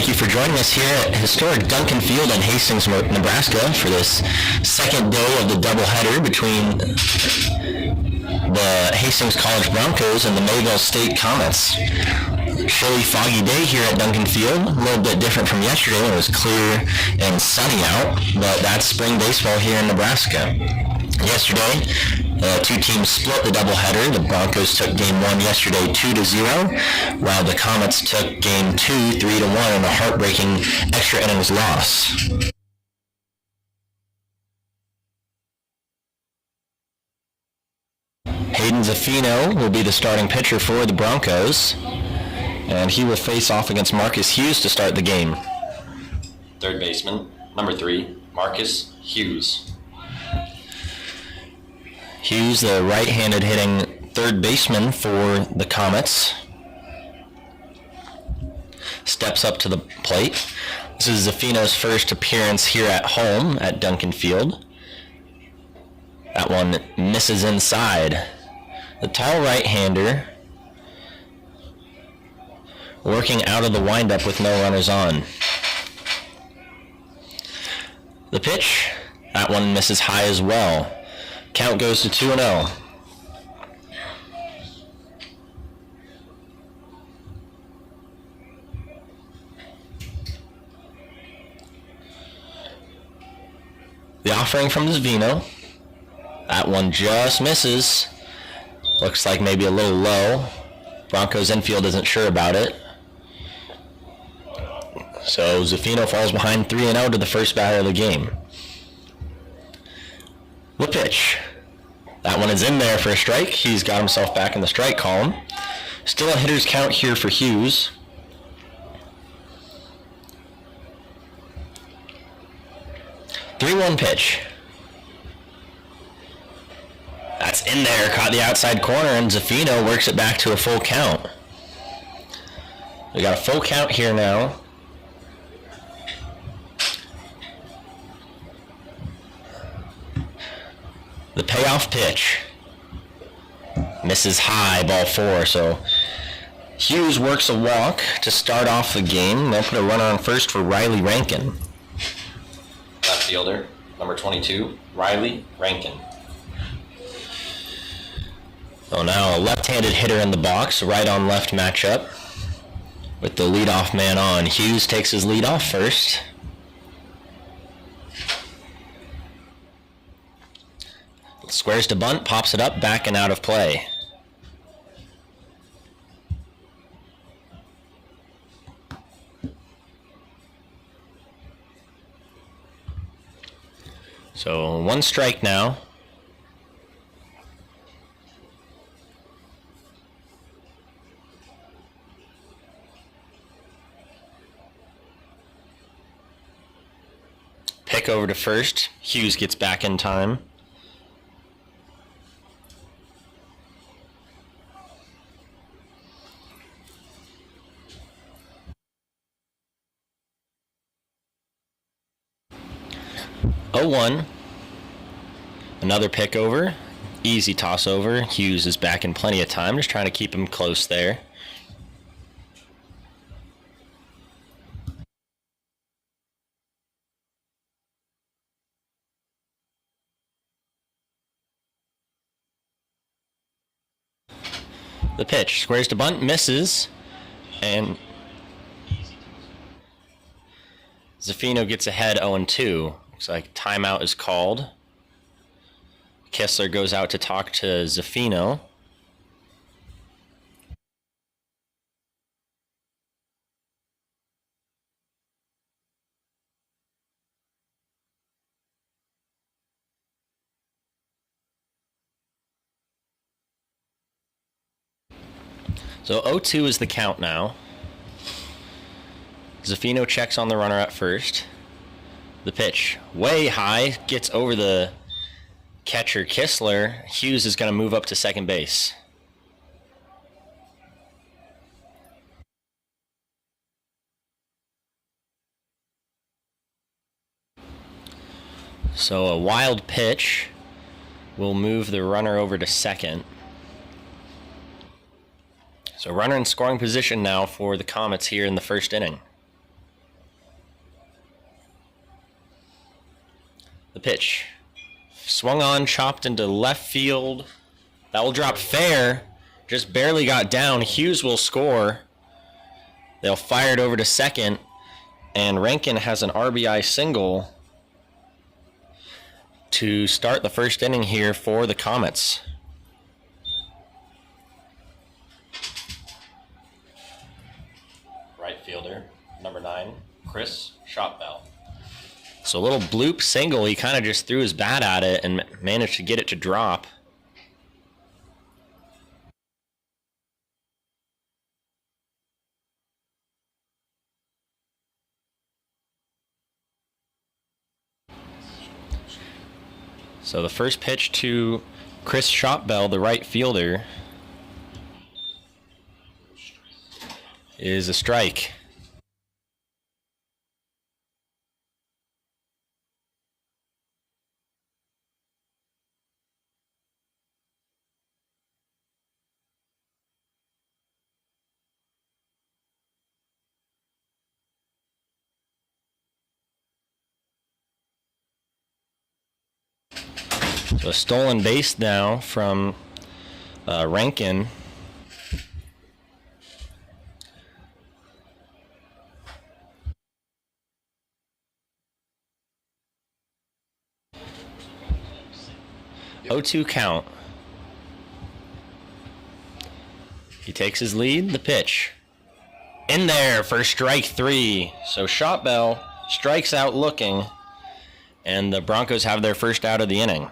thank you for joining us here at historic Duncan Field in Hastings, Nebraska for this second day of the doubleheader between the Hastings College Broncos and the Mayville State Comets. Chilly, foggy day here at Duncan Field, a little bit different from yesterday when it was clear and sunny out, but that's spring baseball here in Nebraska. Yesterday, two teams split the doubleheader. The Broncos took Game 1 yesterday 2-0, while the Comets took Game 2 3-1 in a heartbreaking extra innings loss. Hayden Zaffino will be the starting pitcher for the Broncos, and he will face off against Marcus Hughes to start the game. Third baseman, number 3, Marcus Hughes. Hughes, the right-handed hitting third baseman for the Comets, steps up to the plate. This is Zaffino's first appearance here at home at Duncan Field. That one misses inside. The tall right-hander working out of the windup with no runners on. The pitch, that one misses high as well. Count goes to 2-0. The offering from Zaffino. That one just misses. Looks like maybe a little low. Broncos infield isn't sure about it. So Zaffino falls behind 3-0 to the first batter of the game. The pitch. That one is in there for a strike. He's got himself back in the strike column. Still a hitter's count here for Hughes. The 3-1 pitch. That's in there, caught the outside corner, and Zaffino works it back to a full count. We got a full count here now. The payoff pitch misses high, ball 4. So Hughes works a walk to start off the game. They'll put a runner on first for Riley Rankin. Left fielder, number 22, Riley Rankin. So now a left-handed hitter in the box, right on left matchup with the leadoff man on. Hughes takes his lead off first. Squares to bunt, pops it up, back and out of play. So 1 strike now. Pick over to first. Hughes gets back in time. Oh, 1. Another pick over. Easy toss over. Hughes is back in plenty of time. Just trying to keep him close there. The pitch. Squares to bunt. Misses. And Zaffino gets ahead 0-2. Looks like timeout is called. Kessler goes out to talk to Zaffino. So 0-2 is the count now. Zaffino checks on the runner at first. The pitch, way high, gets over the catcher Kessler. Hughes is going to move up to second base. So a wild pitch will move the runner over to second. So runner in scoring position now for the Comets here in the first inning. The pitch. Swung on, chopped into left field. That will drop fair. Just barely got down. Hughes will score. They'll fire it over to second. And Rankin has an RBI single to start the first inning here for the Comets. Right fielder, number 9, Chris Shotbell. So a little bloop single. He kind of just threw his bat at it and managed to get it to drop. So the first pitch to Chris Shotbell, the right fielder, is a strike. So a stolen base now from Rankin. (0-2) count. He takes his lead. The pitch. In there for strike 3. So Shotbell strikes out looking, and the Broncos have their first out of the inning.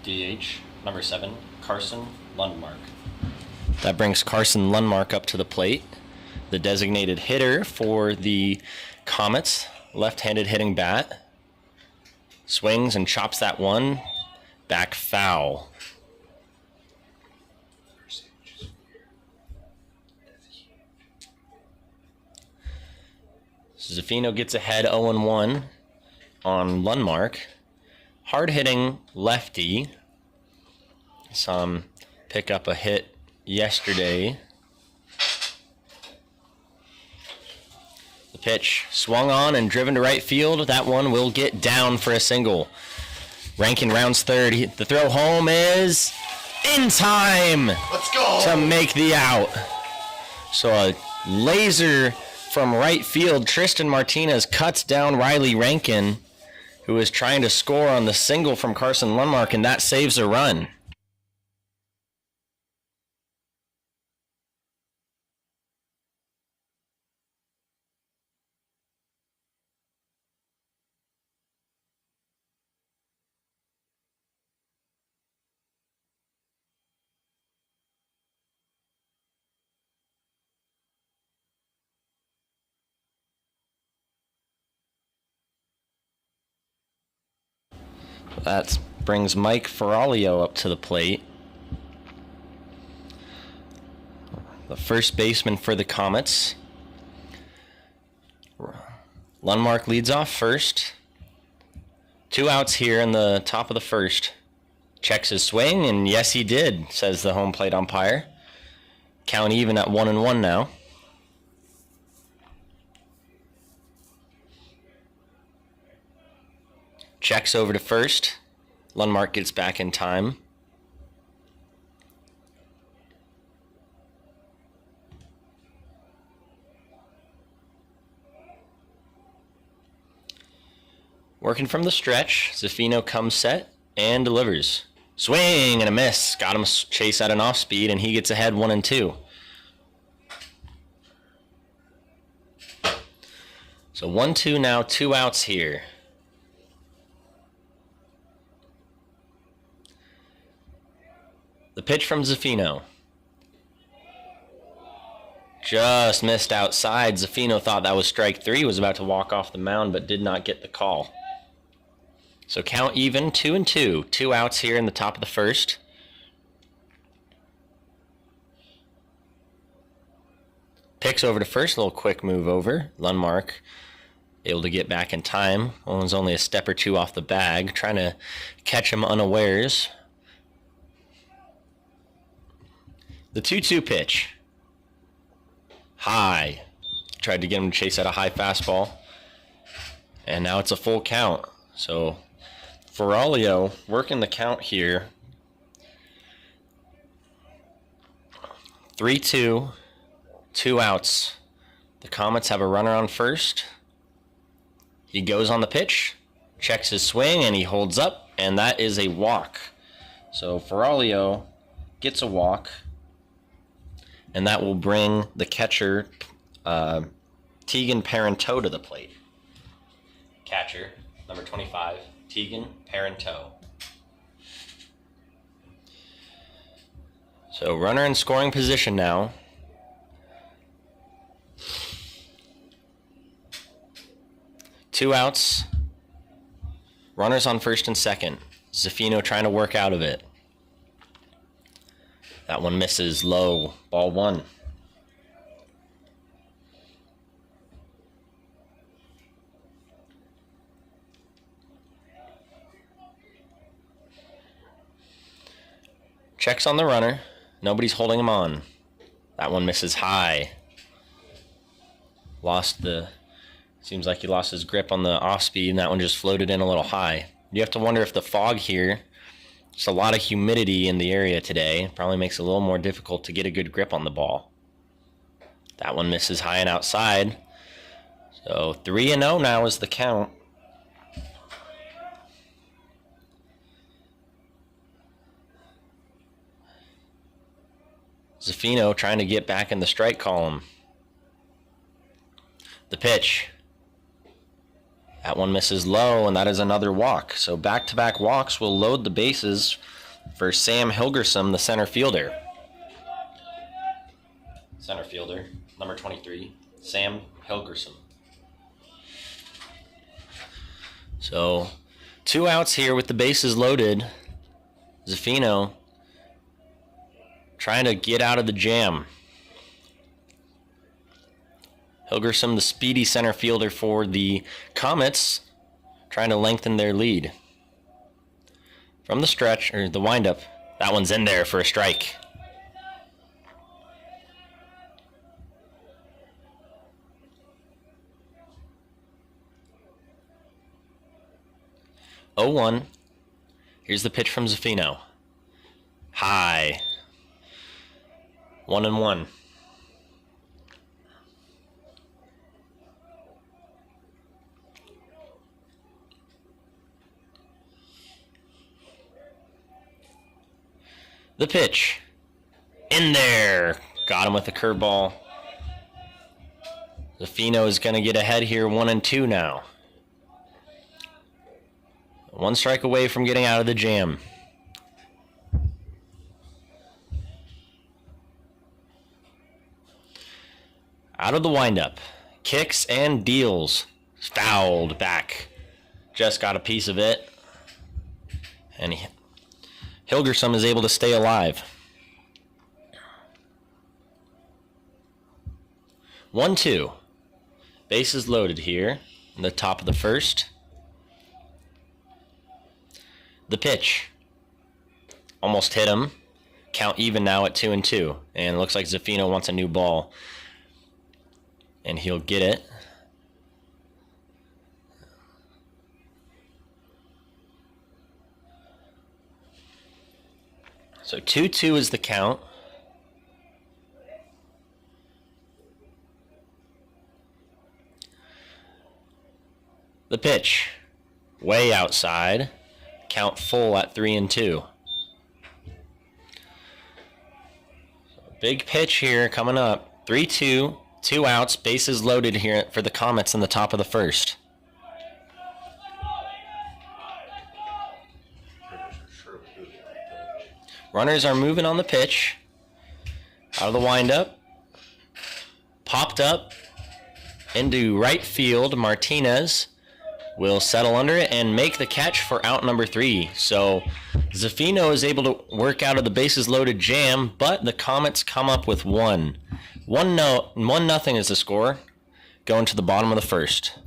DH, number 7, Carson Lundmark. That brings Carson Lundmark up to the plate, the designated hitter for the Comets, left-handed hitting bat. Swings and chops that one back foul. Zaffino gets ahead 0-1 on Lundmark. Hard-hitting lefty. Saw him pick up a hit yesterday. The pitch swung on and driven to right field. That one will get down for a single. Rankin rounds third. The throw home is in time. Let's go! To make the out. So a laser from right field. Tristan Martinez cuts down Riley Rankin, who is trying to score on the single from Carson Lundmark, and that saves a run. That brings Mike Ferralio up to the plate. The first baseman for the Comets. Lundmark leads off first. 2 outs here in the top of the first. Checks his swing, and yes, he did, says the home plate umpire. Count even at 1-1 now. Checks over to first. Lundmark gets back in time. Working from the stretch, Zaffino comes set and delivers. Swing and a miss. Got him chase at an off speed, and he gets ahead 1-2. So 1-2 now, 2 outs here. The pitch from Zaffino. Just missed outside. Zaffino thought that was strike 3, was about to walk off the mound, but did not get the call. So count even, 2-2. 2 outs here in the top of the first. Picks over to first, a little quick move over. Lundmark able to get back in time. Owens only a step or 2 off the bag, trying to catch him unawares. The 2-2 pitch. High. Tried to get him to chase out a high fastball. And now it's a full count. So Ferralio working the count here. 3-2, 2 outs. The Comets have a runner on first. He goes on the pitch, checks his swing, and he holds up, and that is a walk. So Ferralio gets a walk, and that will bring the catcher, Tegan Parenteau, to the plate. Catcher, number 25, Tegan Parenteau. So runner in scoring position now. Two outs. Runners on first and second. Zaffino trying to work out of it. That one misses low. Ball 1. Checks on the runner. Nobody's holding him on. That one misses high. Seems like he lost his grip on the off speed, and that one just floated in a little high. You have to wonder if the fog here, just a lot of humidity in the area today, probably makes it a little more difficult to get a good grip on the ball. That one misses high and outside. So 3-0 now is the count. Zaffino trying to get back in the strike column. The pitch. That one misses low, and that is another walk. So back-to-back walks will load the bases for Sam Hilgersom, the center fielder. Center fielder, number 23, Sam Hilgersom. So 2 outs here with the bases loaded. Zaffino trying to get out of the jam. Hilgersom, the speedy center fielder for the Comets, trying to lengthen their lead. From the stretch, or the windup, that one's in there for a strike. Oh, 1. Here's the pitch from Zaffino. High. 1-1. The pitch. In there. Got him with a curveball. Zaffino is going to get ahead here, 1-2 now. 1 strike away from getting out of the jam. Out of the windup. Kicks and deals. Fouled back. Just got a piece of it. And Hilgersom is able to stay alive. 1-2. Bases loaded here in the top of the first. The pitch. Almost hit him. Count even now at 2-2. And it looks like Zaffino wants a new ball. And he'll get it. So 2-2 is the count. The pitch. Way outside. Count full at 3-2. Big pitch here coming up. 3-2. 2 outs, bases loaded here for the Comets in the top of the first. Runners are moving on the pitch. Out of the windup. Popped up into right field. Martinez will settle under it and make the catch for out number 3. So Zaffino is able to work out of the bases loaded jam, but the Comets come up with 1. 1-0 is the score, going to the bottom of the first.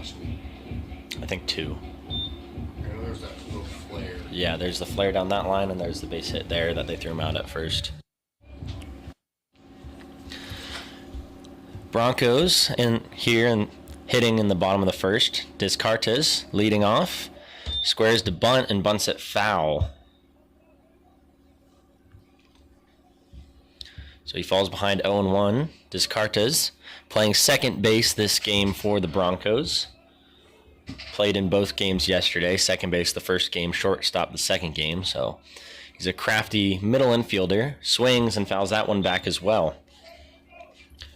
last week? I think 2. I know there's that little flare. Yeah, there's the flare down that line, and there's the base hit there that they threw him out at first. Broncos here and hitting in the bottom of the first. Descartes leading off. Squares to bunt and bunts it foul. So he falls behind 0-1. Descartes playing second base this game for the Broncos. Played in both games yesterday. Second base the first game, shortstop the second game. So he's a crafty middle infielder. Swings and fouls that one back as well.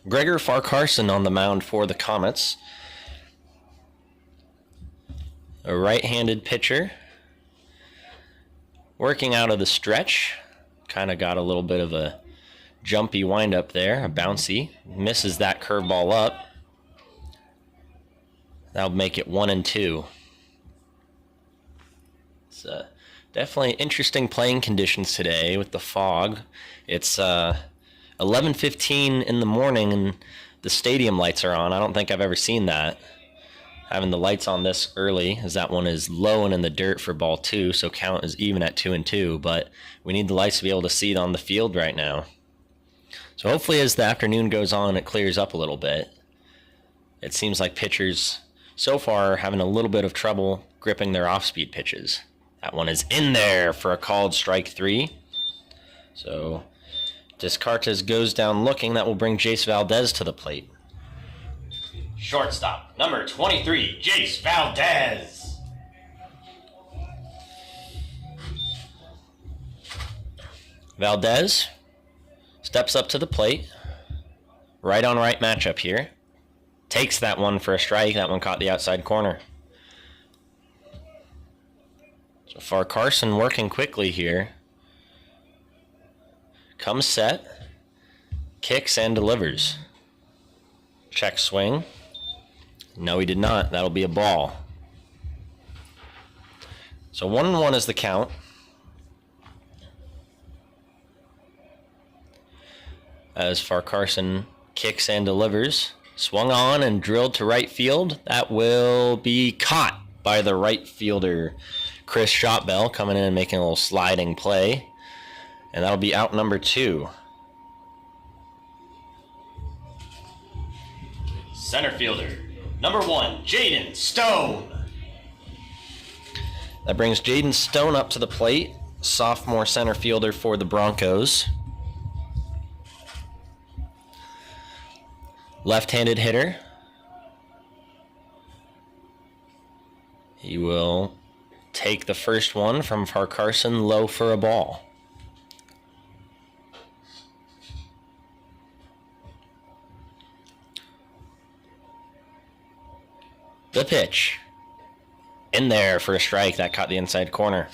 Gregor Farquharson on the mound for the Comets. A right-handed pitcher. Working out of the stretch. Kind of got a little bit of a jumpy windup there, a bouncy. Misses that curveball up. That'll make it 1-2. It's definitely interesting playing conditions today with the fog. It's 11:15 in the morning and the stadium lights are on. I don't think I've ever seen that. Having the lights on this early, as that one is low and in the dirt for ball 2, so count is even at 2-2, but we need the lights to be able to see it on the field right now. So hopefully as the afternoon goes on, it clears up a little bit. It seems like pitchers so far are having a little bit of trouble gripping their off-speed pitches. That one is in there for a called strike 3. So Descartes goes down looking. That will bring Jace Valdez to the plate. Shortstop, number 23, Jace Valdez. Valdez steps up to the plate. Right on right matchup here. Takes that one for a strike. That one caught the outside corner. So Farquharson working quickly here. Comes set. Kicks and delivers. Check swing. No, he did not. That'll be a ball. So 1-1 is the count. As Farquharson kicks and delivers. Swung on and drilled to right field. That will be caught by the right fielder, Chris Shotbell, coming in and making a little sliding play. And that'll be out number 2. Center fielder, number 1, Jaden Stone. That brings Jaden Stone up to the plate, sophomore center fielder for the Broncos. Left-handed hitter. He will take the first one from Farquharson low for a ball. The pitch. In there for a strike. That caught the inside corner.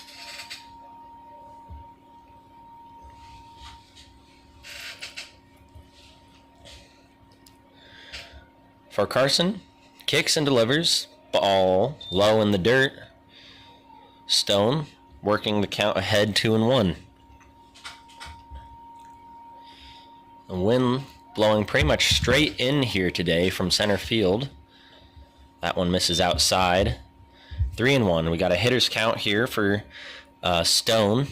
Farquharson kicks and delivers. Ball low in the dirt. Stone working the count ahead 2-1. The wind blowing pretty much straight in here today from center field. That one misses outside. 3-1. We got a hitter's count here for Stone.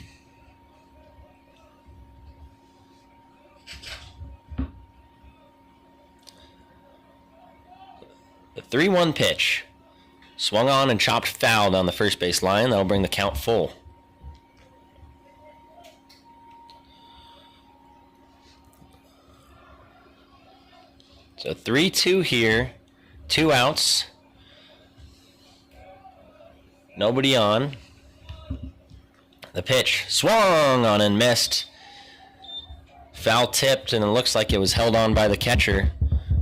The 3-1 pitch. Swung on and chopped foul down the first base line. That'll bring the count full. So 3-2 here. 2 outs. Nobody on. The pitch swung on and missed. Foul tipped, and it looks like it was held on by the catcher.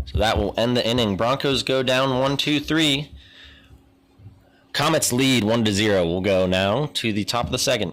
So that will end the inning. Broncos go down 1-2-3. Comets lead 1-0. We'll go now to the top of the second.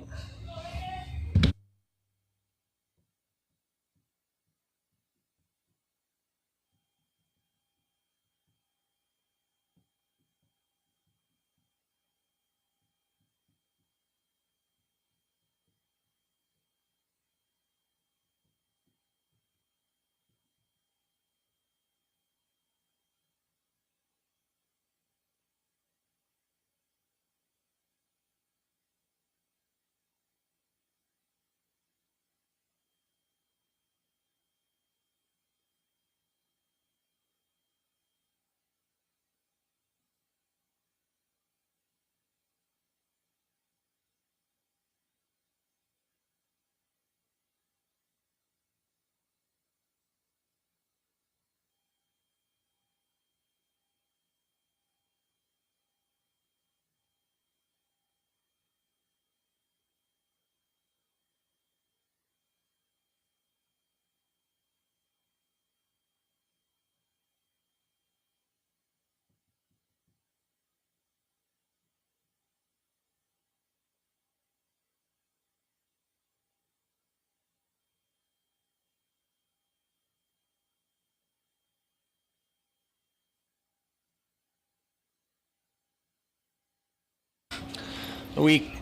We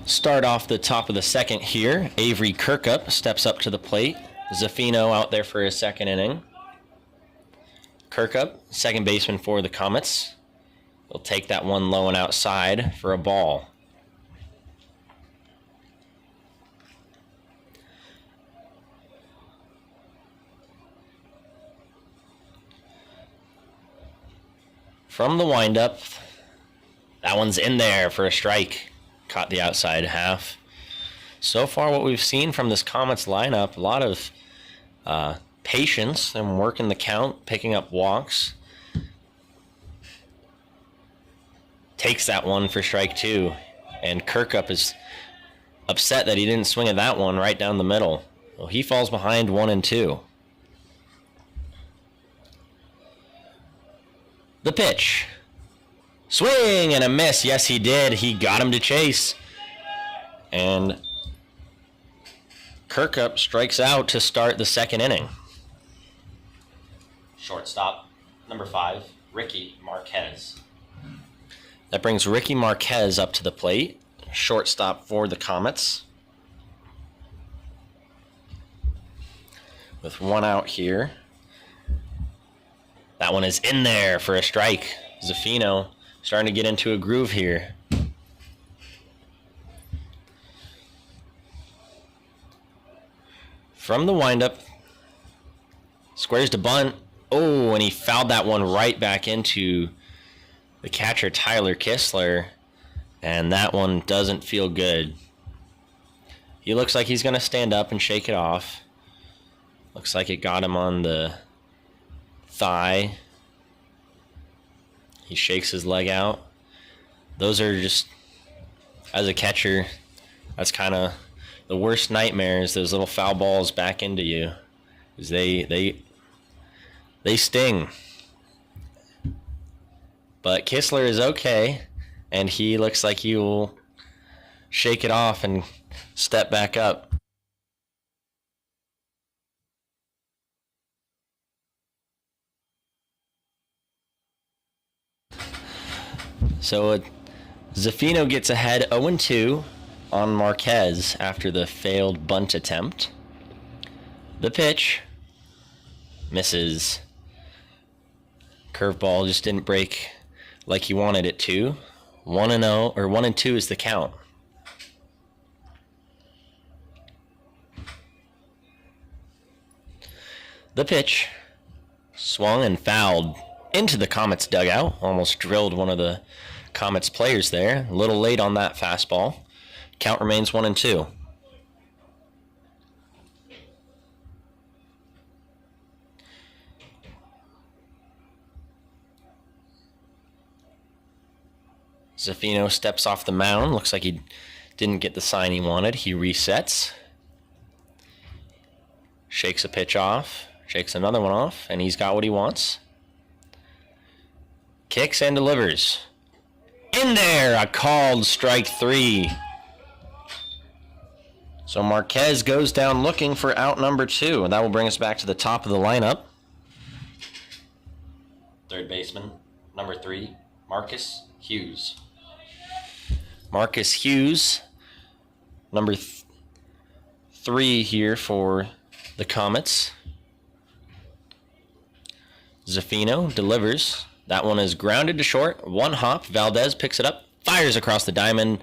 start off the top of the second here. Avery Kirkup steps up to the plate. Zaffino out there for his second inning. Kirkup, second baseman for the Comets. He'll take that one low and outside for a ball. From the windup, that one's in there for a strike. Caught the outside half. So far what we've seen from this Comets lineup, a lot of patience and working the count, picking up walks. Takes that one for strike two. And Kirkup is upset that he didn't swing at that one right down the middle. Well, he falls behind 1-2. The pitch. Swing and a miss. Yes, he did. He got him to chase. And Kirkup strikes out to start the second inning. Shortstop, number 5, Ricky Marquez. That brings Ricky Marquez up to the plate. Shortstop for the Comets. With one out here. That one is in there for a strike. Zaffino starting to get into a groove here. From the windup, squares to bunt. Oh, and he fouled that one right back into the catcher, Tyler Kistler. And that one doesn't feel good. He looks like he's going to stand up and shake it off. Looks like it got him on the thigh. He shakes his leg out. Those are just, as a catcher, that's kind of the worst nightmares, those little foul balls back into you. Because they sting. But Kistler is okay, and he looks like he will shake it off and step back up. So Zaffino gets ahead 0-2 on Marquez after the failed bunt attempt. The pitch misses. Curveball just didn't break like he wanted it to. 1-0 or 1-2 is the count. The pitch swung and fouled into the Comets dugout. Almost drilled one of the Comets players there. A little late on that fastball. Count remains 1-2. Zaffino steps off the mound. Looks like he didn't get the sign he wanted. He resets. Shakes a pitch off. Shakes another one off. And he's got what he wants. Kicks and delivers. In there! A called strike 3. So Marquez goes down looking for out number 2. And that will bring us back to the top of the lineup. Third baseman, number 3, Marcus Hughes. Marcus Hughes, number 3 here for the Comets. Zaffino delivers. That one is grounded to short. One hop. Valdez picks it up. Fires across the diamond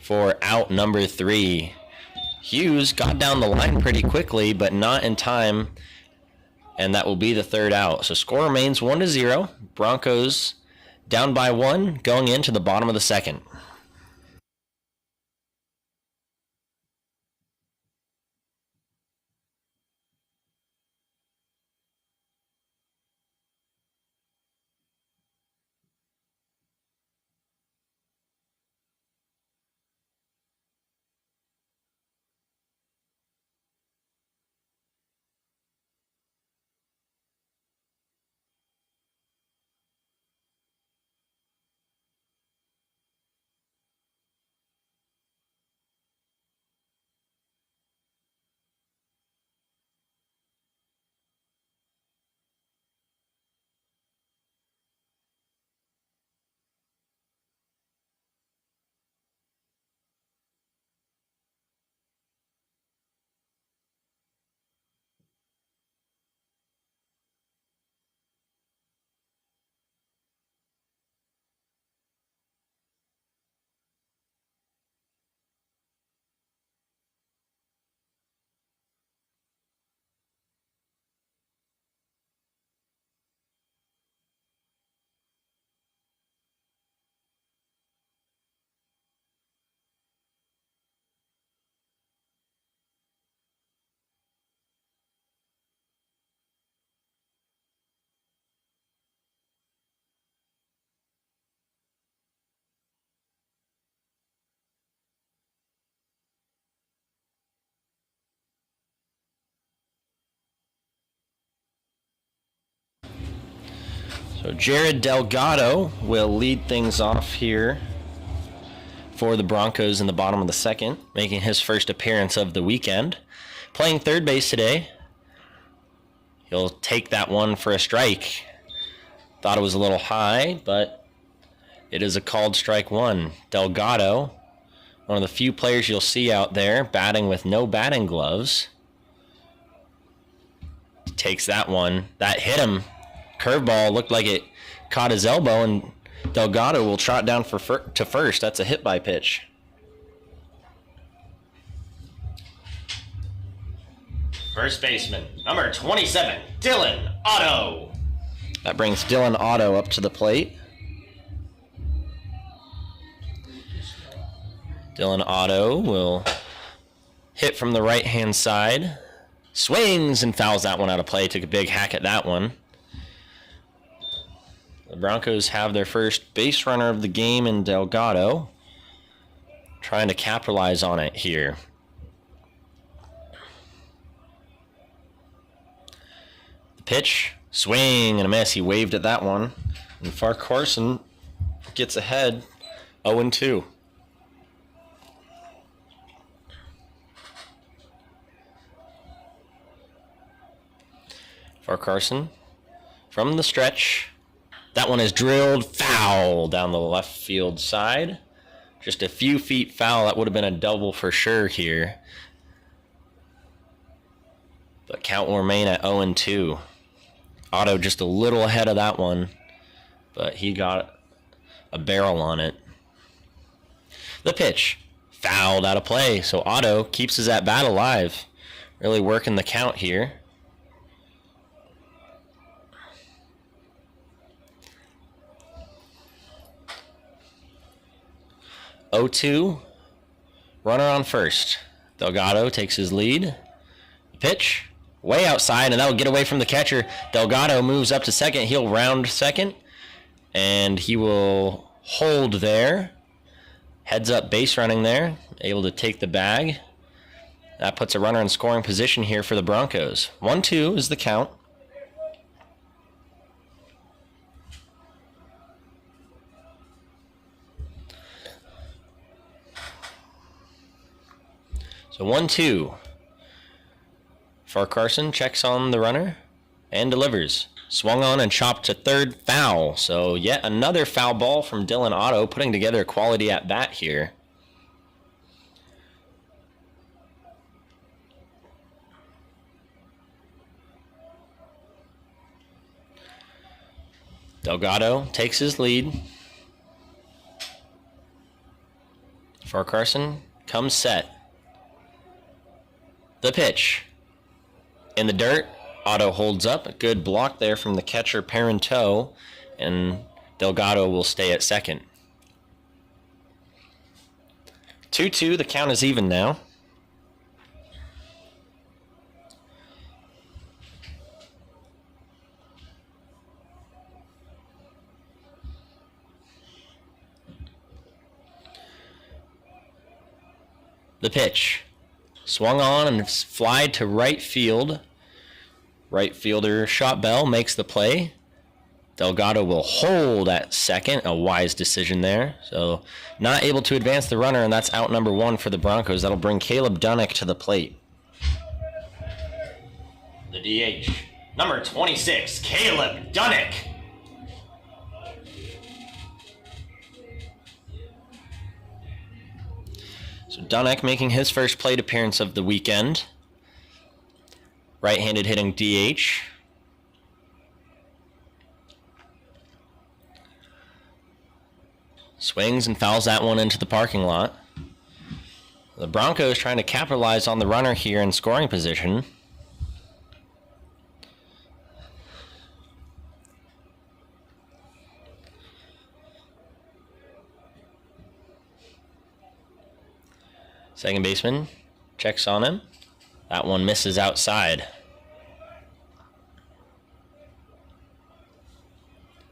for out number 3. Hughes got down the line pretty quickly, but not in time. And that will be the third out. So score remains 1-0. Broncos down by 1 going into the bottom of the second. So Jared Delgado will lead things off here for the Broncos in the bottom of the second, making his first appearance of the weekend. Playing third base today. He'll take that one for a strike. Thought it was a little high, but it is a called strike one. Delgado, one of the few players you'll see out there batting with no batting gloves. Takes that one. That hit him. Curveball looked like it caught his elbow, and Delgado will trot down to first. That's a hit by pitch. First baseman, number 27, Dylan Otto. That brings Dylan Otto up to the plate. Dylan Otto will hit from the right-hand side. Swings and fouls that one out of play. Took a big hack at that one. The Broncos have their first base runner of the game in Delgado. Trying to capitalize on it here. The pitch, swing and a miss. He waved at that one. And Farquharson gets ahead 0-2. Farquharson from the stretch. That one is drilled foul down the left field side. Just a few feet foul. That would have been a double for sure here. But count will remain at 0-2. Otto just a little ahead of that one, but he got a barrel on it. The pitch, fouled out of play. So Otto keeps his at-bat alive. Really working the count here. 0-2, runner on first. Delgado takes his lead. Pitch, way outside, and that will get away from the catcher. Delgado moves up to second. He'll round second, and he will hold there. Heads up base running there, able to take the bag. That puts a runner in scoring position here for the Broncos. 1-2 is the count. So 1-2. Farquharson checks on the runner and delivers. Swung on and chopped to third, foul. So yet another foul ball from Dylan Otto, putting together a quality at bat here. Delgado takes his lead. Farquharson comes set. The pitch. In the dirt, Otto holds up. A good block there from the catcher, Parenteau, and Delgado will stay at second. 2-2, the count is even now. The pitch. Swung on and flied to right field. Right fielder Shot Bell makes the play. Delgado will hold at second. A wise decision there. So not able to advance the runner, and that's out number one for the Broncos. That'll bring Caleb Dunnick to the plate. The DH, number 26, Caleb Dunnick. So Dunnick making his first plate appearance of the weekend. Right-handed hitting DH. Swings and fouls that one into the parking lot. The Broncos trying to capitalize on the runner here in scoring position. Second baseman checks on him. That one misses outside.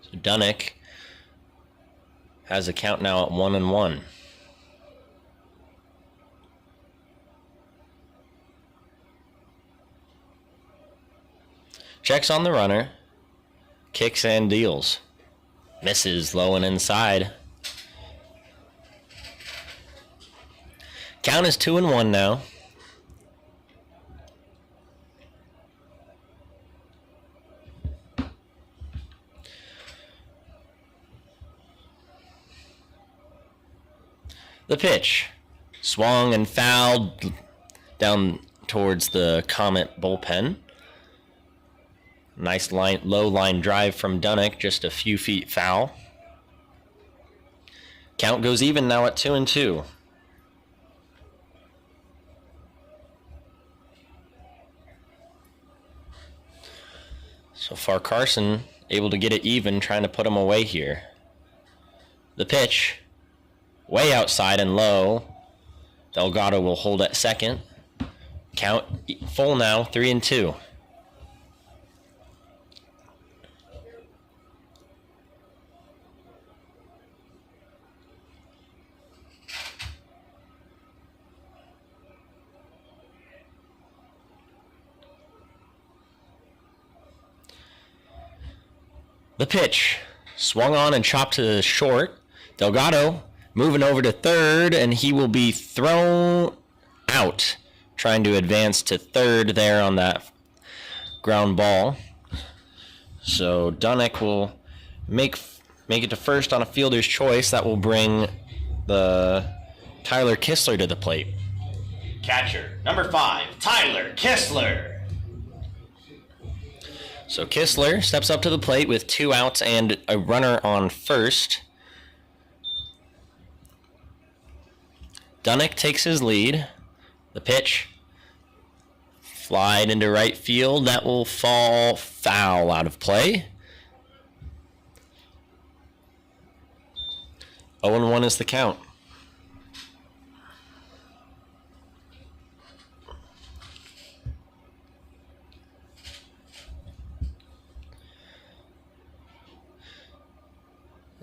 So Dunnick has a count now at 1-1. Checks on the runner. Kicks and deals. Misses low and inside. Count is 2-1 now. The pitch. Swung and fouled down towards the Comet bullpen. Nice low line drive from Dunnick, just a few feet foul. Count goes even now at 2-2. So far, Carson able to get it even, trying to put him away here. The pitch. Way outside and low. Delgado will hold at second. Count full now, 3-2. The pitch. Swung on and chopped to the short. Delgado moving over to third, and he will be thrown out, trying to advance to third there on that ground ball. So Dunnick will make it to first on a fielder's choice. That will bring the Tyler Kistler to the plate. Catcher, number 5, Tyler Kistler. So Kistler steps up to the plate with 2 outs and a runner on first. Dunnick takes his lead. The pitch. Flied into right field. That will fall foul out of play. 0-1 is the count.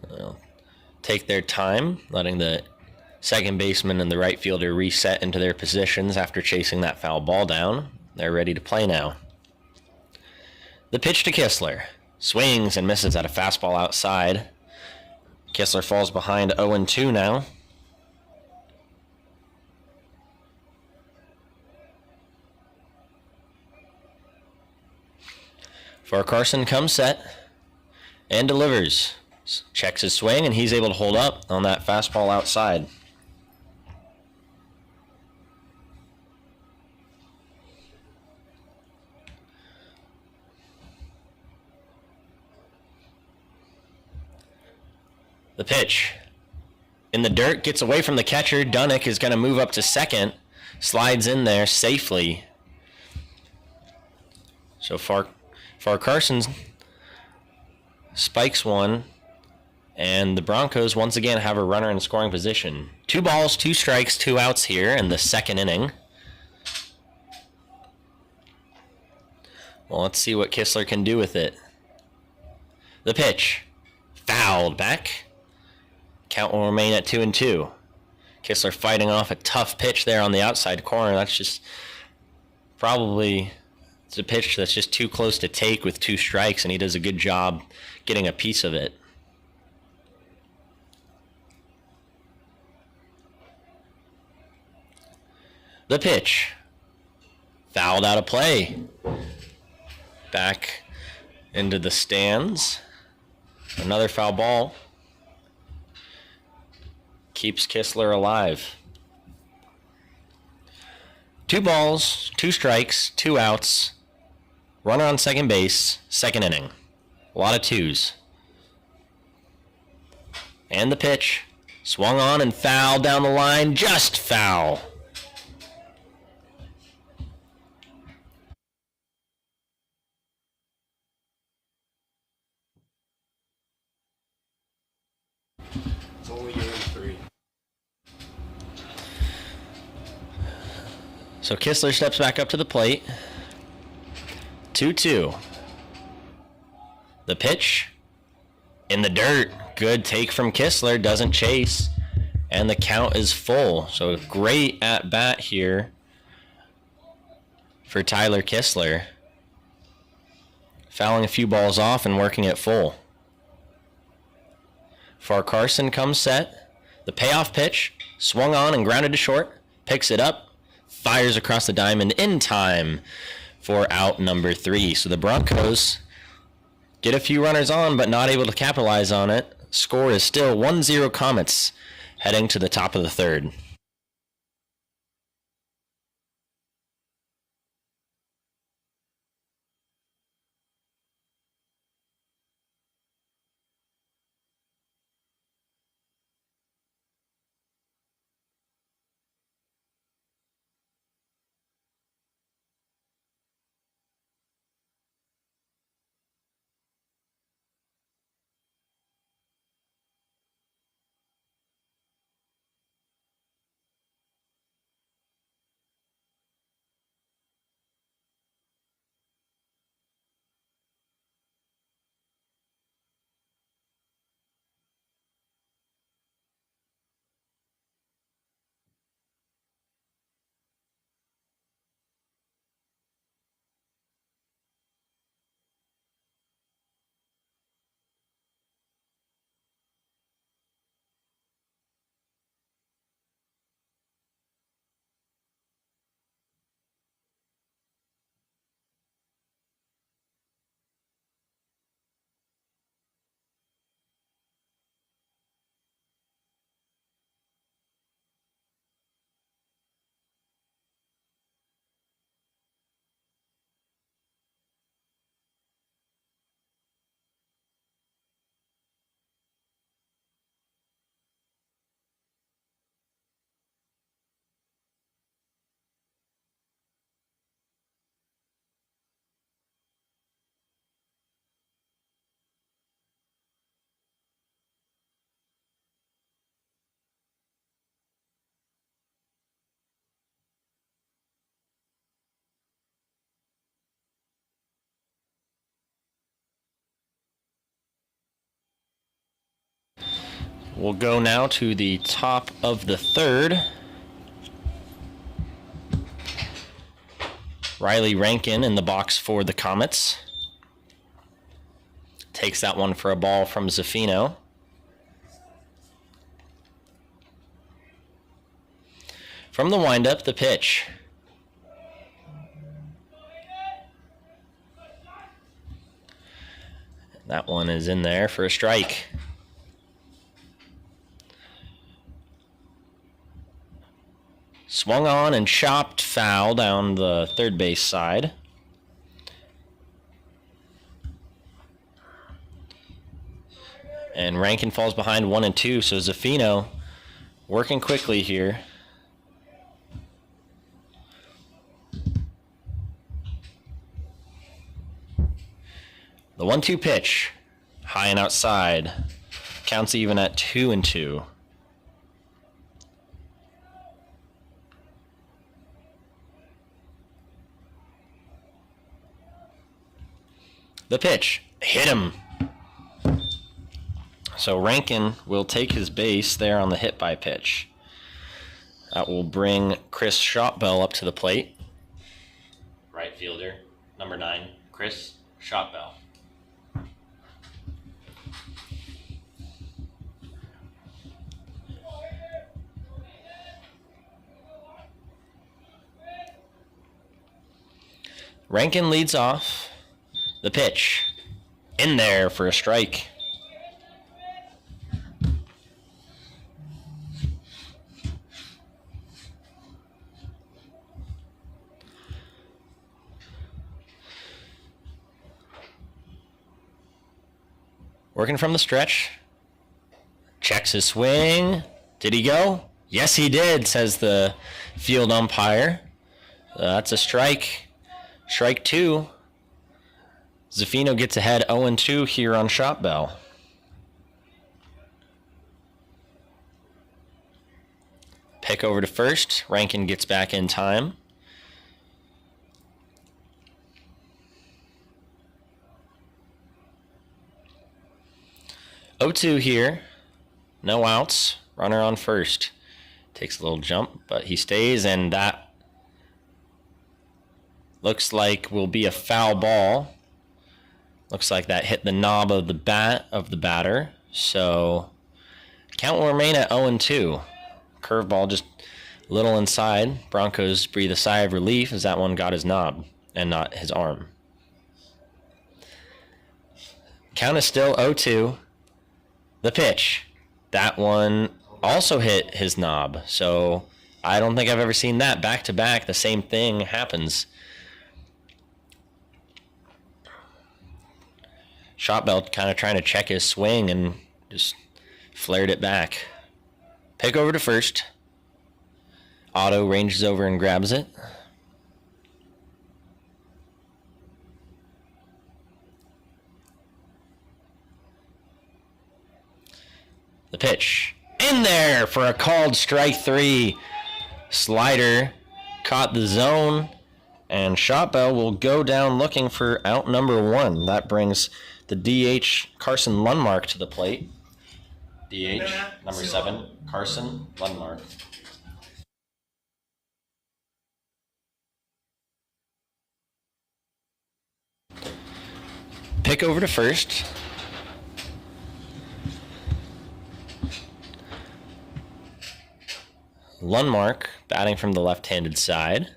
They'll take their time, letting the second baseman and the right fielder reset into their positions after chasing that foul ball down. They're ready to play now. The pitch to Kistler. Swings and misses at a fastball outside. Kistler falls behind 0-2 now. For Carson comes set and delivers. Checks his swing, and he's able to hold up on that fastball outside. The pitch. In the dirt, gets away from the catcher. Dunnick is going to move up to second. Slides in there safely. So far Carson spikes one. And the Broncos once again have a runner in scoring position. 2 balls, 2 strikes, 2 outs here in the second inning. Well, let's see what Kistler can do with it. The pitch. Fouled back. Count will remain at 2-2. Kistler fighting off a tough pitch there on the outside corner. That's just probably it's a pitch that's just too close to take with 2 strikes, and he does a good job getting a piece of it. The pitch. Fouled out of play. Back into the stands. Another foul ball. Keeps Kistler alive. 2 balls, 2 strikes, 2 outs. Runner on second base, second inning. A lot of 2s. And the pitch. Swung on and fouled down the line. Just foul. It's only game 3. So Kistler steps back up to the plate. 2-2. The pitch. In the dirt. Good take from Kistler. Doesn't chase. And the count is full. So a great at bat here for Tyler Kistler. Fouling a few balls off and working it full. Far Carson comes set. The payoff pitch, swung on and grounded to short. Picks it up, fires across the diamond in time for out number 3. So the Broncos get a few runners on, but not able to capitalize on it. Score is still 1-0 Comets, heading to the top of the 3rd. We'll go now to the top of the 3rd. Riley Rankin in the box for the Comets. Takes that one for a ball from Zaffino. From the windup, the pitch. That one is in there for a strike. Swung on and chopped foul down the third base side. And Rankin falls behind 1-2, so Zaffino working quickly here. The 1-2 pitch, high and outside, counts even at 2-2. The pitch, hit him. So Rankin will take his base there on the hit by pitch. That will bring Chris Shotbell up to the plate. Right fielder, number 9, Chris Shotbell. Rankin leads off. The pitch, in there for a strike. Working from the stretch. Checks his swing. Did he go? Yes, he did, says the field umpire. That's a strike. Strike 2. Zaffino gets ahead 0-2 here on Shotbell. Pick over to first. Rankin gets back in time. O2 here. No outs. Runner on first. Takes a little jump, but he stays, and that looks like will be a foul ball. Looks like that hit the knob of the bat of the batter. So Count will remain at 0-2. Curveball just a little inside. Broncos breathe a sigh of relief as that one got his knob and not his arm. Count is still 0-2. The pitch. That one also hit his knob. So I don't think I've ever seen that. Back to back, the same thing happens. Shotbelt kind of trying to check his swing and just flared it back. Pick over to first. Otto ranges over and grabs it. The pitch. In there for a called strike 3. Slider caught the zone, and Shotbell will go down looking for out number 1. That brings the DH Carson Lundmark to the plate. DH number 7, Carson Lundmark. Pick over to first. Lundmark batting from the left-handed side.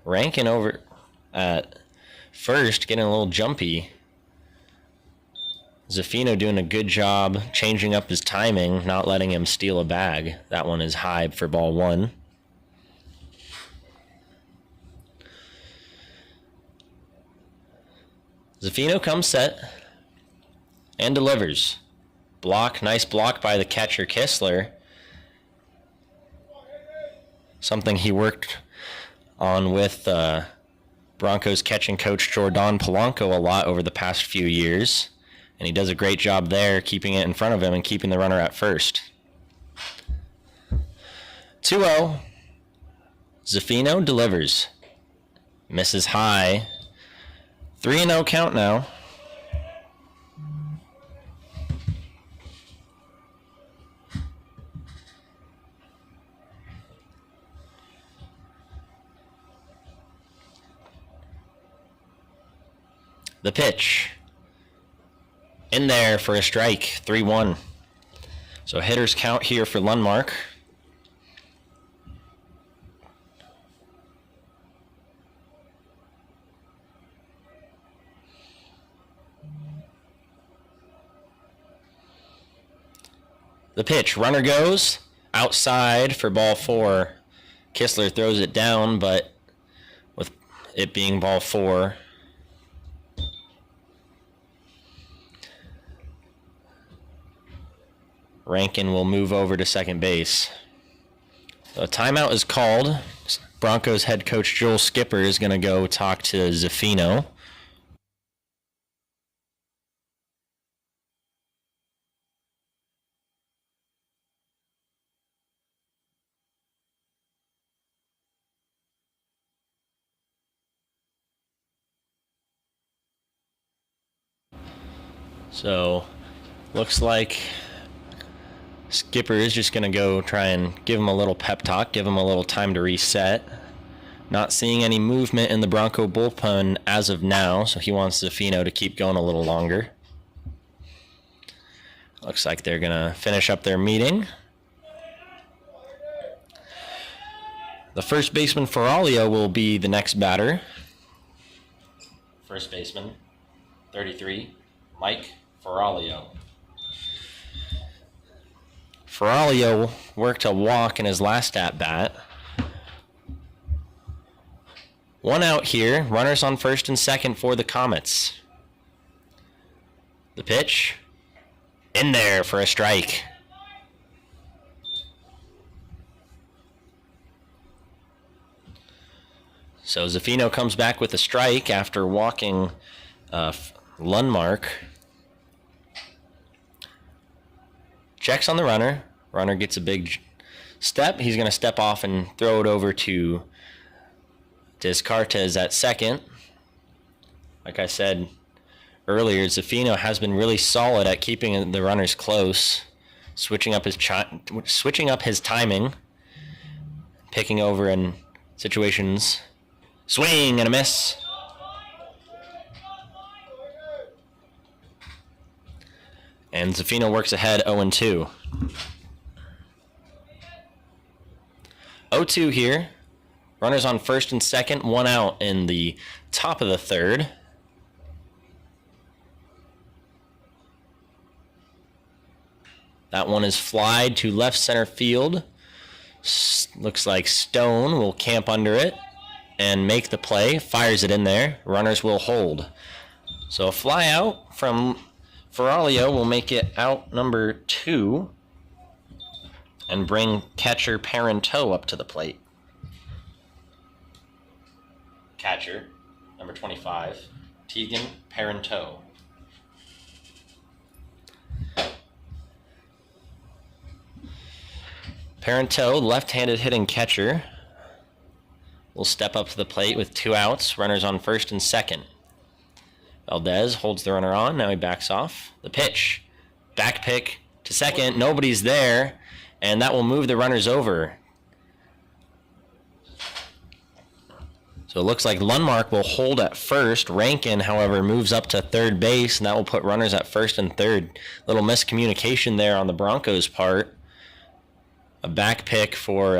Rankin over at first, getting a little jumpy. Zaffino doing a good job changing up his timing, not letting him steal a bag. That one is high for ball 1. Zaffino comes set and delivers. Block, nice block by the catcher Kistler. Something he worked on with Broncos catching coach Jordan Polanco a lot over the past few years. And he does a great job there, keeping it in front of him and keeping the runner at first. 2-0. Zaffino delivers. Misses high. 3-0 count now. The pitch. In there for a strike, 3-1. So hitters count here for Lundmark. The pitch, runner goes outside for ball 4. Kistler throws it down, but with it being ball 4, Rankin will move over to second base. A timeout is called. Broncos head coach Joel Skipper is going to go talk to Zaffino. So, looks like Skipper is just going to go try and give him a little pep talk, give him a little time to reset. Not seeing any movement in the Bronco bullpen as of now, so he wants Zaffino to keep going a little longer. Looks like they're going to finish up their meeting. The first baseman, Ferraglio, will be the next batter. First baseman, 33, Mike Ferraglio. Ferraglio worked a walk in his last at-bat. 1 out here. Runners on first and second for the Comets. The pitch. In there for a strike. So Zaffino comes back with a strike after walking Lundmark. Checks on the runner. Runner gets a big step. He's going to step off and throw it over to Descartes at second. Like I said earlier, Zaffino has been really solid at keeping the runners close, switching up his timing, picking over in situations. Swing and a miss. And Zafino works ahead 0-2. 0-2 here. Runners on first and second, 1 out in the top of the third. That one is flied to left center field. Looks like Stone will camp under it and make the play. Fires it in there. Runners will hold. So a fly out from Ferralio will make it out number 2 and bring catcher Parenteau up to the plate. Catcher, number 25, Tegan Parenteau. Parenteau, left-handed hitting catcher, will step up to the plate with 2 outs, runners on first and second. Valdez holds the runner on, now he backs off. The pitch, back pick to second, nobody's there, and that will move the runners over. So it looks like Lundmark will hold at first. Rankin, however, moves up to third base, and that will put runners at first and third. Little miscommunication there on the Broncos' part. A back pick for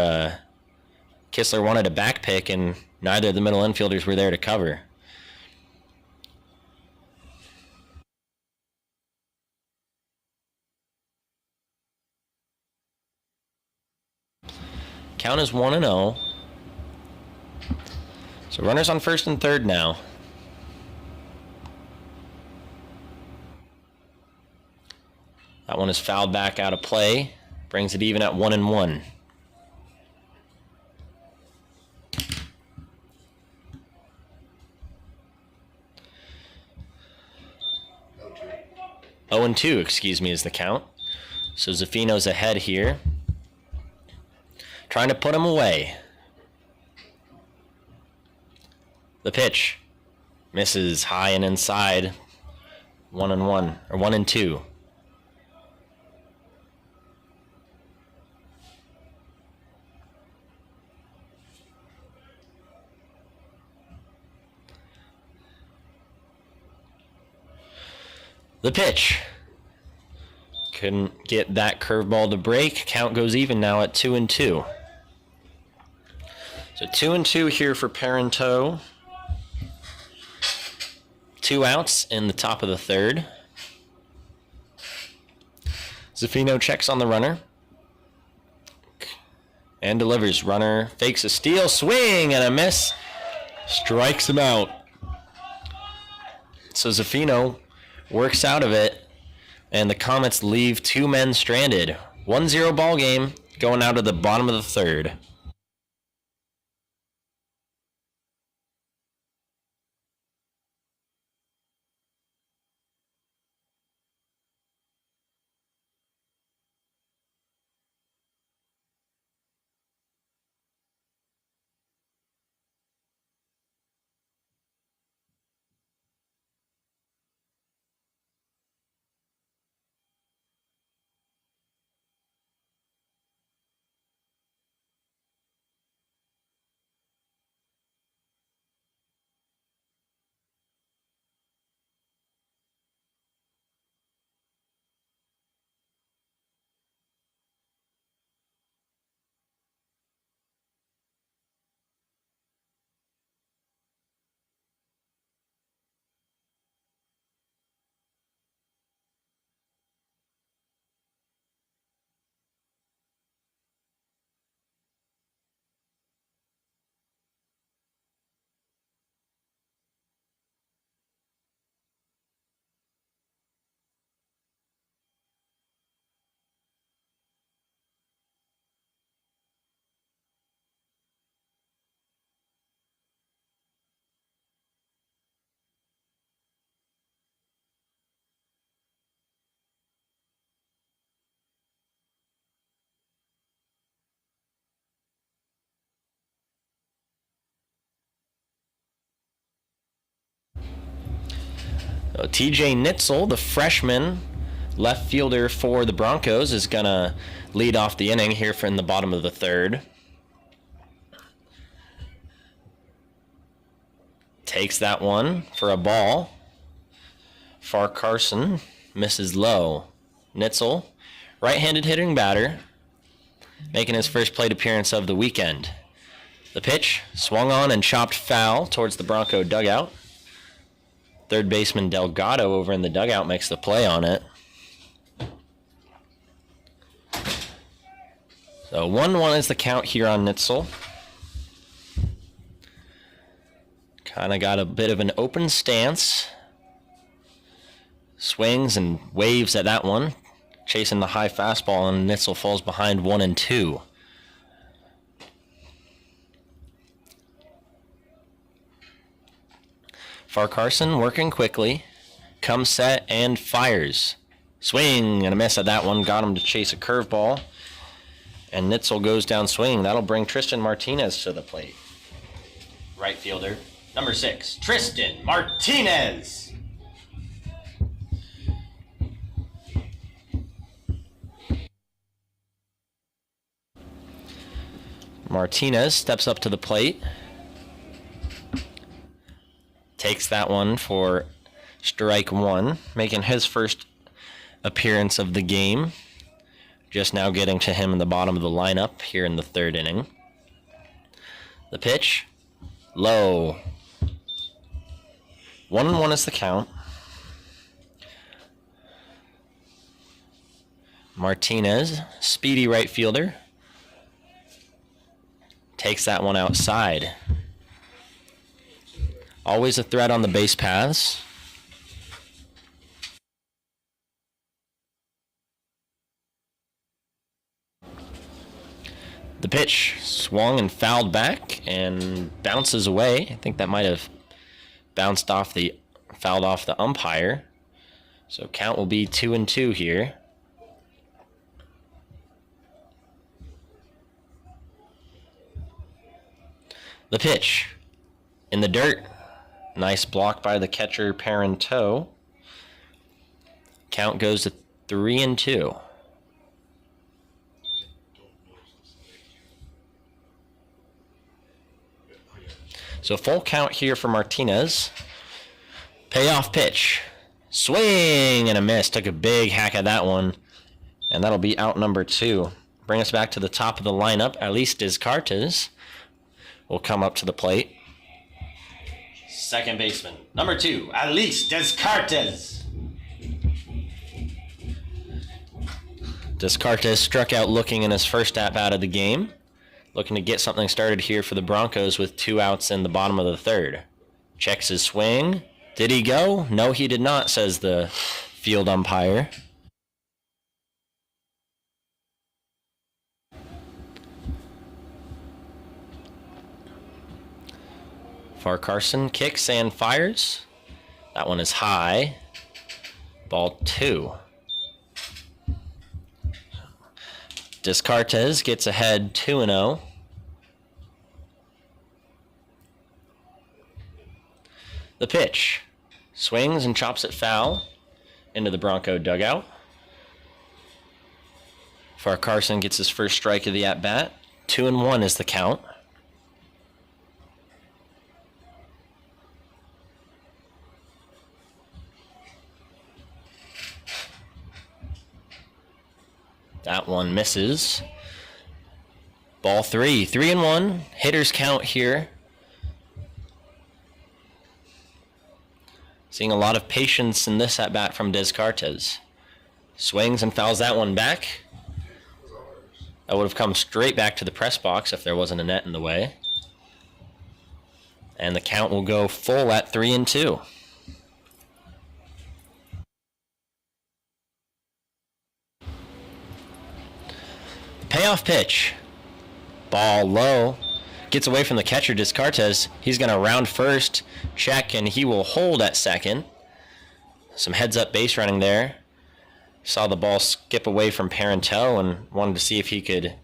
Kistler wanted a back pick, and neither of the middle infielders were there to cover. Count is 1-0. So runners on first and third now. That one is fouled back out of play. Brings it even at 1-1. Oh, 2, excuse me, is the count. So Zafino's ahead here. Trying to put him away. The pitch misses high and inside. 1-1 or 1-2. The pitch. Couldn't get that curveball to break. Count goes even now at 2-2. So 2-2 here for Parenteau. 2 outs in the top of the third. Zafino checks on the runner. And delivers. Runner fakes a steal. Swing and a miss. Strikes him out. So Zafino works out of it, and the Comets leave 2 men stranded. 1-0 ball game going out of the bottom of the third. TJ Nitzel, the freshman left fielder for the Broncos, is going to lead off the inning here in the bottom of the third. Takes that one for a ball. Far Carson misses low. Nitzel, right-handed hitting batter, making his first plate appearance of the weekend. The pitch swung on and chopped foul towards the Bronco dugout. Third baseman Delgado over in the dugout makes the play on it. So 1-1 is the count here on Nitzel. Kind of got a bit of an open stance. Swings and waves at that one, chasing the high fastball, and Nitzel falls behind 1-2. Farquharson working quickly, comes set and fires. Swing and a miss at that one, got him to chase a curveball. And Nitzel goes down swinging. That'll bring Tristan Martinez to the plate. Right fielder, number 6, Tristan Martinez. Martinez steps up to the plate. Takes that one for strike 1, making his first appearance of the game. Just now getting to him in the bottom of the lineup here in the 3rd inning. The pitch, low. 1-1 is the count. Martinez, speedy right fielder, takes that one outside. Always a threat on the base paths. The pitch swung and fouled back and bounces away. I think that might have fouled off the umpire. So count will be 2-2 here. The pitch in the dirt. Nice block by the catcher Parenteau. Count goes to 3-2. So full count here for Martinez. Payoff pitch. Swing and a miss. Took a big hack at that one. And that'll be out number 2. Bring us back to the top of the lineup. Alice Descartes will come up to the plate. Second baseman, number 2, Alice Descartes. Descartes struck out looking in his first at-bat of the game. Looking to get something started here for the Broncos with 2 outs in the bottom of the 3rd. Checks his swing. Did he go? No, he did not, says the field umpire. Farquharson kicks and fires. That one is high. Ball 2. Descartes gets ahead 2-0. The pitch. Swings and chops it foul into the Bronco dugout. Farquharson gets his first strike of the at-bat. 2-1 is the count. That one misses. Ball 3. 3-1. Hitters count here. Seeing a lot of patience in this at-bat from Descartes. Swings and fouls that one back. That would have come straight back to the press box if there wasn't a net in the way. And the count will go full at 3-2. Payoff pitch. Ball low. Gets away from the catcher, Descartes. He's going to round first, check, and he will hold at second. Some heads-up base running there. Saw the ball skip away from Parenteau and wanted to see if he could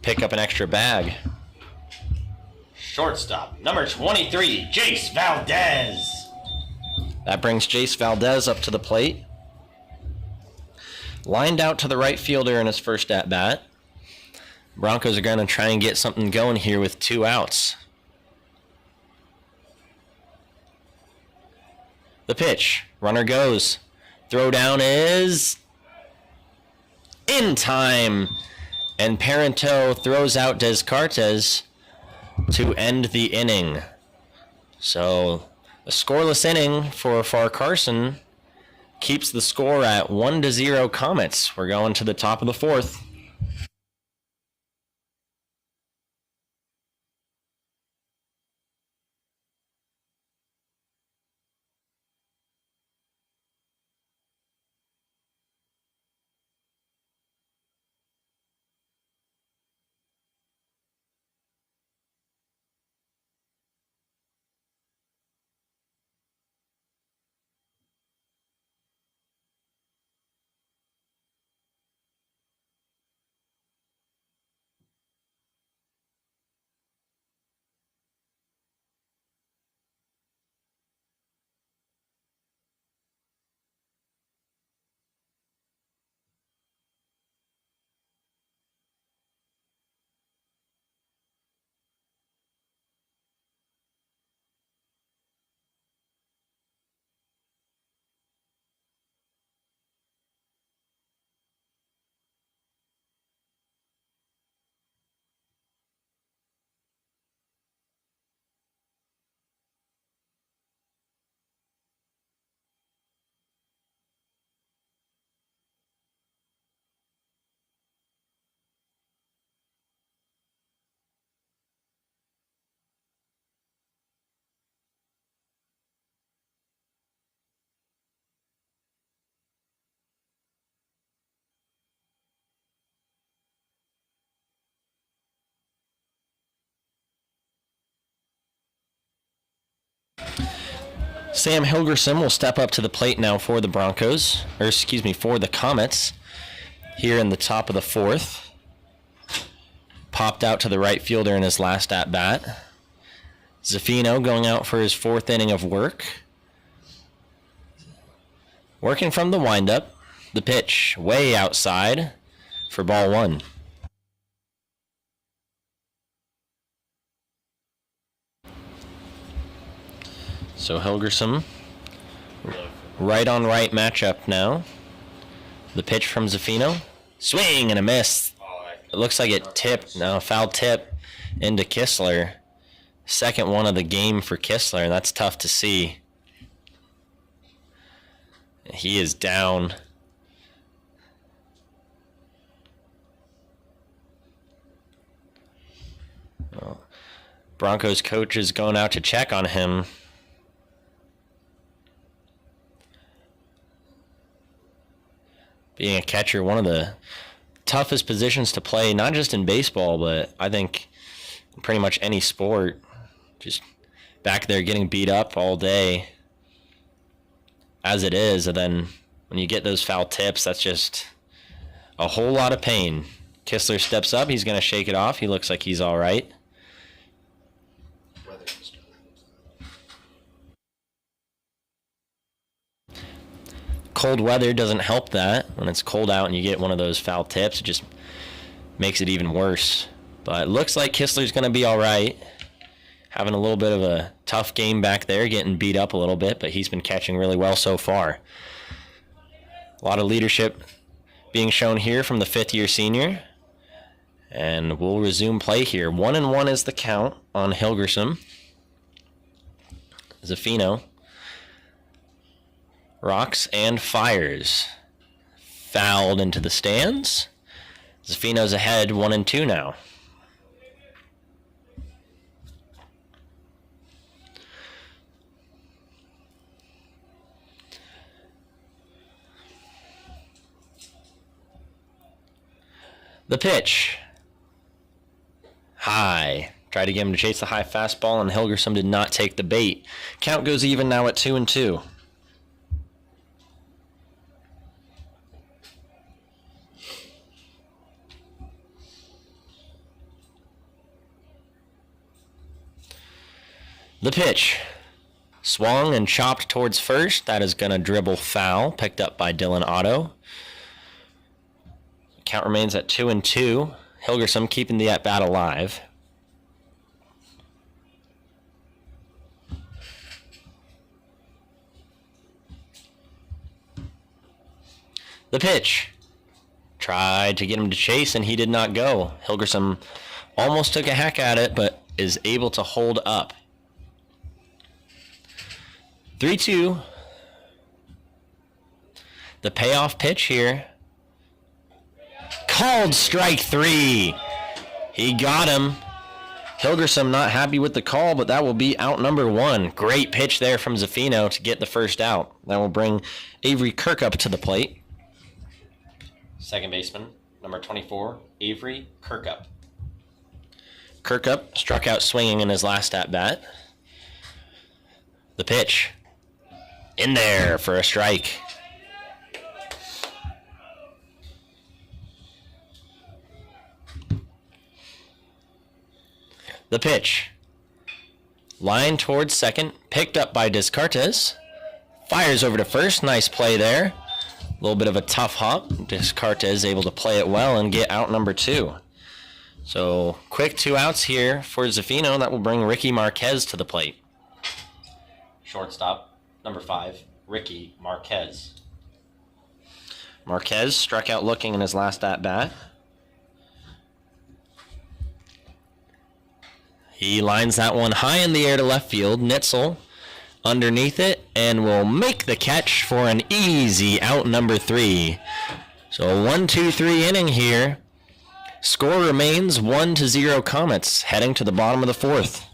pick up an extra bag. Shortstop, number 23, Jace Valdez. That brings Jace Valdez up to the plate. Lined out to the right fielder in his first at-bat. Broncos are going to try and get something going here with 2 outs. The pitch. Runner goes. Throw down is in time. And Parento throws out Descartes to end the inning. So a scoreless inning for Far Carson keeps the score at 1-0 Comets. We're going to the top of the fourth. Sam Hilgerson will step up to the plate now for the Broncos, for the Comets, here in the top of the fourth. Popped out to the right fielder in his last at-bat. Zaffino going out for his fourth inning of work. Working from the windup, the pitch way outside for ball one. So Helgerson, right on right matchup now. The pitch from Zaffino. Swing and a miss. It looks like it tipped, foul tip into Kistler. Second one of the game for Kistler, and that's tough to see. He is down. Well, Broncos coach is going out to check on him. Being a catcher, one of the toughest positions to play, not just in baseball, but I think in pretty much any sport. Just back there getting beat up all day as it is, and then when you get those foul tips, that's just a whole lot of pain. Kistler steps up. He's going to shake it off. He looks like he's all right. Cold weather doesn't help that. When it's cold out and you get one of those foul tips, it just makes it even worse. But it looks like Kistler's going to be all right. Having a little bit of a tough game back there, getting beat up a little bit, but he's been catching really well so far. A lot of leadership being shown here from the fifth-year senior. And we'll resume play here. 1-1 is the count on Hilgerson. Zaffino rocks and fires. Fouled into the stands. Zaffino's ahead 1-2 now. The pitch. High. Tried to get him to chase the high fastball, and Hilgerson did not take the bait. Count goes even now at 2-2. The pitch. Swung and chopped towards first. That is going to dribble foul. Picked up by Dylan Otto. Count remains at 2-2. Hilgerson keeping the at-bat alive. The pitch. Tried to get him to chase, and he did not go. Hilgerson almost took a hack at it, but is able to hold up. 3-2. The payoff pitch here. Called strike 3. He got him. Hilgerson not happy with the call, but that will be out number 1. Great pitch there from Zaffino to get the first out. That will bring Avery Kirkup to the plate. Second baseman, number 24, Avery Kirkup. Kirkup struck out swinging in his last at-bat. The pitch. In there for a strike. The pitch. Line towards second. Picked up by Descartes. Fires over to first. Nice play there. A little bit of a tough hop. Descartes able to play it well and get out number 2. So quick 2 outs here for Zaffino. That will bring Ricky Marquez to the plate. Shortstop, number 5, Ricky Marquez. Marquez struck out looking in his last at-bat. He lines that one high in the air to left field. Nitzel underneath it and will make the catch for an easy out number 3. So a 1-2-3 inning here. Score remains 1-0 Comets, heading to the bottom of the 4th.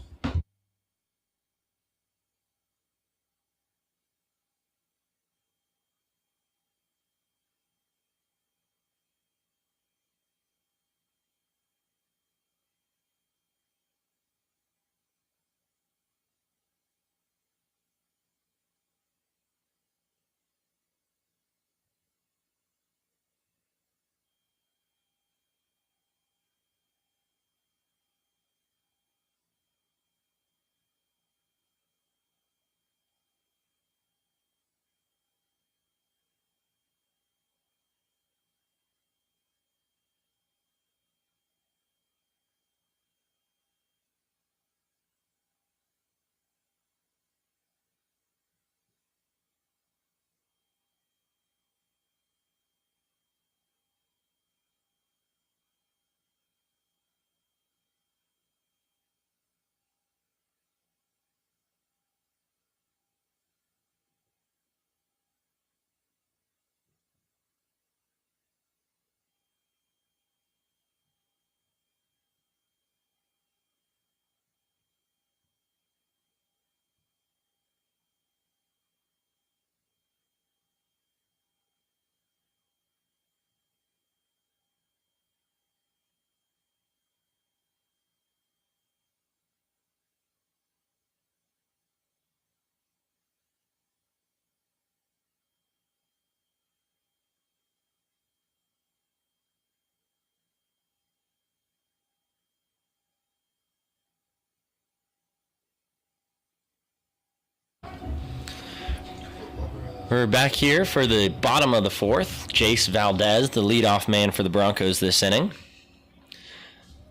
We're back here for the bottom of the 4th. Jace Valdez, the leadoff man for the Broncos this inning.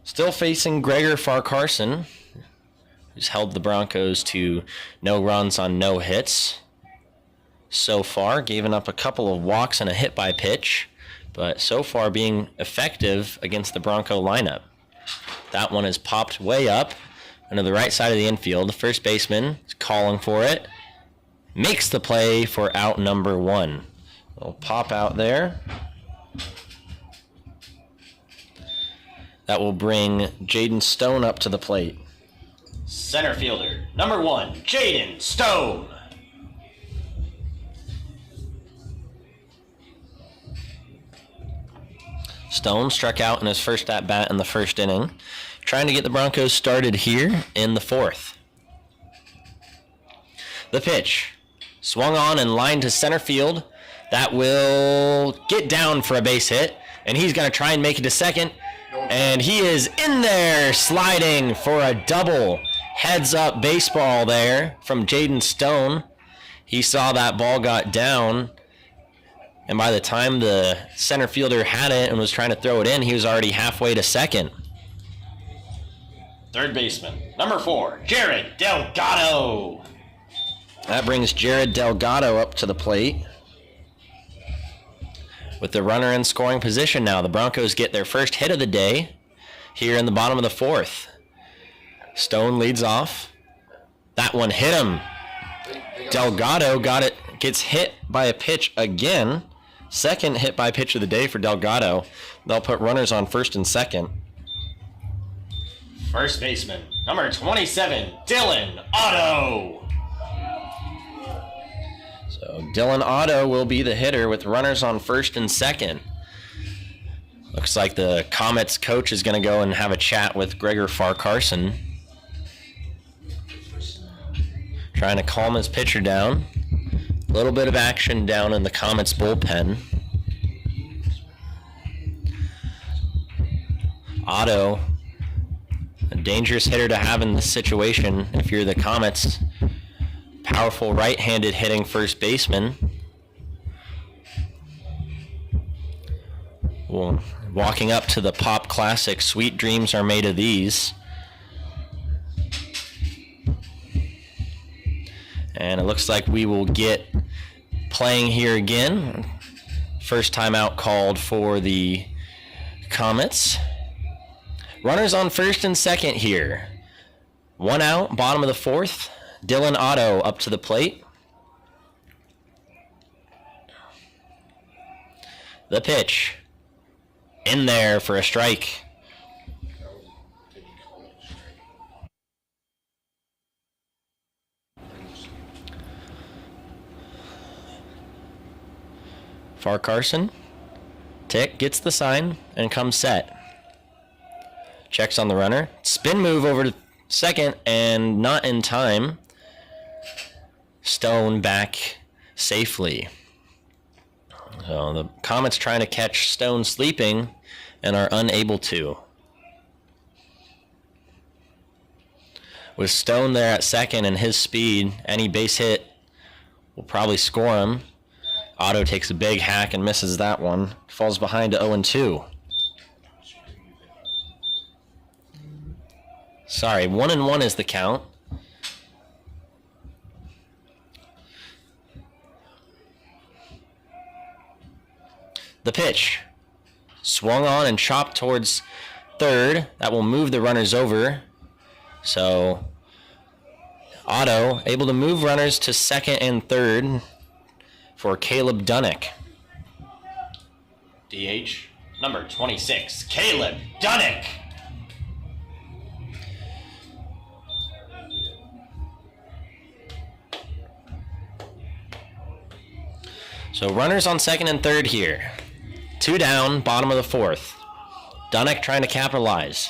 Still facing Gregor Farquharson, who's held the Broncos to no runs on no hits so far, giving up a couple of walks and a hit by pitch, but so far being effective against the Bronco lineup. That one is popped way up into the right side of the infield. The first baseman is calling for it. Makes the play for out number 1. It'll pop out there. That will bring Jaden Stone up to the plate. Center fielder, number 1, Jaden Stone. Stone struck out in his first at-bat in the first inning, trying to get the Broncos started here in the 4th. The pitch. Swung on and lined to center field. That will get down for a base hit, and he's going to try and make it to second. And he is in there sliding for a double heads-up baseball there from Jaden Stone. He saw that ball got down, and by the time the center fielder had it and was trying to throw it in, he was already halfway to second. Third baseman, number 4, Jared Delgado. That brings Jared Delgado up to the plate. With the runner in scoring position now, the Broncos get their first hit of the day here in the bottom of the fourth. Stone leads off. That one hit him. Delgado gets hit by a pitch again. Second hit by pitch of the day for Delgado. They'll put runners on first and second. First baseman, number 27, Dylan Otto. So Dylan Otto will be the hitter with runners on first and second. Looks like the Comets coach is going to go and have a chat with Gregor Farquharson, trying to calm his pitcher down. A little bit of action down in the Comets bullpen. Otto, a dangerous hitter to have in this situation if you're the Comets. Powerful right-handed hitting first baseman. Well, walking up to the pop classic, Sweet Dreams Are Made of These. And it looks like we will get playing here again. First time out called for the Comets. Runners on first and second here. One out, bottom of the fourth. Dylan Otto up to the plate. The pitch. In there for a strike. Farquharson. Tick gets the sign and comes set. Checks on the runner. Spin move over to second and not in time. Stone back safely. So the Comets trying to catch Stone sleeping and are unable to. With Stone there at second and his speed, any base hit will probably score him. Otto takes a big hack and misses that one. Falls behind to 0-2. Sorry, 1-1 is the count. The pitch. Swung on and chopped towards third. That will move the runners over. So Otto able to move runners to second and third for Caleb Dunnick. DH number 26, Caleb Dunnick. So runners on second and third here. Two down, bottom of the fourth. Dunnick trying to capitalize.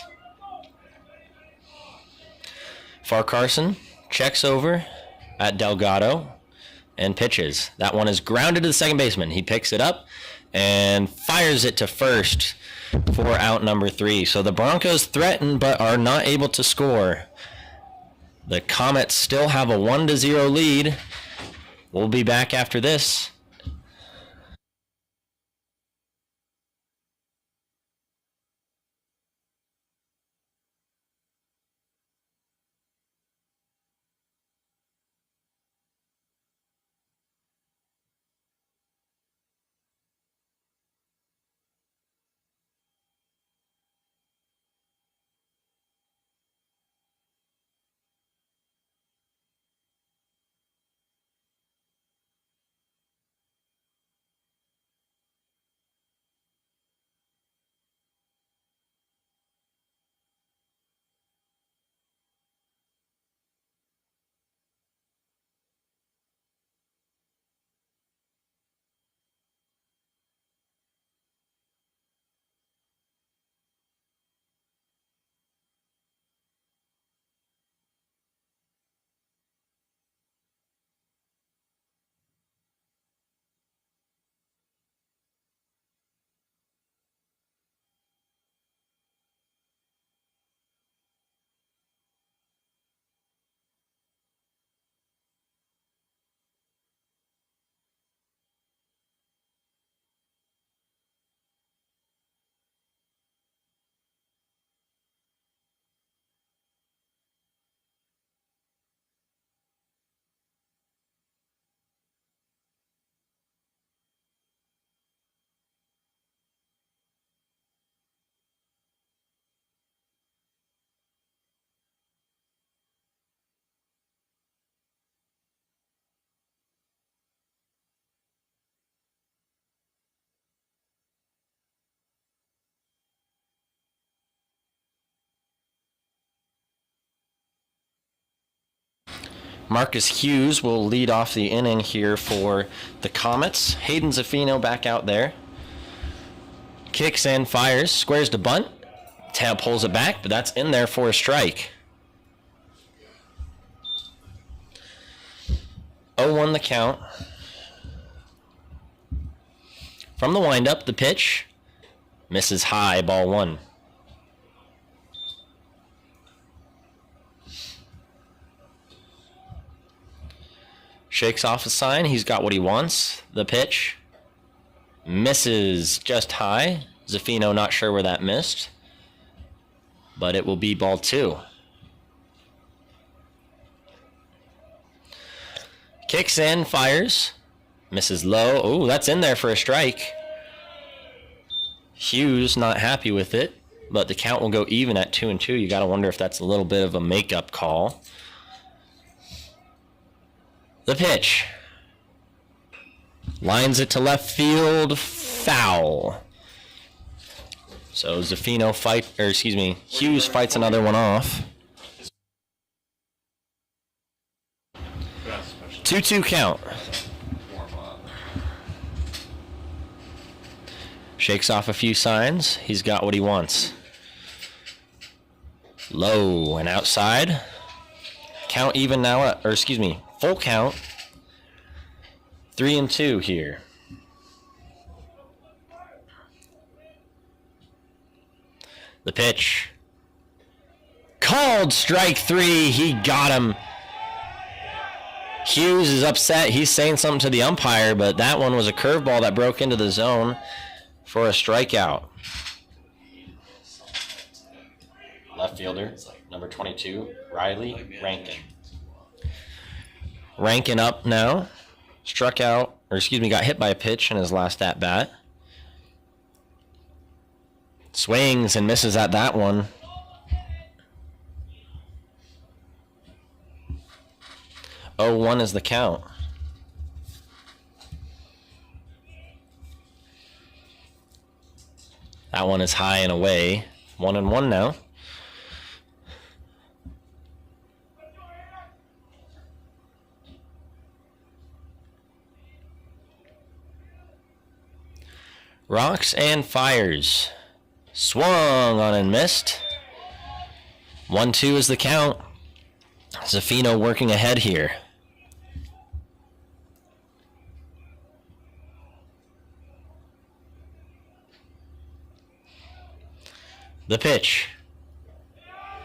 Farquharson checks over at Delgado and pitches. That one is grounded to the second baseman. He picks it up and fires it to first for out number 3. So the Broncos threaten but are not able to score. The Comets still have a 1-0 lead. We'll be back after this. Marcus Hughes will lead off the inning here for the Comets. Hayden Zaffino back out there. Kicks and fires, squares to bunt. Tail pulls it back, but that's in there for a strike. 0-1 the count. From the windup, the pitch misses high, ball one. Shakes off a sign, he's got what he wants. The pitch misses just high. Zaffino not sure where that missed, but it will be ball two. Kicks in, fires, misses low. Oh, that's in there for a strike. Hughes not happy with it, but the count will go even at 2-2. You got to wonder if that's a little bit of a makeup call. The pitch lines it to left field, foul. So Hughes fights another one off. 2-2 count. Shakes off a few signs. He's got what he wants. Low and outside. Count even now, full count. 3-2 here. The pitch. Called strike three. He got him. Hughes is upset. He's saying something to the umpire, but that one was a curveball that broke into the zone for a strikeout. Left fielder, number 22, Riley Rankin. Rankin up now. Got hit by a pitch in his last at-bat. Swings and misses at that one. Oh, 1 is the count. That one is high and away. 1-1 now. Rocks and fires. Swung on and missed. 1-2 is the count. Zaffino working ahead here. The pitch.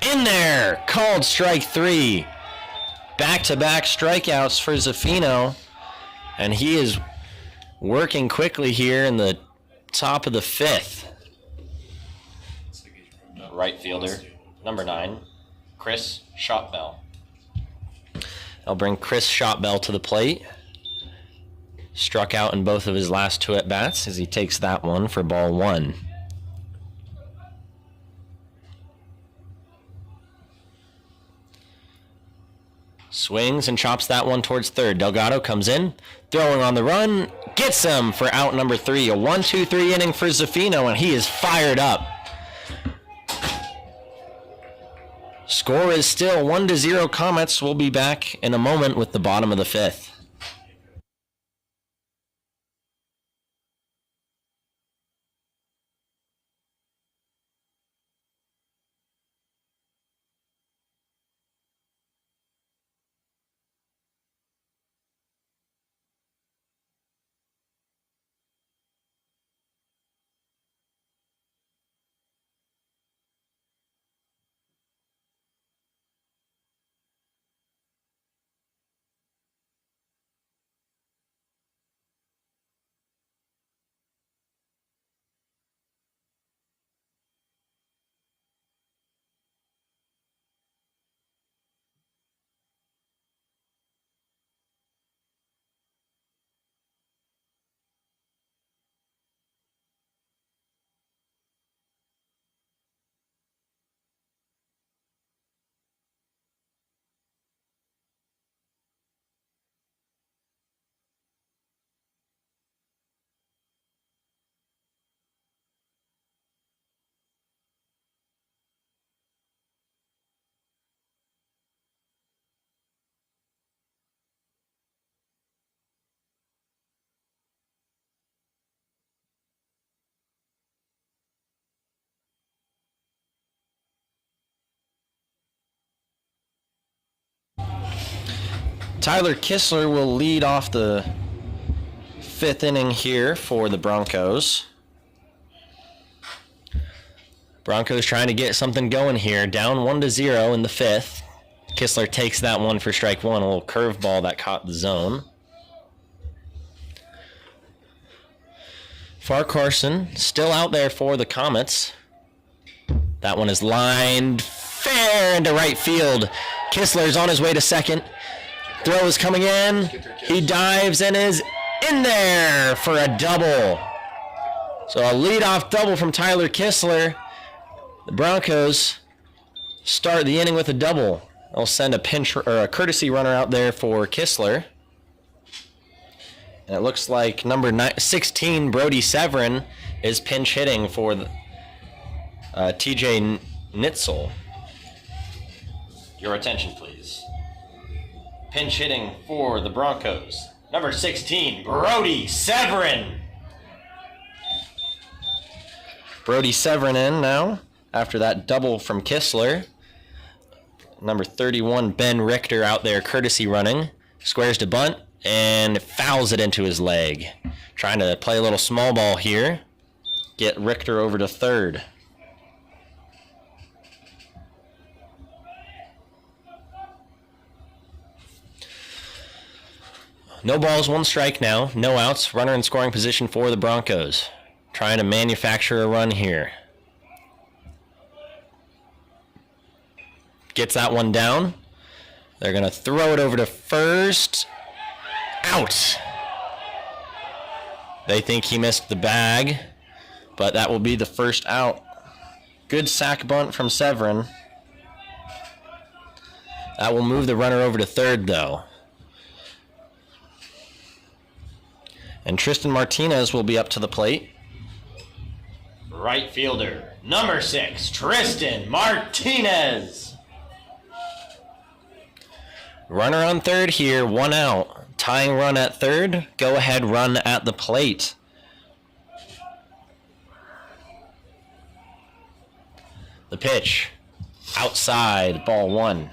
In there! Called strike three. Back-to-back strikeouts for Zaffino. And he is working quickly here in the top of the fifth. Right fielder, number 9, Chris Shotbell. I'll bring Chris Shotbell to the plate. Struck out in both of his last 2 at-bats as he takes that one for ball 1. Swings and chops that one towards third. Delgado comes in, throwing on the run, gets him for out number 3. A 1-2-3 inning for Zaffino, and he is fired up. Score is still 1-0 Comets. We'll be back in a moment with the bottom of the 5th. Tyler Kistler will lead off the 5th inning here for the Broncos. Broncos trying to get something going here. Down 1-0 in the 5th. Kistler takes that one for strike one. A little curveball that caught the zone. Farquharson still out there for the Comets. That one is lined fair into right field. Kistler's on his way to second. Throw is coming in. He dives and is in there for a double. So a leadoff double from Tyler Kistler. The Broncos start the inning with a double. They'll send a pinch or a courtesy runner out there for Kistler. And it looks like number 16, Brody Severin, is pinch hitting for the, TJ Nitzel. Your attention, please. Pinch hitting for the Broncos. Number 16, Brody Severin. Brody Severin in now after that double from Kistler. Number 31, Ben Richter out there courtesy running. Squares to bunt and fouls it into his leg. Trying to play a little small ball here. Get Richter over to third. No balls, 1 strike now. No outs. Runner in scoring position for the Broncos. Trying to manufacture a run here. Gets that one down. They're going to throw it over to first. Out. They think he missed the bag, but that will be the first out. Good sack bunt from Severin. That will move the runner over to third, though. And Tristan Martinez will be up to the plate. Right fielder, number 6, Tristan Martinez. Runner on third here, 1 out. Tying run at third, go ahead run at the plate. The pitch, outside, ball 1.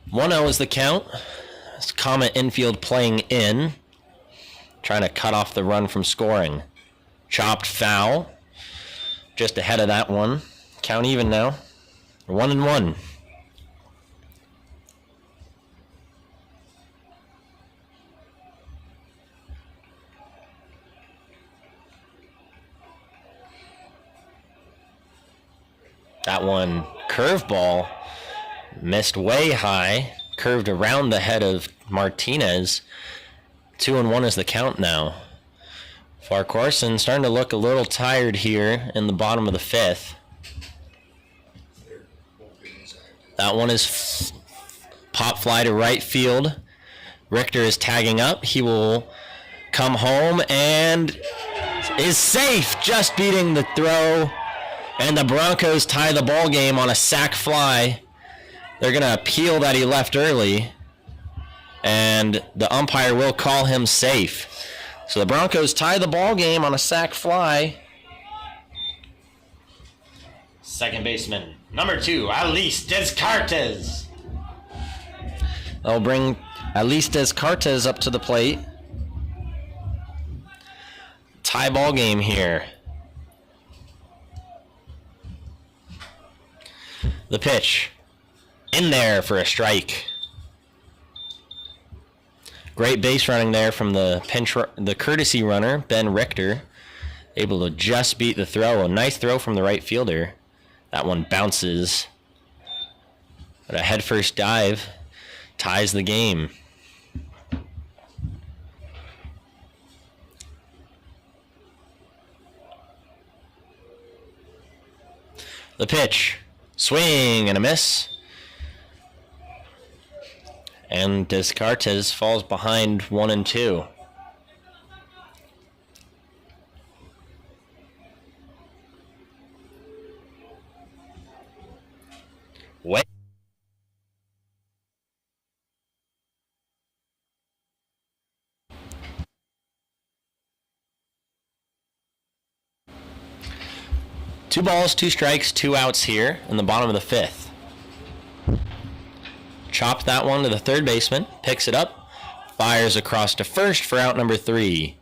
One 0 is the count. It's Comet infield playing in. Trying to cut off the run from scoring. Chopped foul. Just ahead of that one. Count even now. 1-1. That one curveball. Missed way high, curved around the head of Martinez. 2-1 is the count now. Farquharson starting to look a little tired here in the bottom of the 5th. That one is pop fly to right field. Richter is tagging up. He will come home and is safe, just beating the throw. And the Broncos tie the ball game on a sac fly. They're going to appeal that he left early, and the umpire will call him safe. So the Broncos tie the ball game on a sac fly. Second baseman, number 2, Alice Descartes. They'll bring Alice Descartes up to the plate. Tie ball game here. The pitch. In there for a strike. Great base running there from the courtesy runner, Ben Richter. Able to just beat the throw. A nice throw from the right fielder. That one bounces. But a headfirst dive ties the game. The pitch. Swing and a miss. And Descartes falls behind 1 and 2. Wait. 2 balls, 2 strikes, 2 outs here in the bottom of the 5th. Chopped that one to the third baseman, picks it up, fires across to first for out number 3.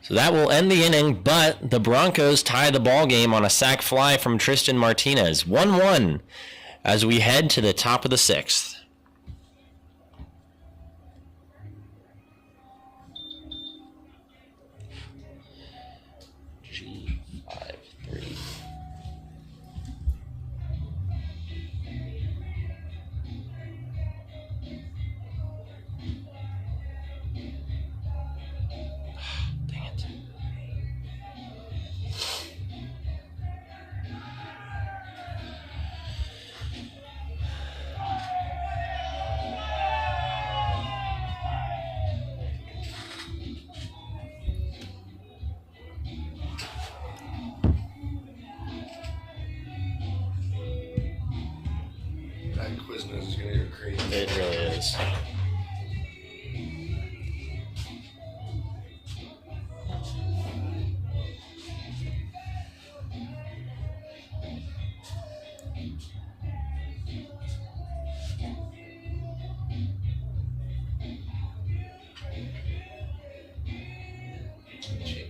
So that will end the inning, but the Broncos tie the ball game on a sac fly from Tristan Martinez. 1-1 as we head to the top of the 6th. That Quiznos is going to go crazy. It really is.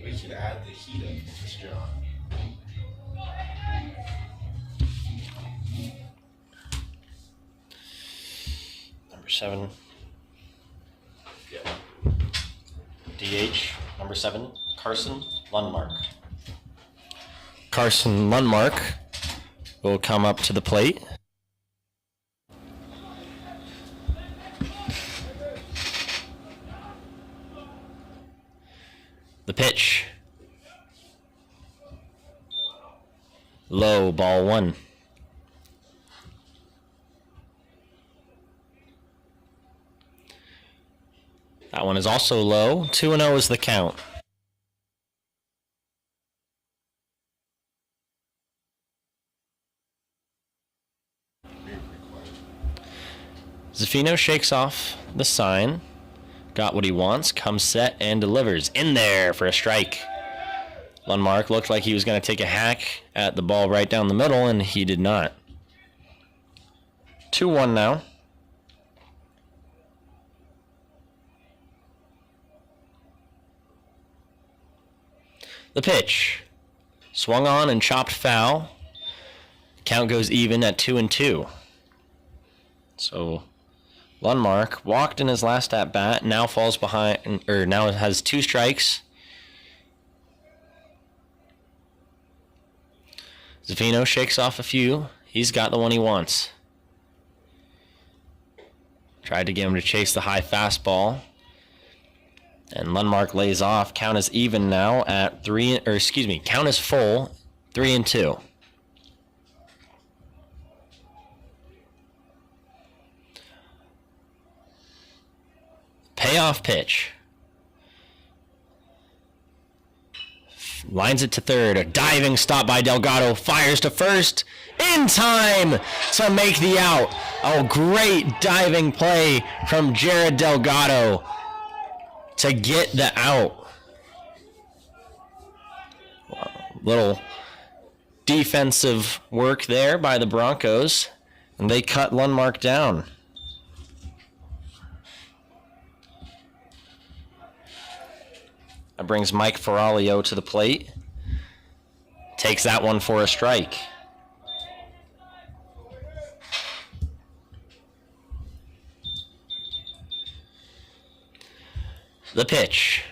We could add the heat up to this job. Number 7. Yeah. DH, number 7, Carson Lundmark. Carson Lundmark will come up to the plate. The pitch. Low, ball 1. That one is also low. 2-0 is the count. Zafino shakes off the sign. Got what he wants. Comes set and delivers. In there for a strike. Lundmark looked like he was going to take a hack at the ball right down the middle, and he did not. 2-1 now. The pitch. Swung on and chopped foul. Count goes even at 2-2. So Lundmark walked in his last at bat, now falls behind, or now has 2 strikes. Zafino shakes off a few. He's got the one he wants. Tried to get him to chase the high fastball. And Lundmark lays off. Count is even now at count is full, 3-2. Payoff pitch. Lines it to third. A diving stop by Delgado. Fires to first. In time to make the out. Oh, great diving play from Jared Delgado to get the out. Little defensive work there by the Broncos, and they cut Lundmark down. That brings Mike Ferralio to the plate. Takes that one for a strike. The pitch.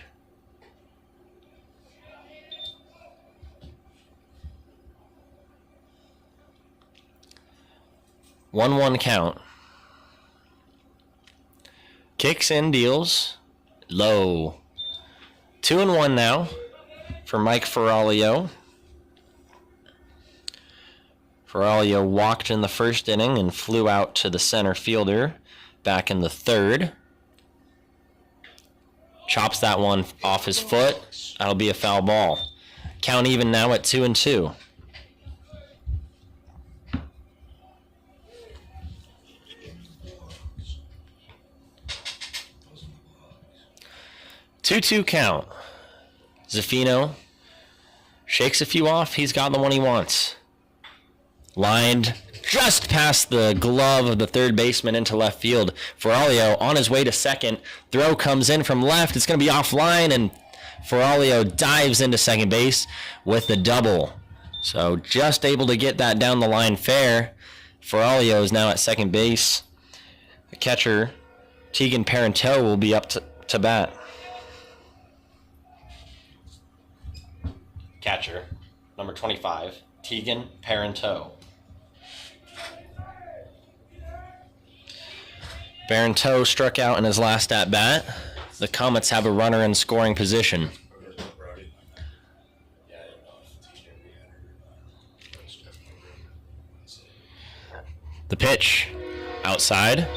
One count. Kicks in, deals. Low. 2-1 now for Mike Ferralio. Ferralio walked in the first inning and flew out to the center fielder back in the third. Chops that one off his foot. That'll be a foul ball. Count even now at 2-2. Two count. Zafino Shakes a few off. He's got the one he wants. Lined just past the glove of the third baseman into left field. Ferralio on his way to second. Throw comes in from left. It's going to be offline, and Ferralio dives into second base with the double. So just able to get that down the line fair. Ferralio is now at second base. The catcher, Tegan Parenteau, will be up to bat. Catcher, number 25, Tegan Parenteau. Parenteau struck out in his last at-bat. The Comets have a runner in scoring position. The pitch, outside.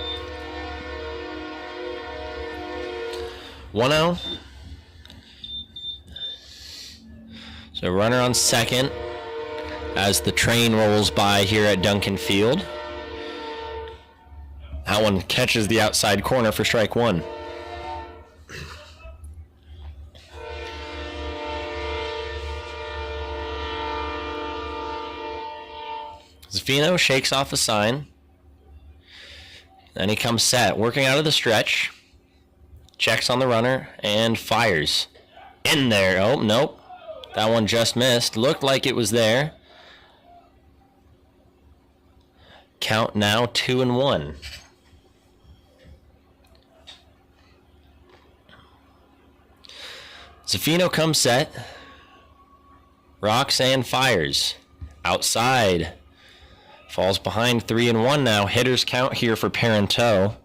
1-0. So runner on second as the train rolls by here at Duncan Field. That one catches the outside corner for strike one. Zafino shakes off the sign. Then he comes set, working out of the stretch. Checks on the runner and fires. In there. Oh, nope. That one just missed. Looked like it was there. Count now 2-1. Zafino comes set. Rocks and fires. Outside. Falls behind 3-1 now. Hitters count here for Parenteau.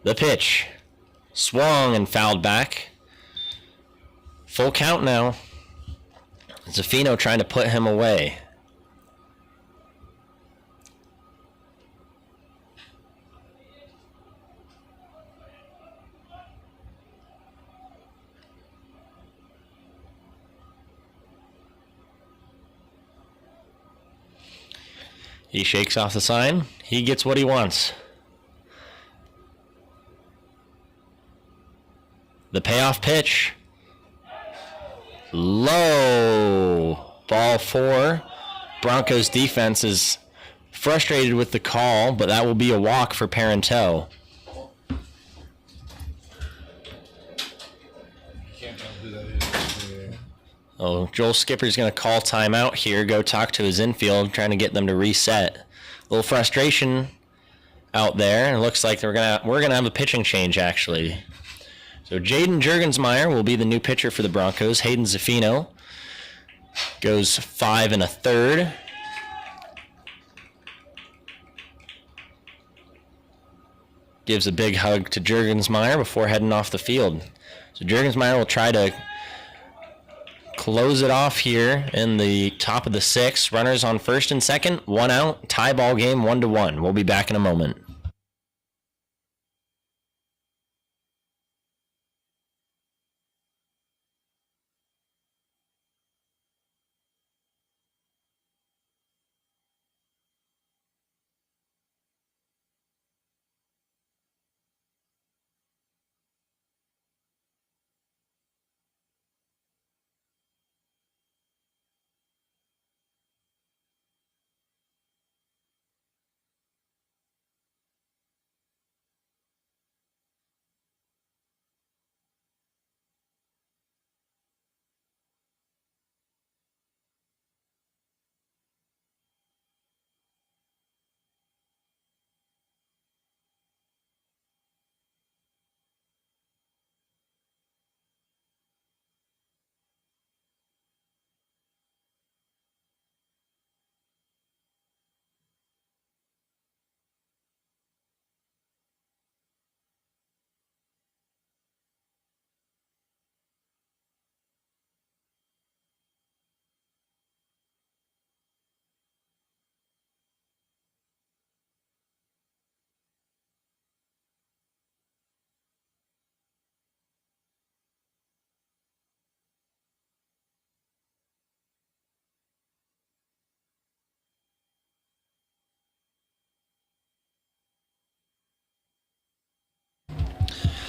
The pitch. Swung and fouled back. Full count now. Zafino trying to put him away. He shakes off the sign. He gets what he wants. The payoff pitch. Low. Ball 4. Broncos defense is frustrated with the call, but that will be a walk for Parenteau. Oh, Joel Skipper's going to call timeout here, go talk to his infield, trying to get them to reset. A little frustration out there. It looks like we're gonna have a pitching change, actually. So Jaden Juergensmeyer will be the new pitcher for the Broncos. Hayden Zafino goes 5 1/3. Gives a big hug to Juergensmeyer before heading off the field. So Juergensmeyer will try to close it off here in the top of the 6th. Runners on first and second, 1 out. Tie ball game, 1-1. We'll be back in a moment.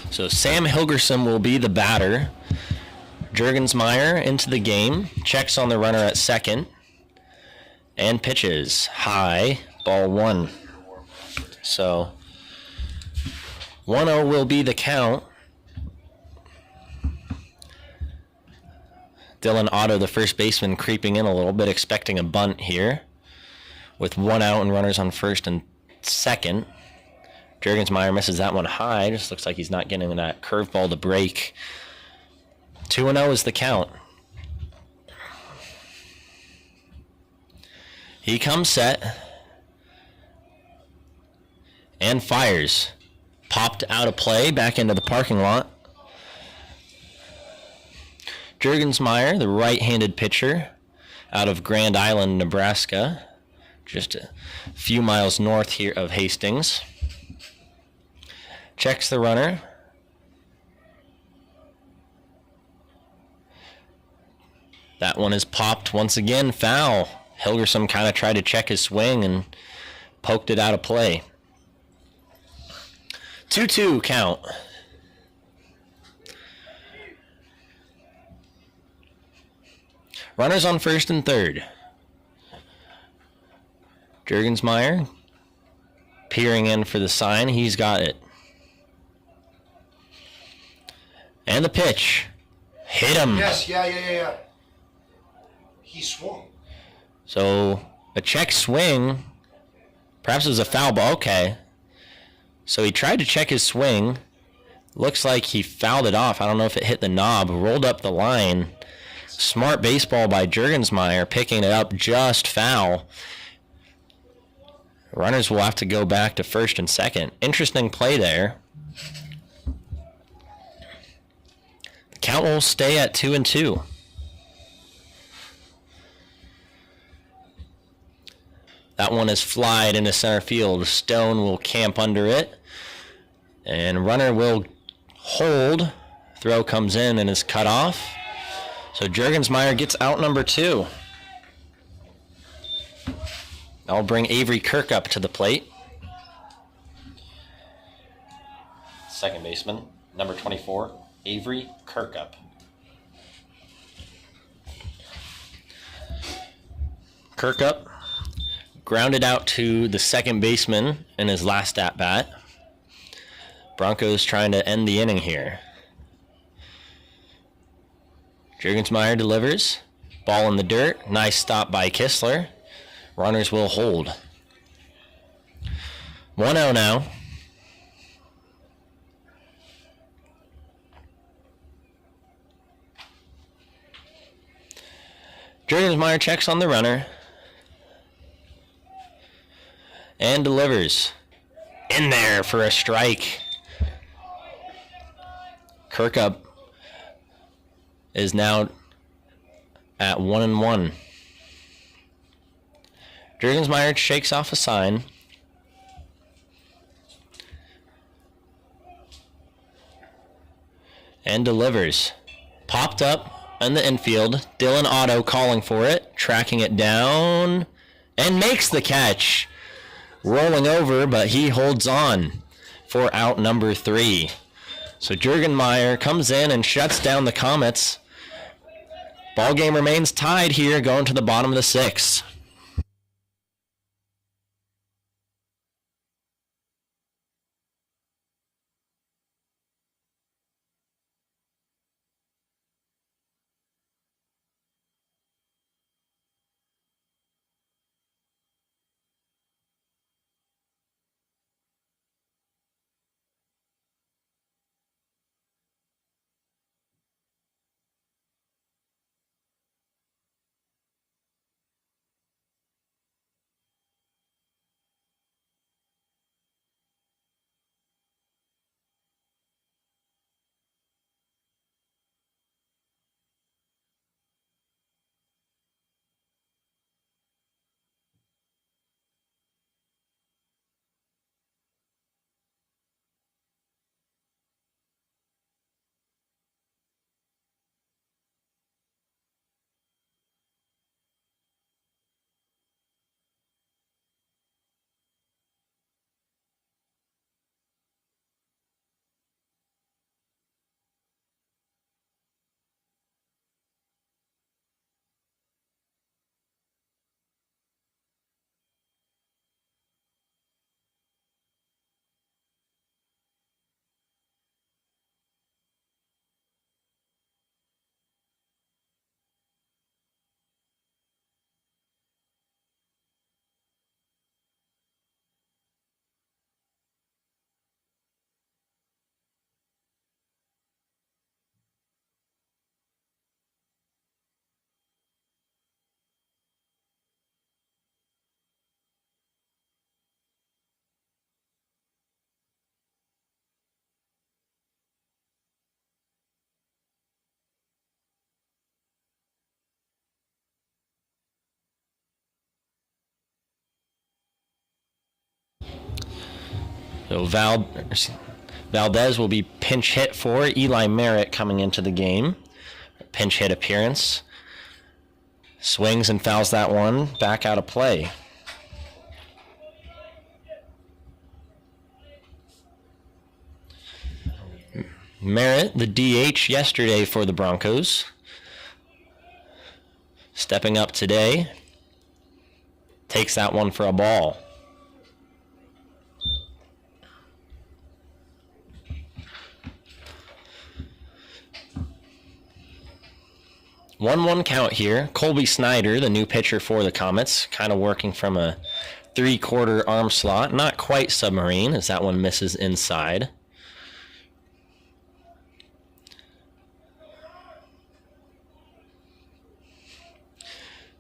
So Sam Hilgerson will be the batter. Jurgensmeyer into the game, checks on the runner at second, and pitches high, ball one. So 1-0 will be the count. Dylan Otto, the first baseman, creeping in a little bit, expecting a bunt here. With 1 out and runners on first and second. Jurgensmeyer misses that one high. Just looks like he's not getting that curveball to break. 2-0 is the count. He comes set and fires. Popped out of play, back into the parking lot. Jurgensmeyer, the right-handed pitcher out of Grand Island, Nebraska, just a few miles north here of Hastings. Checks the runner. That one is popped once again, foul. Hilgerson kind of tried to check his swing and poked it out of play. 2-2 count. Runners on first and third. Jurgensmeyer peering in for the sign. He's got it. And the pitch. Hit him. Yes, yeah. He swung. So a check swing. Perhaps it was a foul ball. Okay. So he tried to check his swing. Looks like he fouled it off. I don't know if it hit the knob. Rolled up the line. Smart baseball by Jurgensmeyer, picking it up just foul. Runners will have to go back to first and second. Interesting play there. The count will stay at 2-2. That one is flied into center field. Stone will camp under it. And runner will hold. Throw comes in and is cut off. So Jurgensmeyer gets out number 2. I'll bring Avery Kirkup to the plate. Second baseman, number 24, Avery Kirkup. Kirkup grounded out to the second baseman in his last at-bat. Broncos trying to end the inning here. Jurgensmeyer delivers. Ball in the dirt. Nice stop by Kistler. Runners will hold. 1-0 now. Jurgensmeyer checks on the runner. And delivers. In there for a strike. Kirkup is now at 1-1. Jurgensmeyer shakes off a sign. And delivers. Popped up in the infield. Dylan Otto calling for it. Tracking it down. And makes the catch. Rolling over, but he holds on for out number 3. So Jurgensmeyer comes in and shuts down the Comets. Ball game remains tied here, going to the bottom of the 6th. So Valdez will be pinch hit for Eli Merritt coming into the game. Pinch hit appearance. Swings and fouls that one back out of play. Merritt, the DH yesterday for the Broncos. Stepping up today. Takes that one for a ball. One count here. Colby Snyder, the new pitcher for the Comets, kind of working from a 3/4 arm slot. Not quite submarine, as that one misses inside.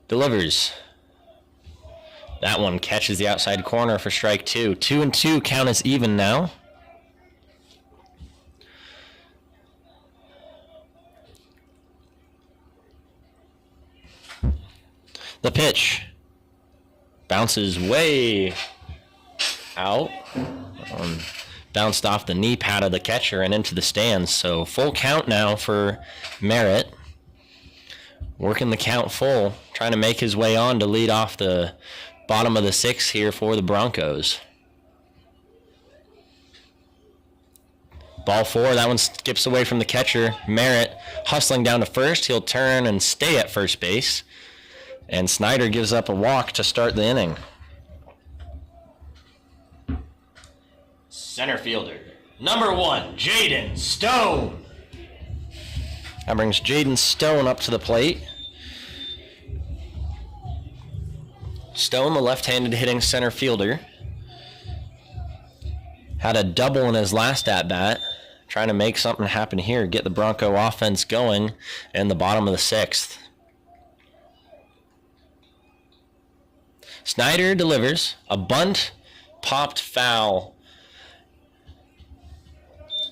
Delivers. That one catches the outside corner for strike 2. 2-2, count is even now. The pitch bounces way out. Bounced off the knee pad of the catcher and into the stands. So full count now for Merritt. Working the count full, trying to make his way on to lead off the bottom of the 6th here for the Broncos. Ball 4, that one skips away from the catcher. Merritt hustling down to first. He'll turn and stay at first base. And Snyder gives up a walk to start the inning. Center fielder, number 1, Jaden Stone. That brings Jaden Stone up to the plate. Stone, the left-handed hitting center fielder, had a double in his last at-bat, trying to make something happen here, get the Bronco offense going in the bottom of the 6th. Snyder delivers a bunt, popped foul.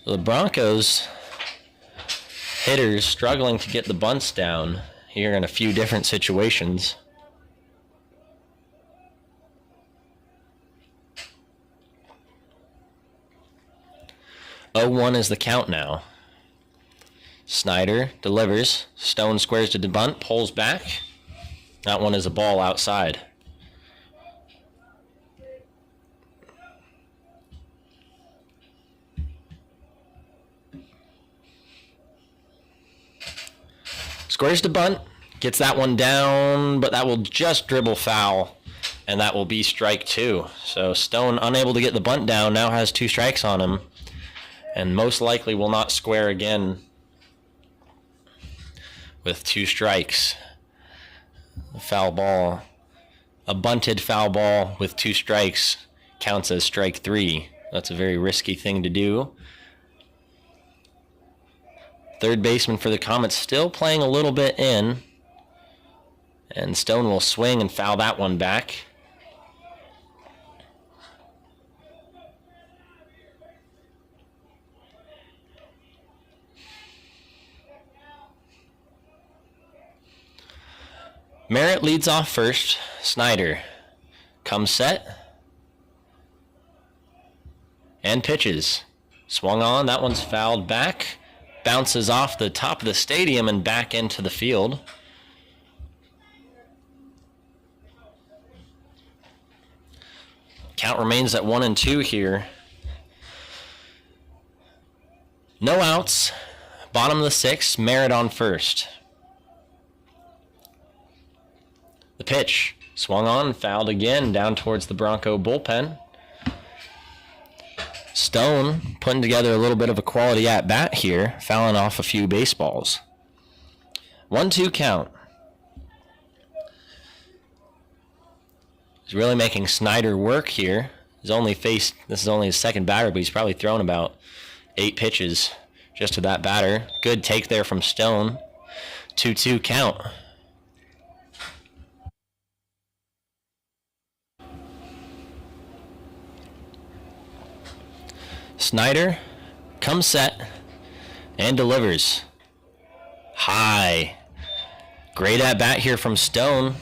The Broncos hitters struggling to get the bunts down here in a few different situations. Oh, 1 is the count now. Snyder delivers. Stone squares to the bunt, pulls back. That one is a ball outside. Squares to bunt, gets that one down, but that will just dribble foul, and that will be strike 2. So Stone, unable to get the bunt down, now has 2 strikes on him, and most likely will not square again with 2 strikes. A foul ball, a bunted foul ball with 2 strikes counts as strike 3. That's a very risky thing to do. Third baseman for the Comets still playing a little bit in. And Stone will swing and foul that one back. Merritt leads off first. Snyder comes set. And pitches. Swung on. That one's fouled back. Bounces off the top of the stadium and back into the field. Count remains at 1-2 here. No outs. Bottom of the 6th, Merritt on first. The pitch swung on, fouled again down towards the Bronco bullpen. Stone putting together a little bit of a quality at-bat here, fouling off a few baseballs. 1-2 count. He's really making Snyder work here. This is only his second batter, but he's probably thrown about 8 pitches just to that batter. Good take there from Stone. 2-2 count. Snyder comes set and delivers. High. Great at bat here from Stone.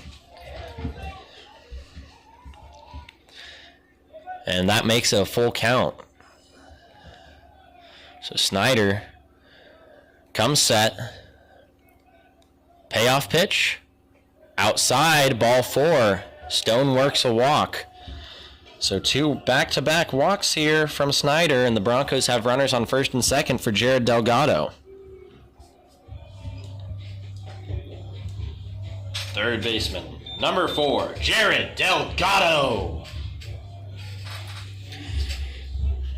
And that makes a full count. So Snyder comes set. Payoff pitch. Outside, ball 4. Stone works a walk. So 2 back-to-back walks here from Snyder, and the Broncos have runners on first and second for Jared Delgado. Third baseman, number 4, Jared Delgado.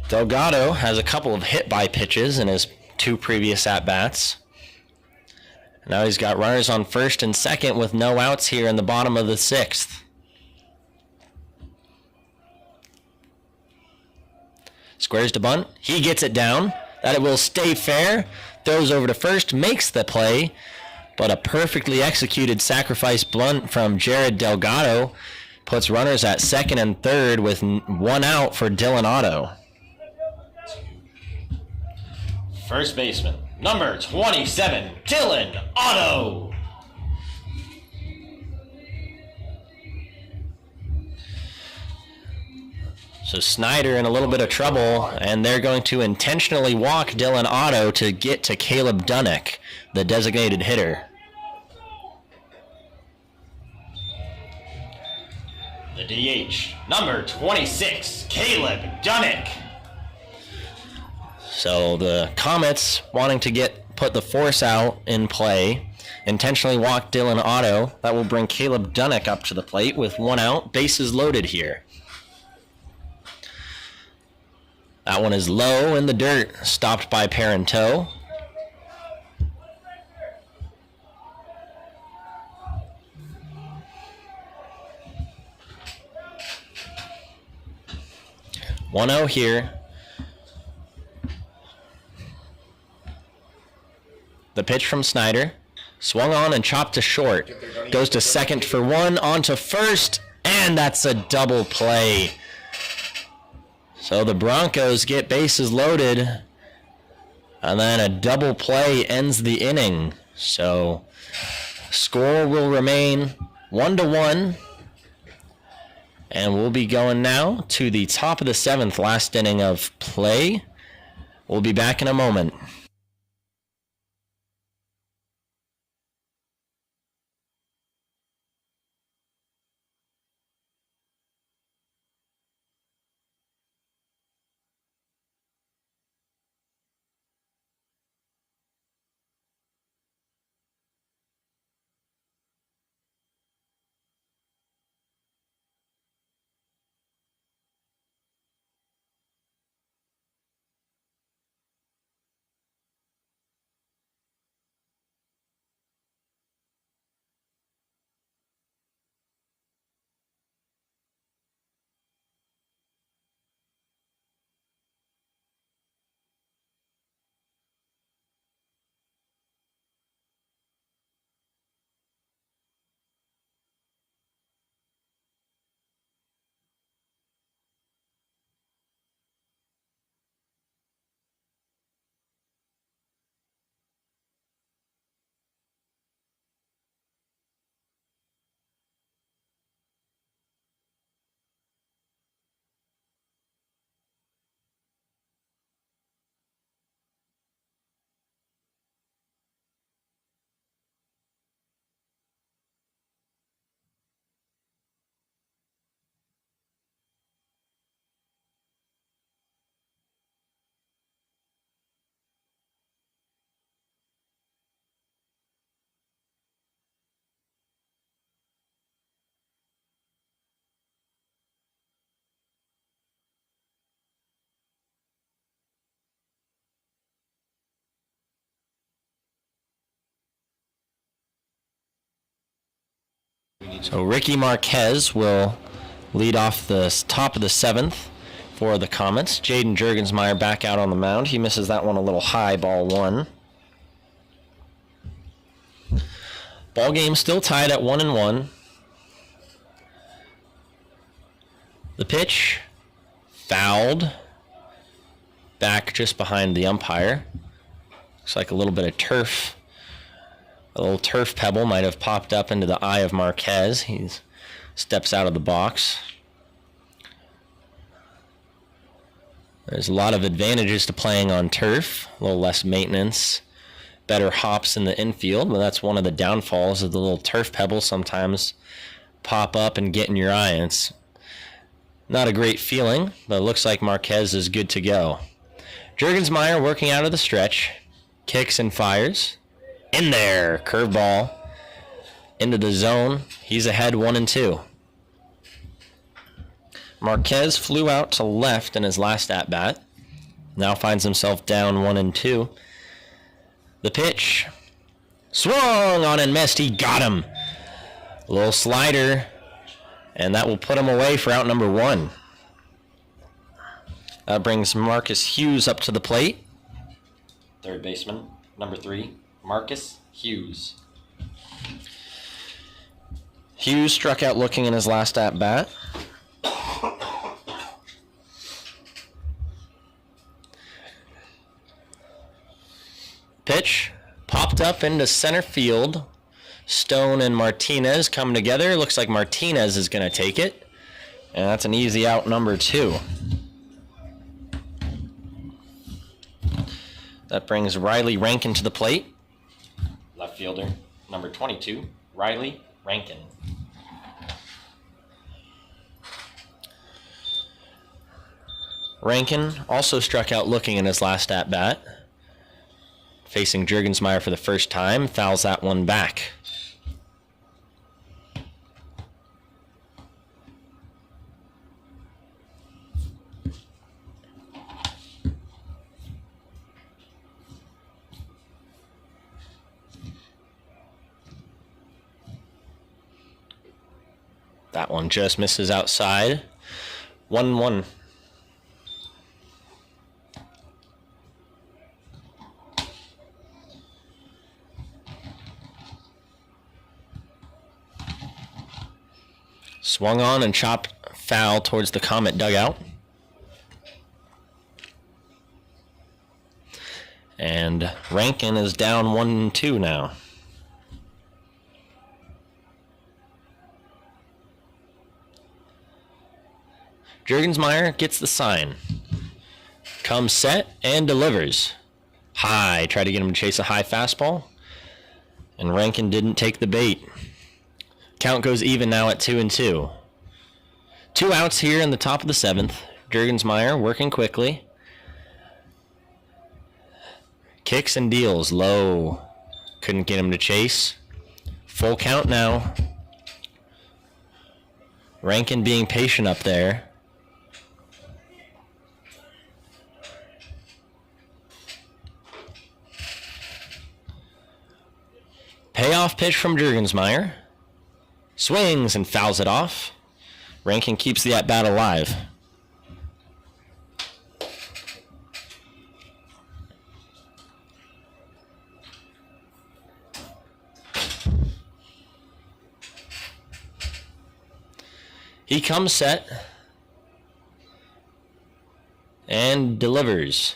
Delgado has a couple of hit-by pitches in his 2 previous at-bats. Now he's got runners on first and second with no outs here in the bottom of the 6th. Squares to bunt. He gets it down. That it will stay fair. Throws over to first, makes the play. But a perfectly executed sacrifice bunt from Jared Delgado puts runners at second and third with 1 out for Dylan Otto. First baseman, number 27, Dylan Otto. So Snyder in a little bit of trouble, and they're going to intentionally walk Dylan Otto to get to Caleb Dunnick, the designated hitter. The DH, number 26, Caleb Dunnick. So the Comets wanting to put the force out in play, intentionally walk Dylan Otto. That will bring Caleb Dunnick up to the plate with 1 out, bases loaded here. That one is low in the dirt, stopped by Parenteau. One 0 here. The pitch from Snyder. Swung on and chopped to short. Goes to second for 1, on to first, and that's a double play. So the Broncos get bases loaded, and then a double play ends the inning. So score will remain 1-1, and we'll be going now to the top of the 7th, last inning of play. We'll be back in a moment. So Ricky Marquez will lead off the top of the 7th for the Comets. Jaden Juergensmeyer back out on the mound. He misses that one a little high, ball 1. Ball game still tied at 1-1. The pitch fouled back just behind the umpire. Looks like a little bit of turf. A little turf pebble might have popped up into the eye of Marquez. He steps out of the box. There's a lot of advantages to playing on turf, a little less maintenance, better hops in the infield, but that's one of the downfalls of the little turf pebbles sometimes pop up and get in your eye. And it's not a great feeling, but it looks like Marquez is good to go. Jurgensmeyer working out of the stretch, kicks and fires. In there, curveball into the zone. He's ahead 1-2. Marquez flew out to left in his last at-bat. Now finds himself down 1-2. The pitch. Swung on and missed. He got him. A little slider. And that will put him away for out number 1. That brings Marcus Hughes up to the plate. Third baseman, number 3, Marcus Hughes. Hughes struck out looking in his last at-bat. Pitch popped up into center field. Stone and Martinez coming together. Looks like Martinez is going to take it. And that's an easy out number 2. That brings Riley Rankin to the plate. Left fielder, number 22, Riley Rankin. Rankin also struck out looking in his last at-bat. Facing Jurgensmeyer for the first time, fouls that one back. That one just misses outside. 1-1. Swung on and chopped foul towards the Comet dugout. And Rankin is down 1-2 now. Jurgensmeyer gets the sign. Comes set and delivers. High. Tried to get him to chase a high fastball. And Rankin didn't take the bait. Count goes even now at 2-2. 2 outs here in the top of the 7th. Jurgensmeyer working quickly. Kicks and deals low. Couldn't get him to chase. Full count now. Rankin being patient up there. Payoff pitch from Jurgensmeyer. Swings and fouls it off. Rankin keeps the at-bat alive. He comes set and delivers.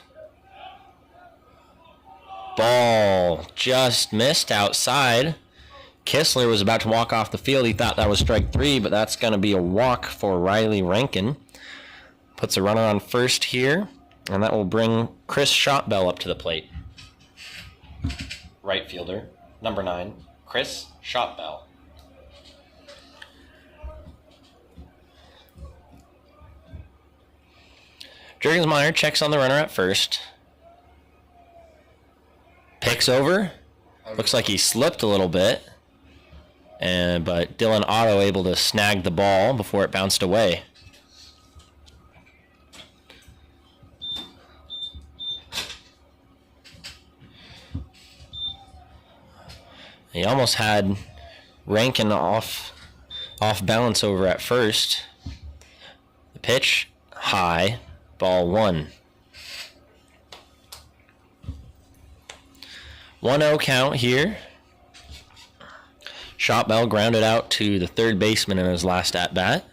Ball just missed outside. Kistler was about to walk off the field. He thought that was strike 3, but that's going to be a walk for Riley Rankin. Puts a runner on first here, and that will bring Chris Shotbell up to the plate. Right fielder, number 9, Chris Shotbell. Jurgensmeyer checks on the runner at first. Picks over. Looks like he slipped a little bit. But Dylan Otto able to snag the ball before it bounced away. He almost had Rankin off balance over at first. The pitch, high, ball 1. 1-0 count here. Shotbell grounded out to the third baseman in his last at-bat.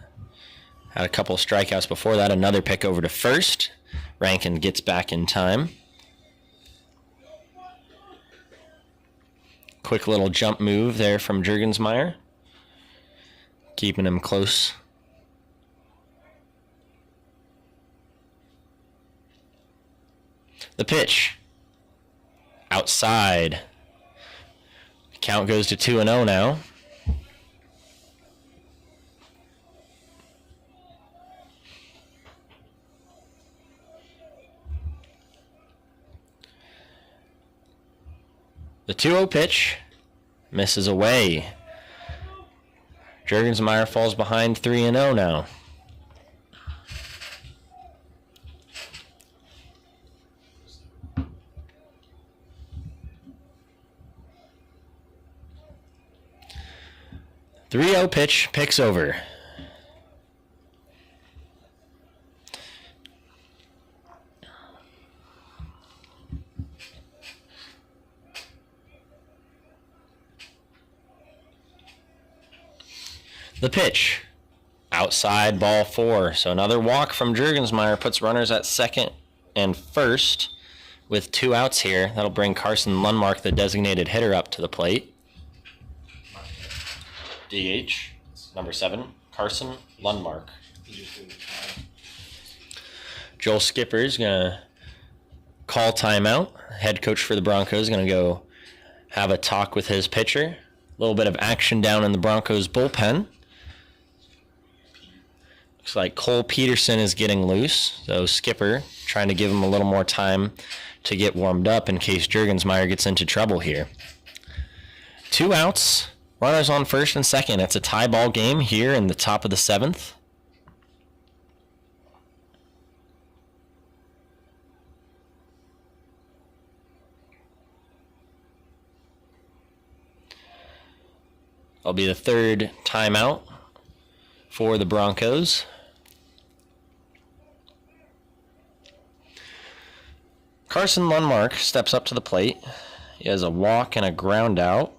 Had a couple of strikeouts before that. Another pick over to first. Rankin gets back in time. Quick little jump move there from Jurgensmeyer. Keeping him close. The pitch. Outside. Count goes to 2-0 now. The 2-0 pitch misses away. Jurgensmeyer falls behind 3-0 now. The 3-0 pitch picks over. The pitch. Outside, ball 4. So another walk from Jurgensmeyer puts runners at second and first with 2 outs here. That'll bring Carson Lundmark, the designated hitter, up to the plate. DH, number 7, Carson Lundmark. Joel Skipper's going to call timeout. Head coach for the Broncos is going to go have a talk with his pitcher. A little bit of action down in the Broncos bullpen. Looks like Cole Peterson is getting loose, so Skipper trying to give him a little more time to get warmed up in case Jurgensmeyer gets into trouble here. 2 outs, runners on first and second. It's a tie ball game here in the top of the 7th. That'll be the 3rd timeout for the Broncos. Carson Lundmark steps up to the plate. He has a walk and a ground out,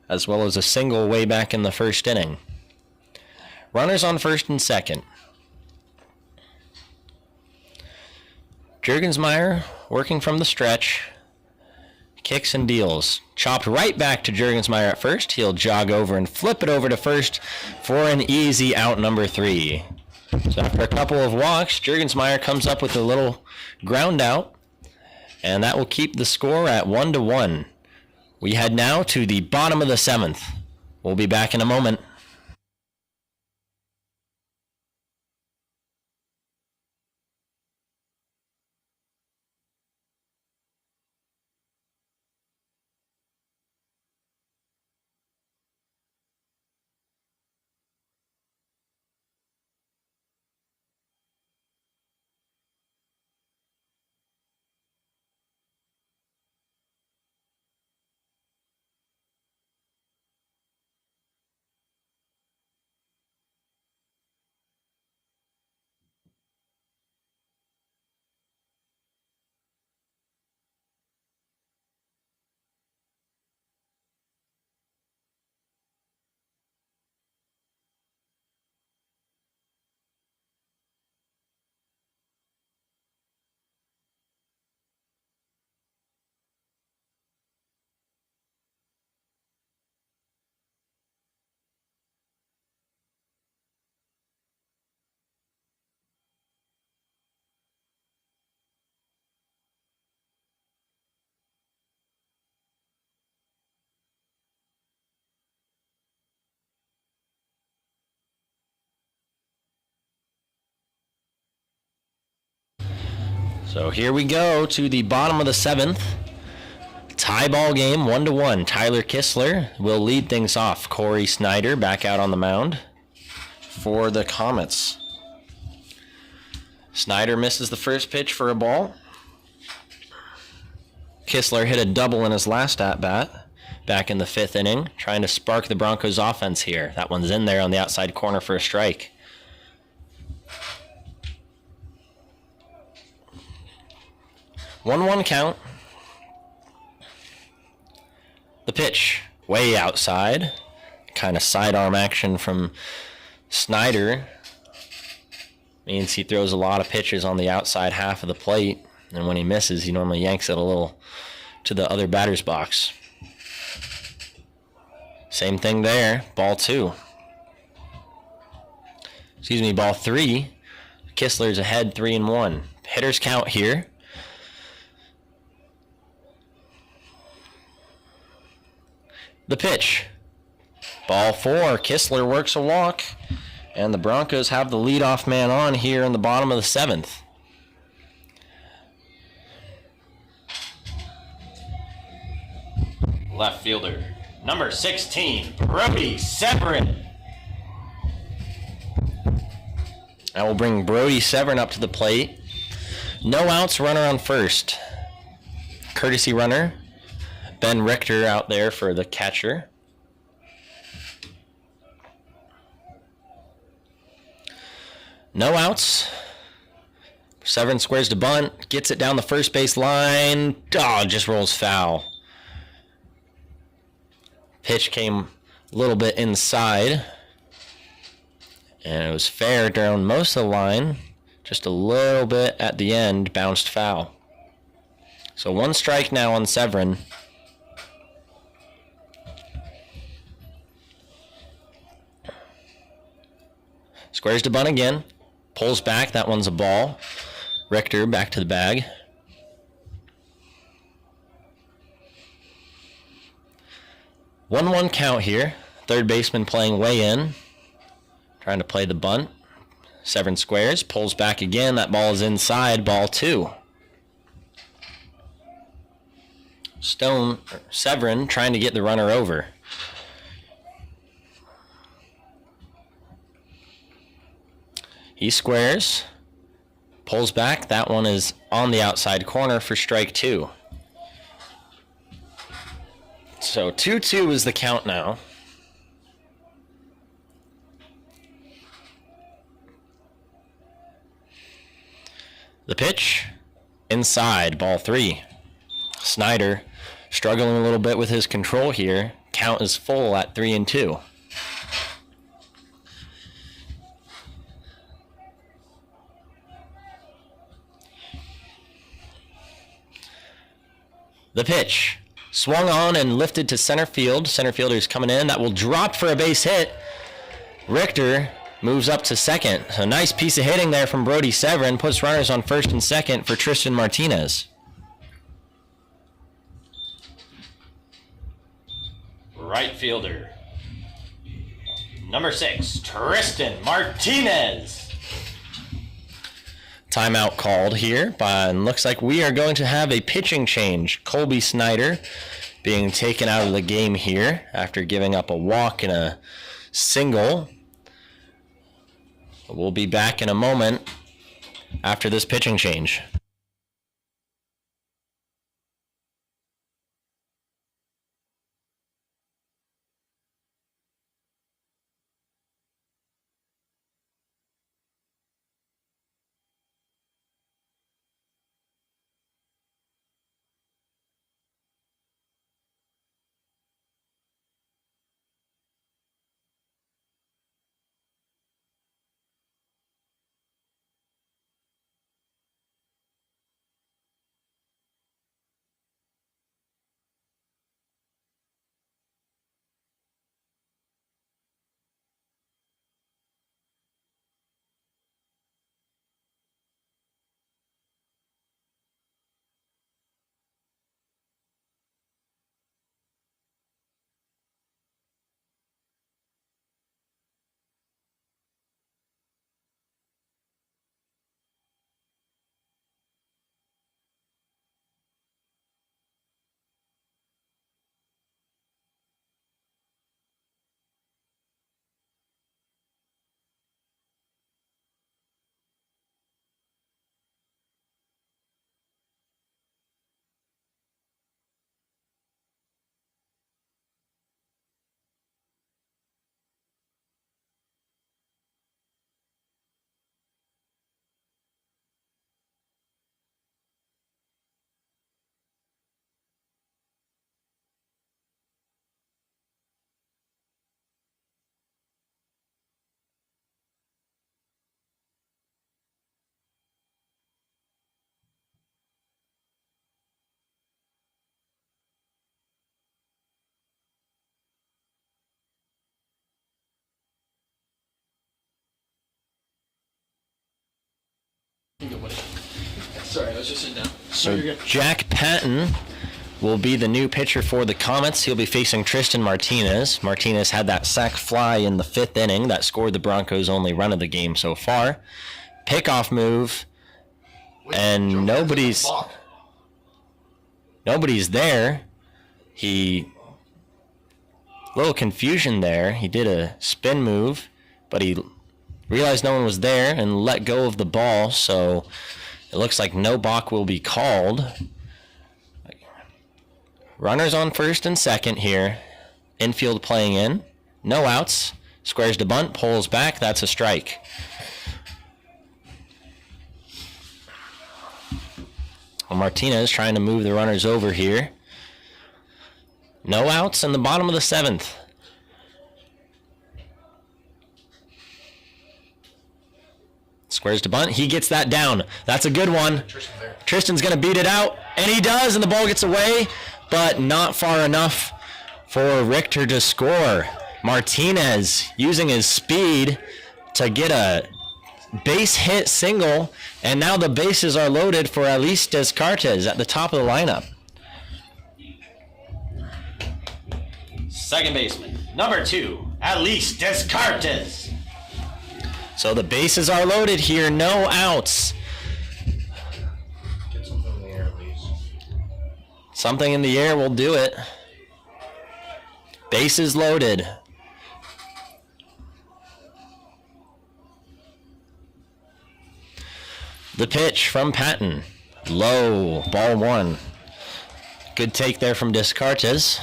as well as a single way back in the first inning. Runners on first and second. Jurgensmeyer working from the stretch. Kicks and deals. Chopped right back to Jurgensmeyer at first. He'll jog over and flip it over to first for an easy out number 3. So after a couple of walks, Jurgensmeyer comes up with a little ground out, and that will keep the score at 1-1. We head now to the bottom of the 7th. We'll be back in a moment. So here we go to the bottom of the 7th. Tie ball game, 1-1. Tyler Kistler will lead things off. Corey Snyder back out on the mound for the Comets. Snyder misses the first pitch for a ball. Kistler hit a double in his last at-bat back in the 5th inning, trying to spark the Broncos offense here. That one's in there on the outside corner for a strike. One count. The pitch, way outside. Kind of sidearm action from Snyder. Means he throws a lot of pitches on the outside half of the plate. And when he misses, he normally yanks it a little to the other batter's box. Same thing there. Ball 2. Ball 3. Kistler's ahead 3-1. Hitter's count here. The pitch. Ball 4. Kistler works a walk. And the Broncos have the leadoff man on here in the bottom of the 7th. Left fielder, number 16, Brody Severin. I will bring Brody Severin up to the plate. No outs, runner on first. Courtesy runner, Ben Richter out there for the catcher. No outs. Severin squares to bunt, gets it down the first base line. Oh, just rolls foul. Pitch came a little bit inside, and it was fair down most of the line. Just a little bit at the end, bounced foul. So 1 strike now on Severin. Squares to bunt again, pulls back, that one's a ball. Richter back to the bag. 1-1 count here. Third baseman playing way in. Trying to play the bunt. Severin squares. Pulls back again. That ball is inside. Ball 2. Severin trying to get the runner over. He squares. Pulls back. That one is on the outside corner for strike 2. So 2-2 is the count now. The pitch, inside, ball 3. Snyder struggling a little bit with his control here. Count is full at 3-2. The pitch. Swung on and lifted to center field. Center fielder's coming in. That will drop for a base hit. Richter moves up to second. A nice piece of hitting there from Brody Severin. Puts runners on first and second for Tristan Martinez. Right fielder, number 6, Tristan Martinez. Timeout called here, and looks like we are going to have a pitching change. Colby Snyder being taken out of the game here after giving up a walk and a single. We'll be back in a moment after this pitching change. Sorry, I was just sitting down. So Jack Patton will be the new pitcher for the Comets. He'll be facing Tristan Martinez. Martinez had that sac fly in the 5th inning that scored the Broncos' only run of the game so far. Pickoff move, and nobody's there. Little confusion there. He did a spin move, but he realized no one was there and let go of the ball, so it looks like no balk will be called. Runners on first and second here. Infield playing in. No outs. Squares to bunt, pulls back. That's a strike. Well, Martinez trying to move the runners over here. No outs in the bottom of the 7th. Squares to bunt. He gets that down. That's a good one. Tristan's going to beat it out, and he does, and the ball gets away, but not far enough for Richter to score. Martinez using his speed to get a base hit single, and now the bases are loaded for Alice Descartes at the top of the lineup. Second baseman, number 2, Alice Descartes. So the bases are loaded here, no outs. Get something in the air, please. Something in the air will do it. Bases loaded. The pitch from Patton. Low, ball 1. Good take there from Descartes.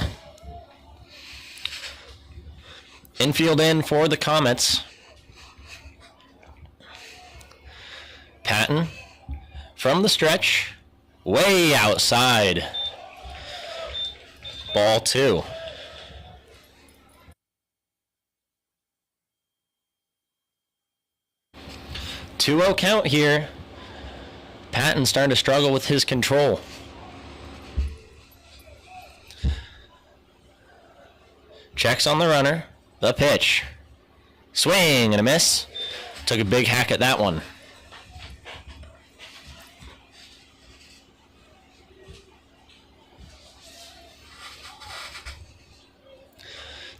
Infield in for the Comets. Patton from the stretch, way outside. Ball 2. Two-0 count here. Patton starting to struggle with his control. Checks on the runner. The pitch. Swing and a miss. Took a big hack at that one.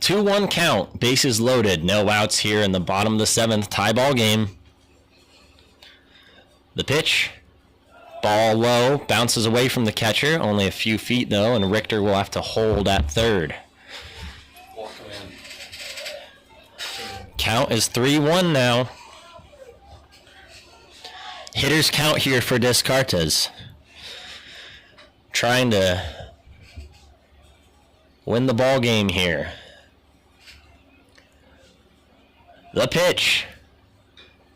Two-one count. Bases loaded. No outs here in the bottom of the 7th. Tie ball game. The pitch. Ball low. Bounces away from the catcher. Only a few feet though, and Richter will have to hold at third. Count is 3-1 now. Hitters count here for Descartes. Trying to win the ball game here. The pitch.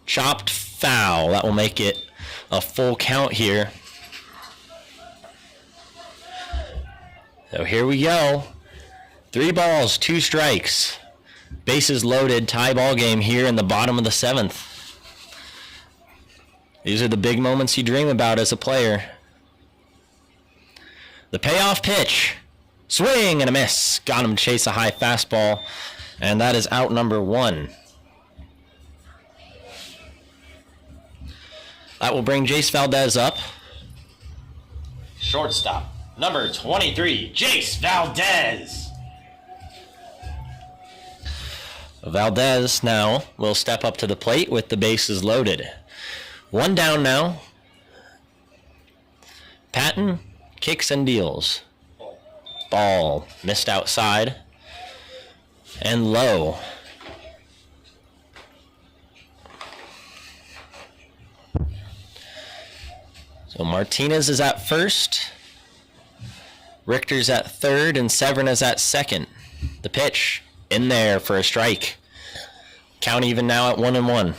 Chopped foul. That will make it a full count here. So here we go. 3 balls, 2 strikes. Bases loaded, tie ball game here in the bottom of the 7th. These are the big moments you dream about as a player. The payoff pitch. Swing and a miss. Got him to chase a high fastball. And that is out number 1. That will bring Jace Valdez up. Shortstop, number 23, Jace Valdez. Valdez now will step up to the plate with the bases loaded. 1 down now. Patton kicks and deals. Ball missed outside. And low. So Martinez is at first. Richter's at third, and Severin is at second. The pitch in there for a strike. Count even now at 1-1.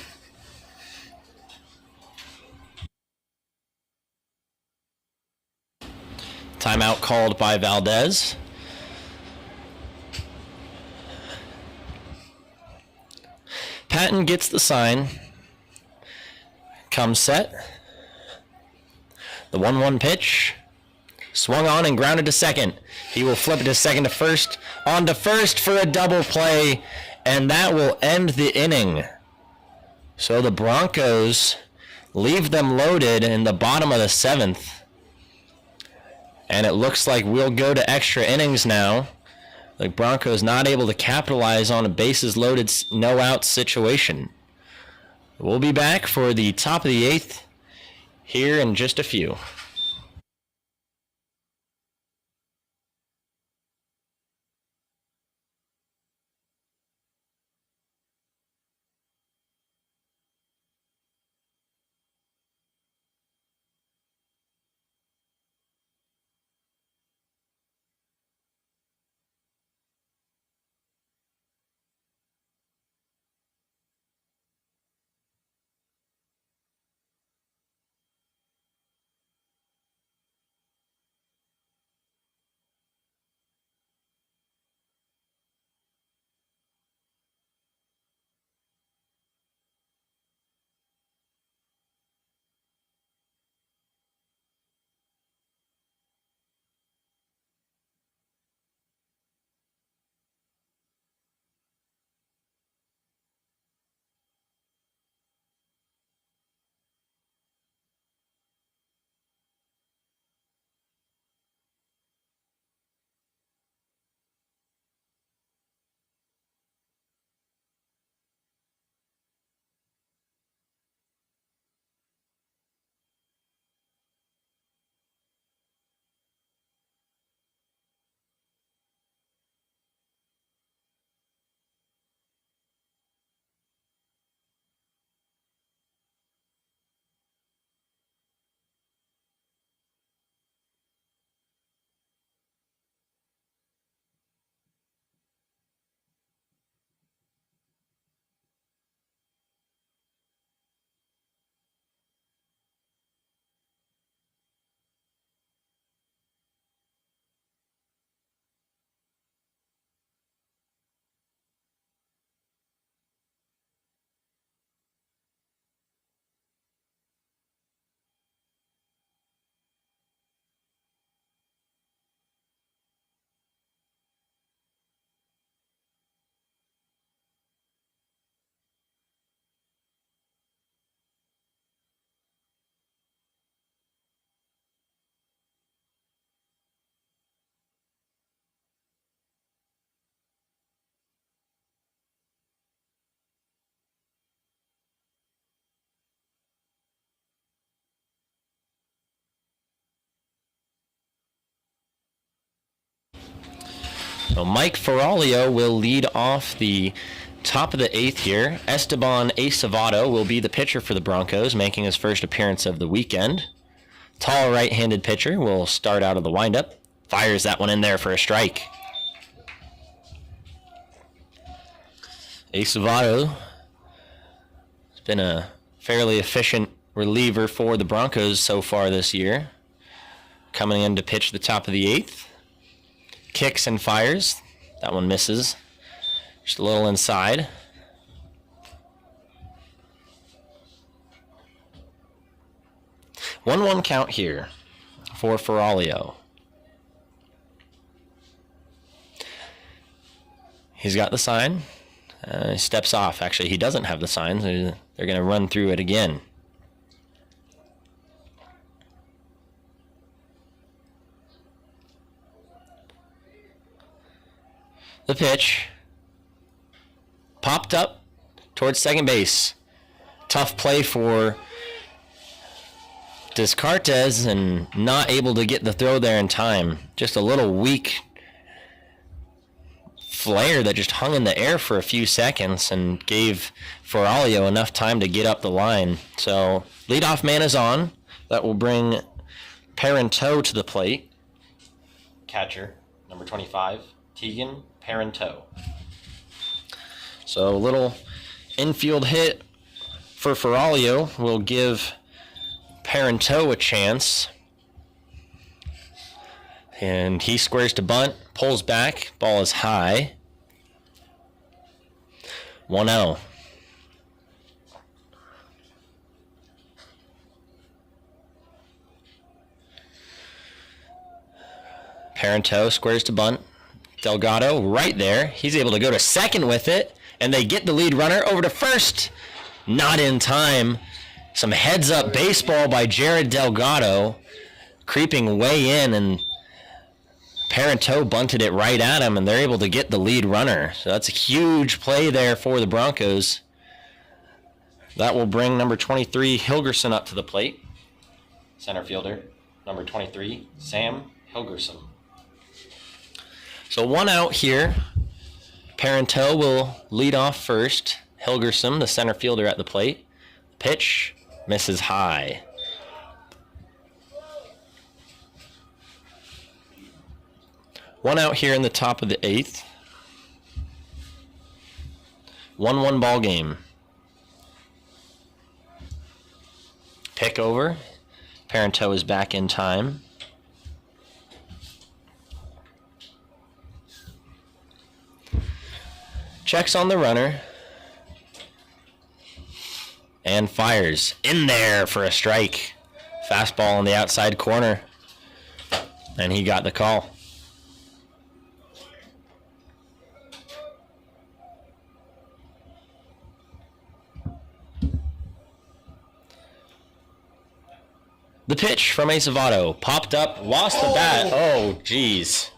Timeout called by Valdez. Patton gets the sign. Comes set. The 1-1 pitch. Swung on and grounded to second. He will flip it to second to first. On to first for a double play. And that will end the inning. So the Broncos leave them loaded in the bottom of the 7th. And it looks like we'll go to extra innings now. The Broncos not able to capitalize on a bases loaded, no out situation. We'll be back for the top of the 8th here in just a few. So Mike Ferralio will lead off the top of the 8th here. Esteban Acevedo will be the pitcher for the Broncos, making his first appearance of the weekend. Tall right-handed pitcher will start out of the windup. Fires that one in there for a strike. Acevedo has been a fairly efficient reliever for the Broncos so far this year. Coming in to pitch the top of the 8th. Kicks and fires. That one misses. Just a little inside. One count here for Ferralio. He's got the sign. He steps off. Actually, he doesn't have the sign. So they're going to run through it again. The pitch popped up towards second base. Tough play for Descartes and not able to get the throw there in time. Just a little weak flare that just hung in the air for a few seconds and gave Ferralio enough time to get up the line. So leadoff man is on. That will bring Parenteau to the plate. Catcher, number 25, Tegan Parenteau. So a little infield hit for Ferralio will give Parenteau a chance. And he squares to bunt, pulls back, ball is high. 1-0. Parenteau squares to bunt. Delgado right there. He's able to go to second with it, and they get the lead runner over to first. Not in time. Some heads-up baseball by Jared Delgado, creeping way in, and Parenteau bunted it right at him, and they're able to get the lead runner. So that's a huge play there for the Broncos. That will bring number 23, Hilgerson, up to the plate. Center fielder, number 23, Sam Hilgerson. So 1 out here. Parenteau will lead off first. Hilgerson, the center fielder, at the plate. Pitch misses high. One out here in the top of the 8th. 1-1 ball game. Pick over. Parenteau is back in time. Checks on the runner. And fires. In there for a strike. Fastball on the outside corner. And he got the call. The pitch from Acevedo. Popped up, lost the bat. Oh, geez.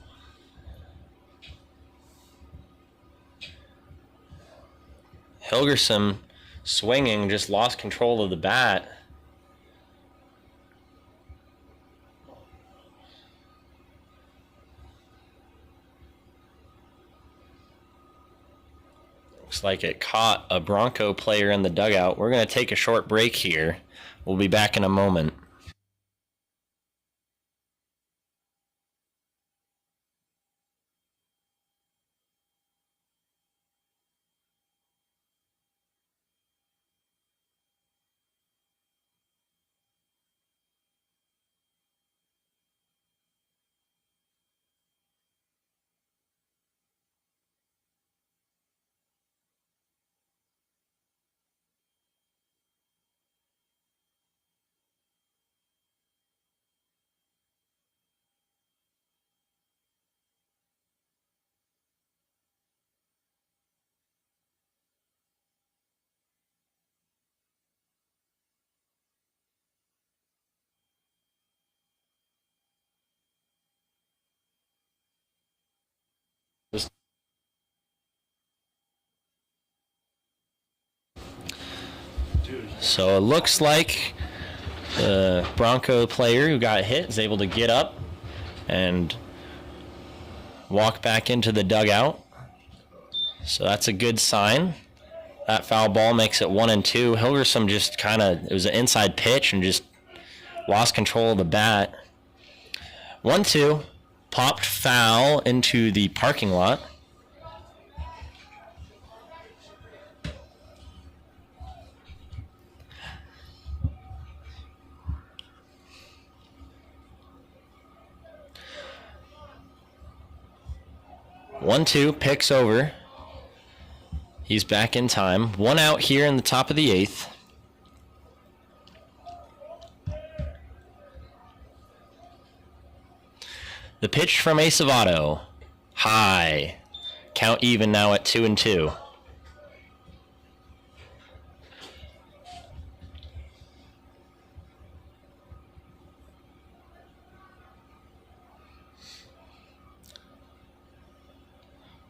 Hilgerson swinging, just lost control of the bat. Looks like it caught a Bronco player in the dugout. We're going to take a short break here. We'll be back in a moment. So it looks like the Bronco player who got hit is able to get up and walk back into the dugout. So that's a good sign. That foul ball makes it 1-2. Hilgerson just it was an inside pitch and just lost control of the bat. 1-2, popped foul into the parking lot. One, two, picks over. He's back in time. 1 out here in the top of the 8th. The pitch from Acevedo. High. Count even now at 2-2.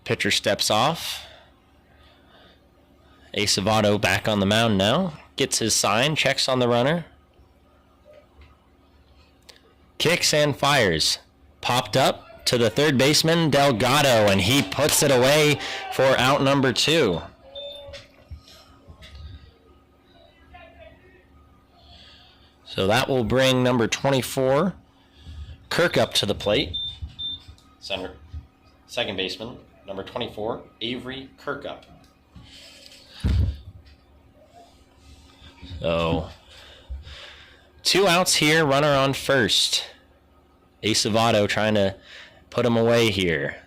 Pitcher steps off. Acevedo back on the mound now. Gets his sign, checks on the runner. Kicks and fires. Popped up to the third baseman, Delgado, and he puts it away for out number 2. So that will bring number 24, Kirk, up to the plate. Second baseman, number 24, Avery Kirkup. So 2 outs here, runner on first. Acevedo trying to put him away here.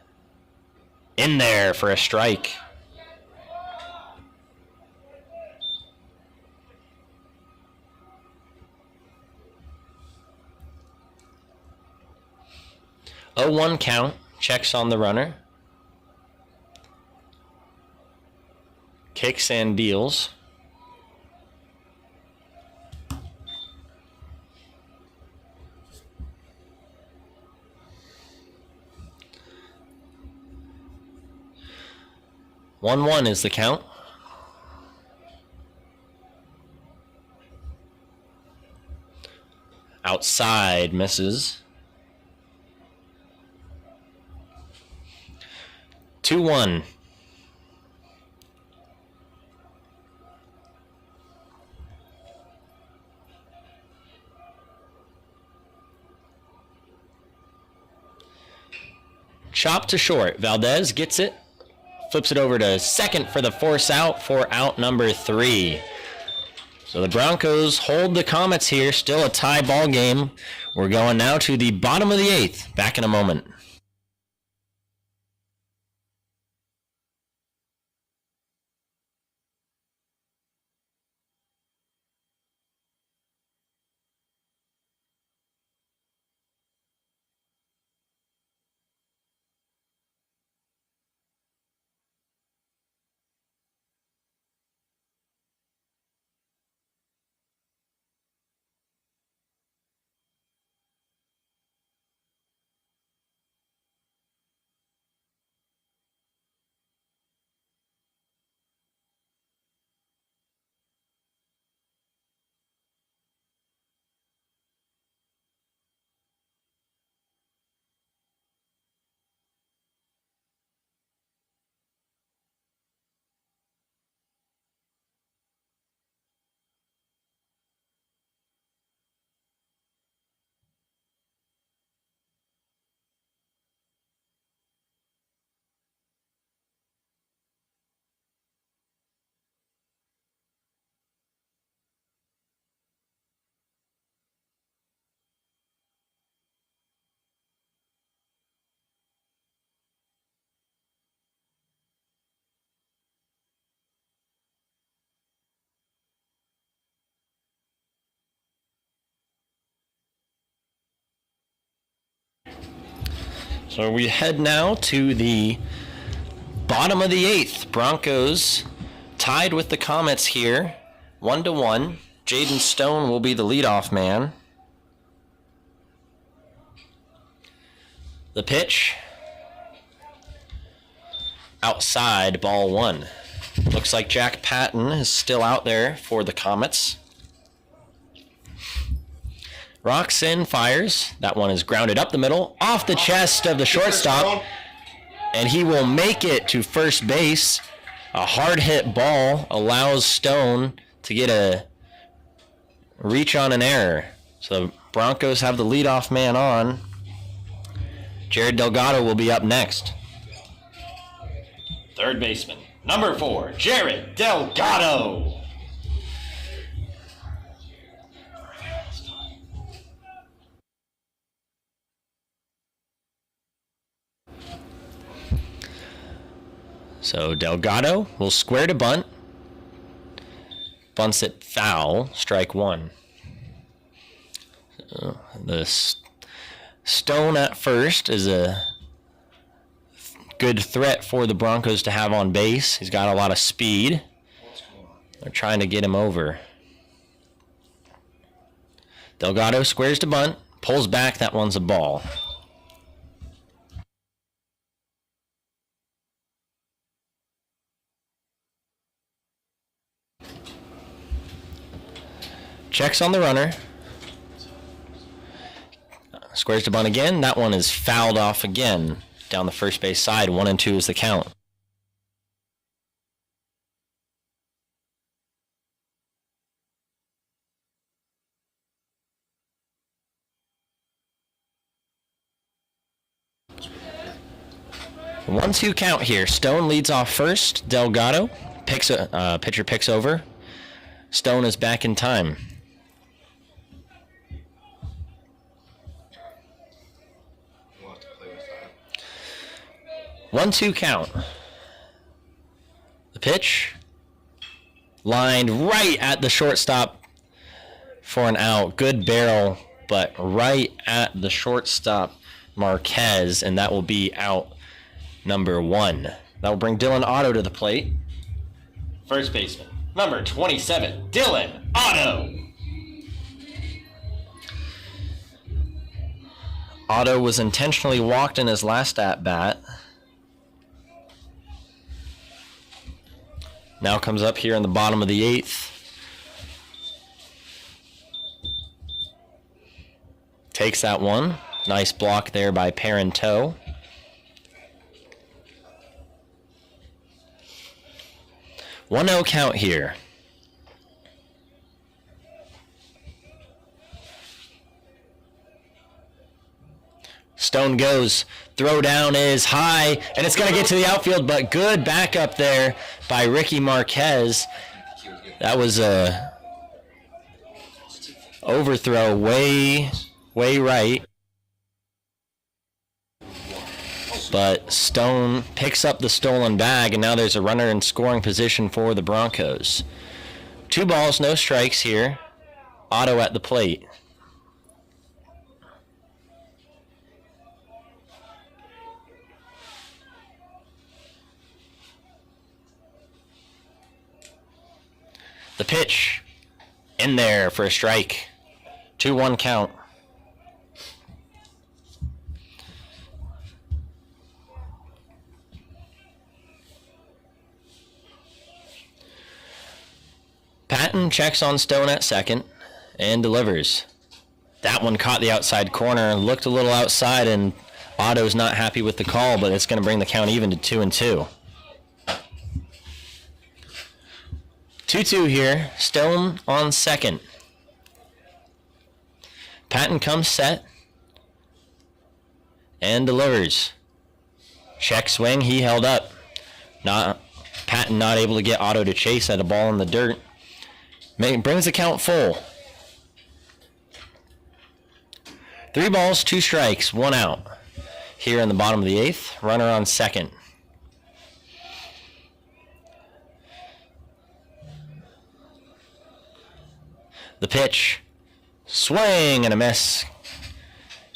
In there for a strike. A 0-1 count, checks on the runner. Kicks and deals. 1-1 is the count. Outside, misses. 2-1. Chop to short. Valdez gets it. Flips it over to second for the force out for out number 3. So the Broncos hold the Comets here. Still a tie ball game. We're going now to the bottom of the 8th. Back in a moment. So we head now to the bottom of the 8th. Broncos tied with the Comets here, 1-1. Jaden Stone will be the leadoff man. The pitch. Outside, ball 1. Looks like Jack Patton is still out there for the Comets. Rocks in, fires. That one is grounded up the middle, off the chest of the shortstop, and he will make it to first base. A hard hit ball allows Stone to get a reach on an error. So the Broncos have the leadoff man on. Jared Delgado will be up next. Third baseman, number 4, Jared Delgado. So Delgado will square to bunt. Bunts it foul, strike 1. The Stone at first is a good threat for the Broncos to have on base. He's got a lot of speed. They're trying to get him over. Delgado squares to bunt, pulls back, that one's a ball. Checks on the runner. Squares to bunt again. That one is fouled off again. Down the first base side. 1-2 is the count. A 1-2 count here. Stone leads off first. Delgado pitcher picks over. Stone is back in time. We'll have to play with that. 1-2 count. The pitch lined right at the shortstop for an out. Good barrel, but right at the shortstop Marquez, and that will be out number 1. That will bring Dylan Otto to the plate. First baseman, number 27, Dylan Otto. Otto was intentionally walked in his last at-bat. Now comes up here in the bottom of the 8th. Takes that one. Nice block there by Parenteau. One 0 count here. Stone goes. Throw down is high, and it's going to get to the outfield, but good backup there by Ricky Marquez. That was a overthrow way right. But Stone picks up the stolen bag, and now there's a runner in scoring position for the Broncos. 2 balls, no strikes here. Otto at the plate. The pitch in there for a strike. 2-1 count. Patton checks on Stone at second and delivers. That one caught the outside corner, looked a little outside, and Otto's not happy with the call, but it's going to bring the count even to 2-2. 2-2 here. Stone on second. Patton comes set and delivers. Check swing, he held up. Patton not able to get Otto to chase at a ball in the dirt. Brings the count full. 3 balls, 2 strikes, 1 out. Here in the bottom of the 8th, runner on second. The pitch, swing and a miss.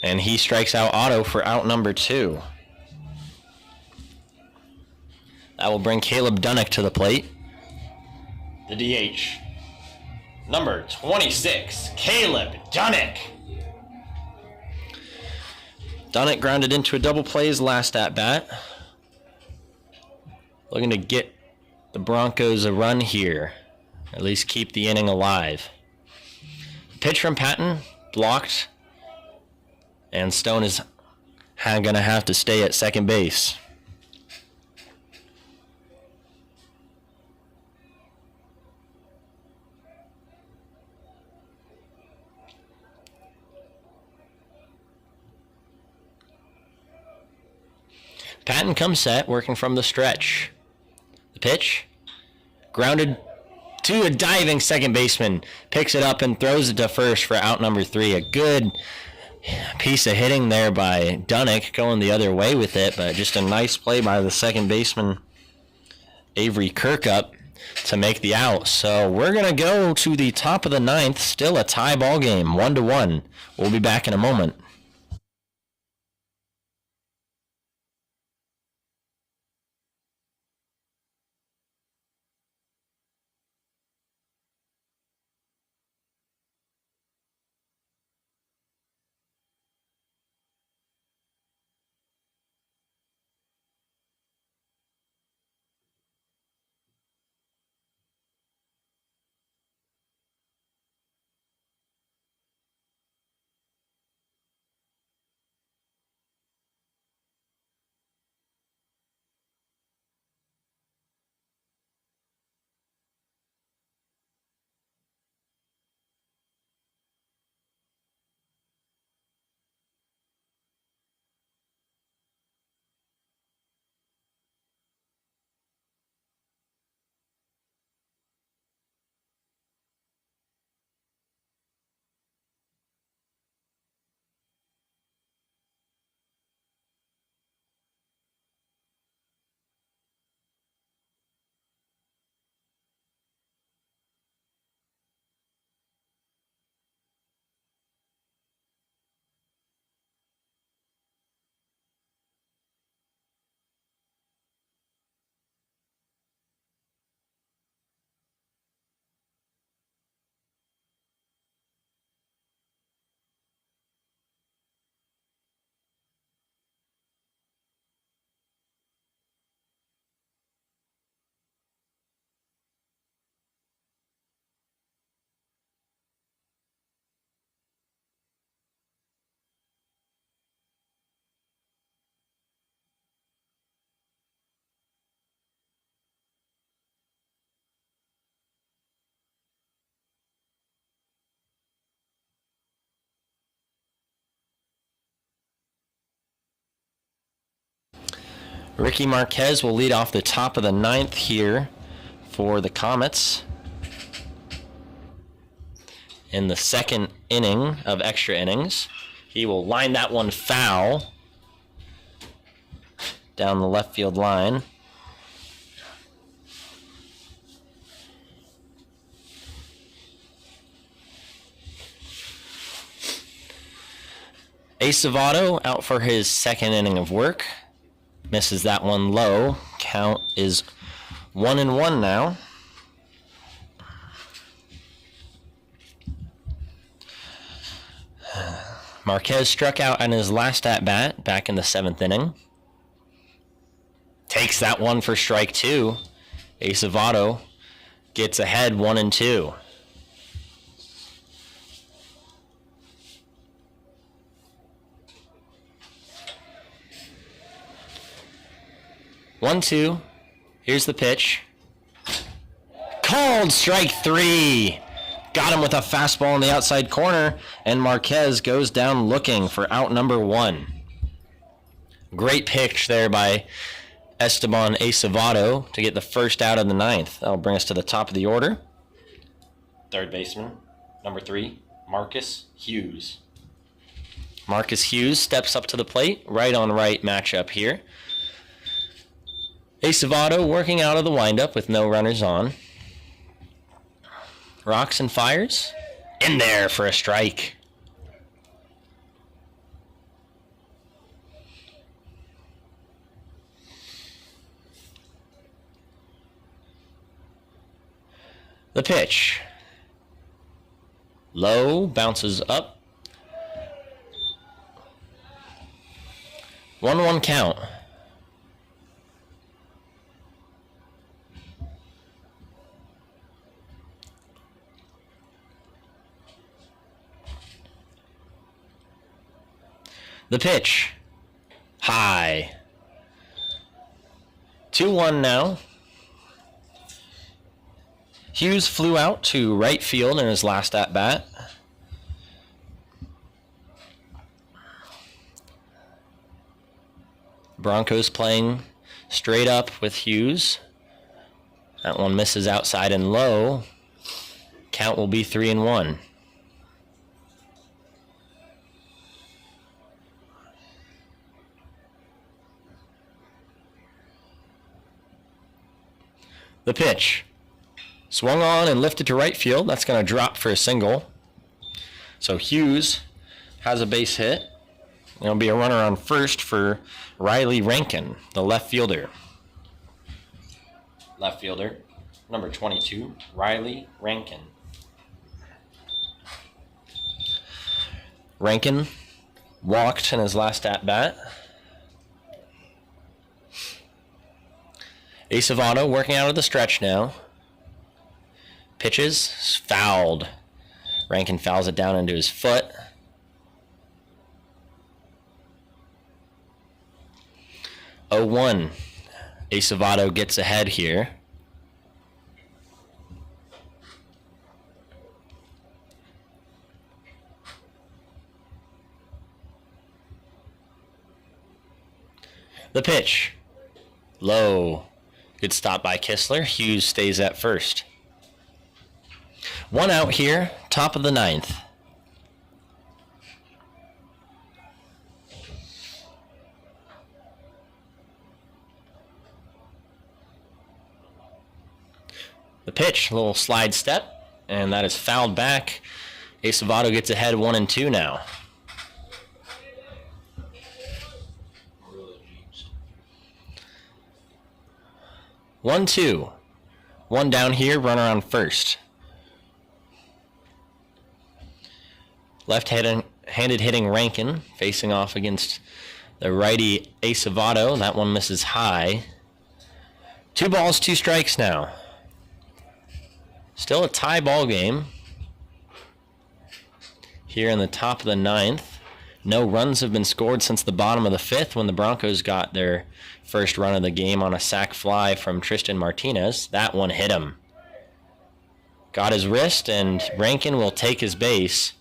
And he strikes out Otto for out number 2. That will bring Caleb Dunnick to the plate. The DH. Number 26, Caleb Dunnick. Dunnick grounded into a double play his last at-bat. Looking to get the Broncos a run here. At least keep the inning alive. Pitch from Patton, blocked. And Stone is going to have to stay at second base. Patton comes set, working from the stretch. The pitch, grounded to a diving second baseman, picks it up and throws it to first for out number 3. A good piece of hitting there by Dunnick, going the other way with it, but just a nice play by the second baseman, Avery Kirkup, to make the out. So we're going to go to the top of the 9th, still a tie ball game, 1-1. We'll be back in a moment. Ricky Marquez will lead off the top of the 9th here for the Comets in the 2nd inning of extra innings. He will line that one foul down the left field line. Acevedo out for his 2nd inning of work. Misses that one low. Count is 1-1 now. Marquez struck out on his last at-bat back in the 7th inning. Takes that one for strike 2. Acevedo gets ahead 1-2. One, two. Here's the pitch. Called strike 3. Got him with a fastball in the outside corner, and Marquez goes down looking for out number 1. Great pitch there by Esteban Acevedo to get the first out of the 9th. That'll bring us to the top of the order. Third baseman, number 3, Marcus Hughes. Marcus Hughes steps up to the plate, right on right matchup here. Acevedo working out of the windup with no runners on. Rocks and fires. In there for a strike. The pitch. Low, bounces up. 1-1 count. The pitch. High. 2-1 now. Hughes flew out to right field in his last at-bat. Broncos playing straight up with Hughes. That one misses outside and low. Count will be 3-1. The pitch. Swung on and lifted to right field. That's going to drop for a single. So Hughes has a base hit. There'll be a runner on first for Riley Rankin, the left fielder. Left fielder, number 22, Riley Rankin. Rankin walked in his last at-bat. Acevedo working out of the stretch now. Pitches, fouled. Rankin fouls it down into his foot. Oh, 1. Acevedo gets ahead here. The pitch. Low. Good stop by Kistler. Hughes stays at first. 1 out here, top of the 9th. The pitch, a little slide step, and that is fouled back. Acevedo gets ahead 1-2 now. One, 2. 1 down here, runner on first. Left-handed hitting Rankin, facing off against the righty Acevedo. That one misses high. 2 balls, 2 strikes now. Still a tie ball game. Here in the top of the 9th. No runs have been scored since the bottom of the 5th when the Broncos got their first run of the game on a sac fly from Tristan Martinez. That one hit him. Got his wrist, and Rankin will take his base.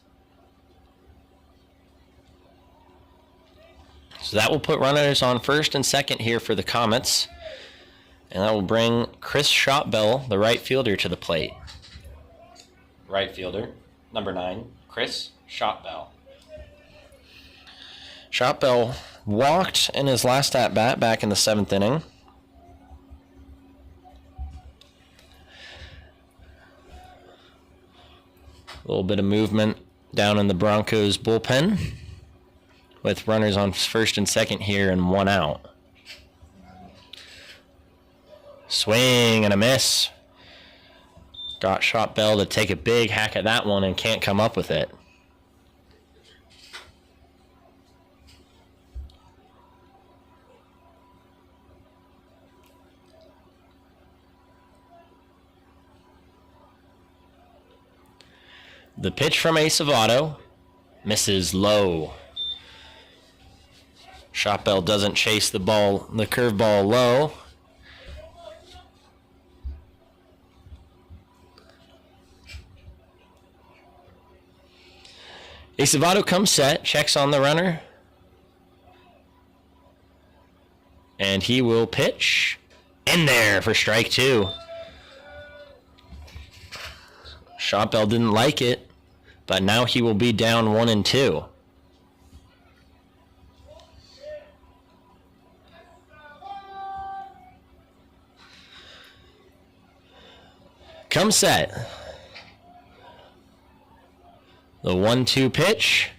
So that will put runners on first and second here for the Comets. And that will bring Chris Shotbell, the right fielder, to the plate. Right fielder, number 9, Chris Shotbell. Shotbell walked in his last at-bat back in the 7th inning. A little bit of movement down in the Broncos bullpen with runners on first and second here and 1 out. Swing and a miss. Got Shotbell to take a big hack at that one and can't come up with it. The pitch from Acevedo misses low. Shotbell doesn't chase the curveball low. Acevedo comes set, checks on the runner, and he will pitch in there for strike 2. Shotbell didn't like it, but now he will be down 1-2. Come set. The 1-2 pitch,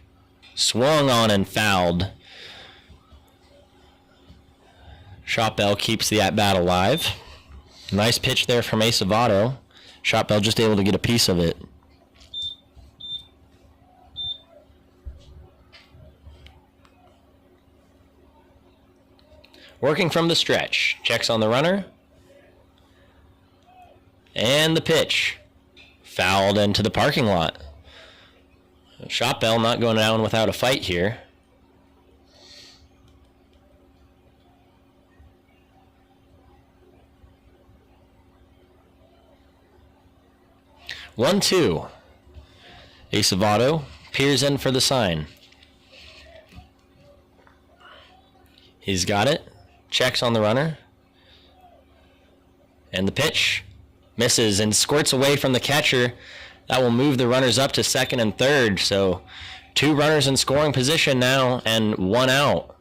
swung on and fouled. Shotbell keeps the at-bat alive. Nice pitch there from Acevedo. Shotbell just able to get a piece of it. Working from the stretch, checks on the runner. And the pitch, fouled into the parking lot. Shotbell not going down without a fight here. One, two. Acevedo peers in for the sign. He's got it. Checks on the runner. And the pitch misses and squirts away from the catcher. That will move the runners up to second and third. So 2 runners in scoring position now and 1 out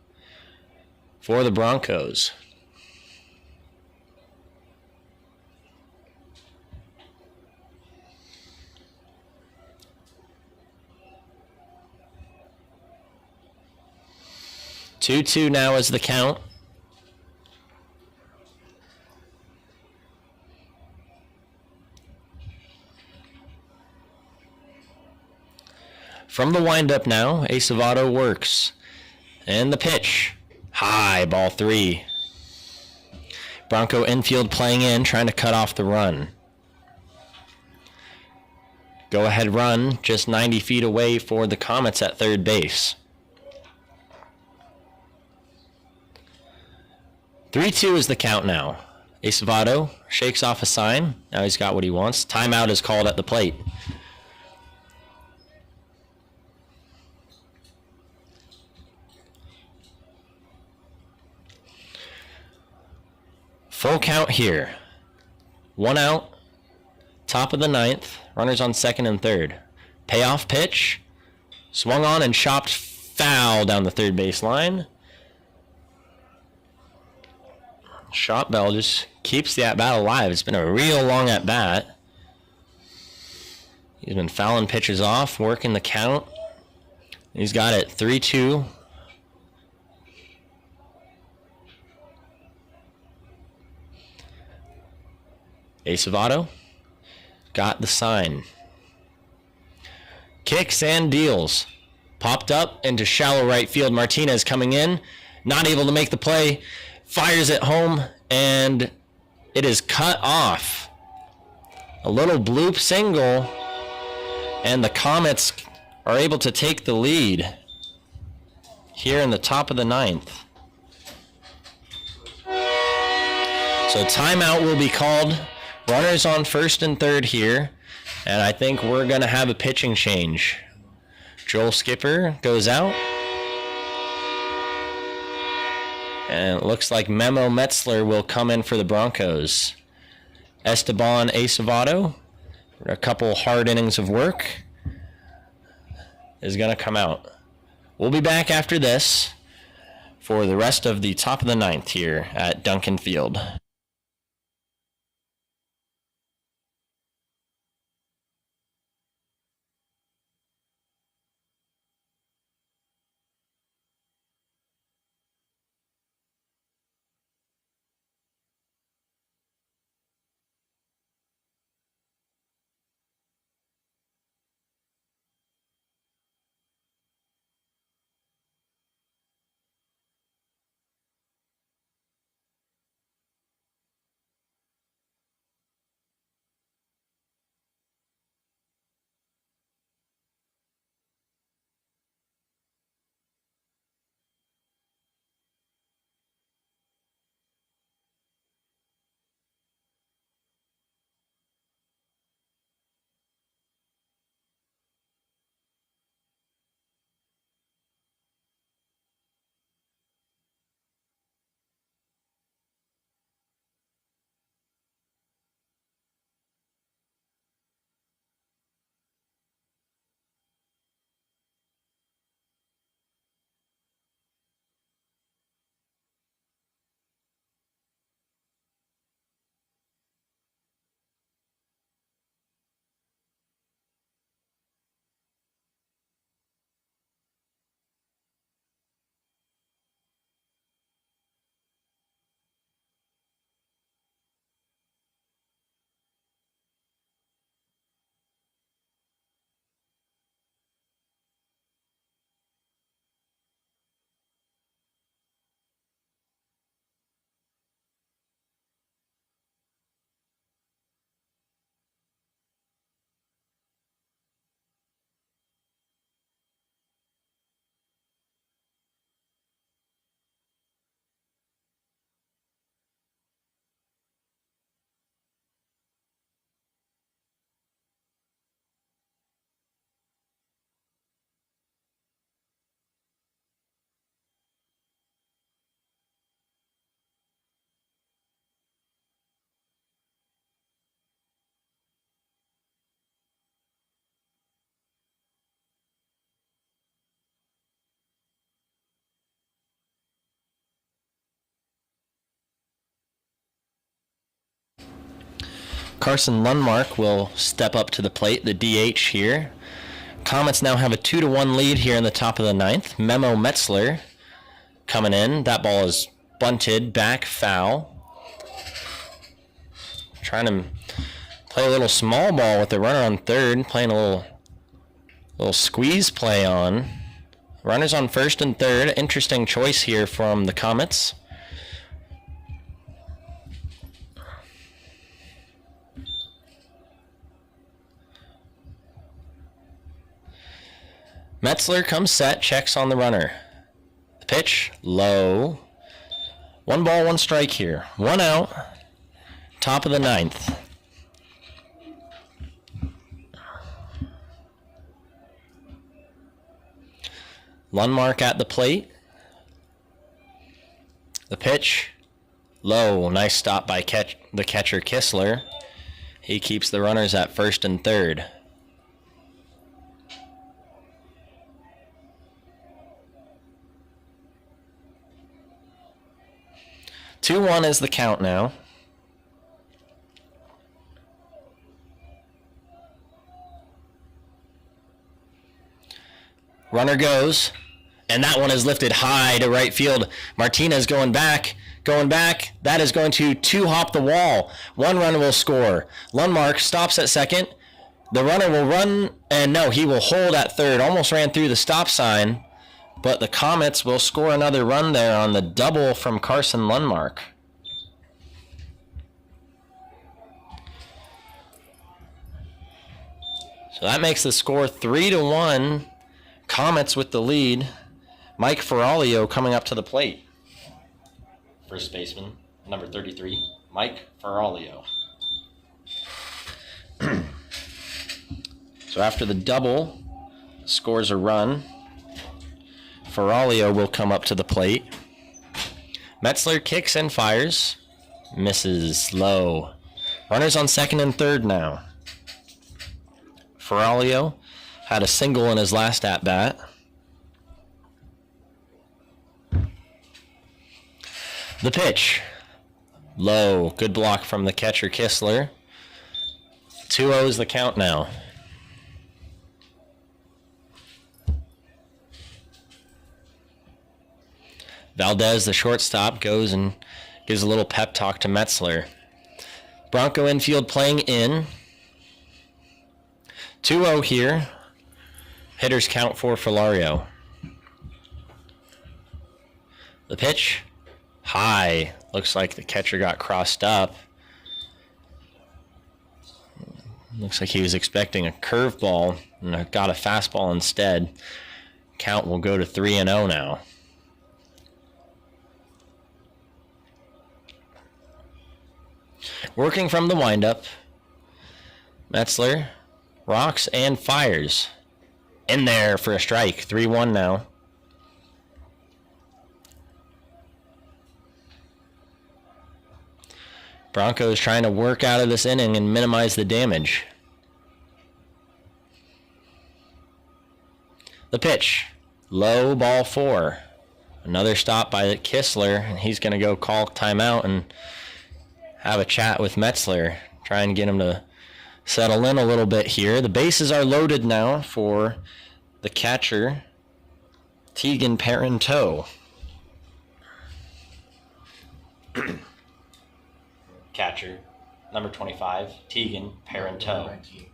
for the Broncos. Two now is the count. From the windup now, Acevedo works. And the pitch. High, ball 3. Bronco infield playing in, trying to cut off the run. Go ahead run, just 90 feet away for the Comets at third base. 3-2 is the count now. Acevedo shakes off a sign. Now he's got what he wants. Timeout is called at the plate. Full count here. 1 out. Top of the 9th. Runners on second and third. Payoff pitch. Swung on and chopped foul down the third base line. Shotbell just keeps the at-bat alive. It's been a real long at-bat. He's been fouling pitches off, working the count. He's got it 3-2. Acevedo got the sign. Kicks and deals. Popped up into shallow right field. Martinez coming in, not able to make the play. Fires it home, and it is cut off. A little bloop single, and the Comets are able to take the lead here in the top of the 9th. So timeout will be called. Runners on first and third here, and I think we're going to have a pitching change. Joel Skipper goes out. And it looks like Memo Metzler will come in for the Broncos. Esteban Acevedo, a couple hard innings of work, is going to come out. We'll be back after this for the rest of the top of the ninth here at Duncan Field. Carson Lundmark will step up to the plate, the DH here. Comets now have a 2-1 lead here in the top of the ninth. Memo Metzler coming in. That ball is bunted, back foul. Trying to play a little small ball with the runner on third, playing a little squeeze play on. Runners on first and third. Interesting choice here from the Comets. Metzler comes set, checks on the runner. The pitch, low. 1 ball, 1 strike here. 1 out, top of the ninth. Lundmark at the plate. The pitch, low. Nice stop by the catcher Kistler. He keeps the runners at first and third. 2-1 is the count now. Runner goes, and that one is lifted high to right field. Martinez going back. That is going to two-hop the wall. 1 run will score. Lundmark stops at second. The runner will run, and no, he will hold at third. Almost ran through the stop sign. But the Comets will score another run there on the double from Carson Lundmark. So that makes the score 3-1. Comets with the lead. Mike Ferralio coming up to the plate. First baseman, number 33, Mike Ferralio. So after the double, scores a run. Ferralio will come up to the plate. Metzler kicks and fires. Misses low. Runners on second and third now. Ferralio had a single in his last at-bat. The pitch. Low. Good block from the catcher, Kistler. 2-0 is the count now. Valdez, the shortstop, goes and gives a little pep talk to Metzler. Bronco infield playing in. 2-0 here. Hitters count for Ferralio. The pitch. High. Looks like the catcher got crossed up. Looks like he was expecting a curveball and got a fastball instead. Count will go to 3-0 now. Working from the windup. Metzler rocks and fires. In there for a strike. 3-1 now. Broncos trying to work out of this inning and minimize the damage. The pitch. Low, ball 4. Another stop by Kistler, and he's going to go call timeout and have a chat with Metzler. Try and get him to settle in a little bit here. The bases are loaded now for the catcher, Tegan Parenteau. Catcher, number 25, Tegan Parenteau. 19.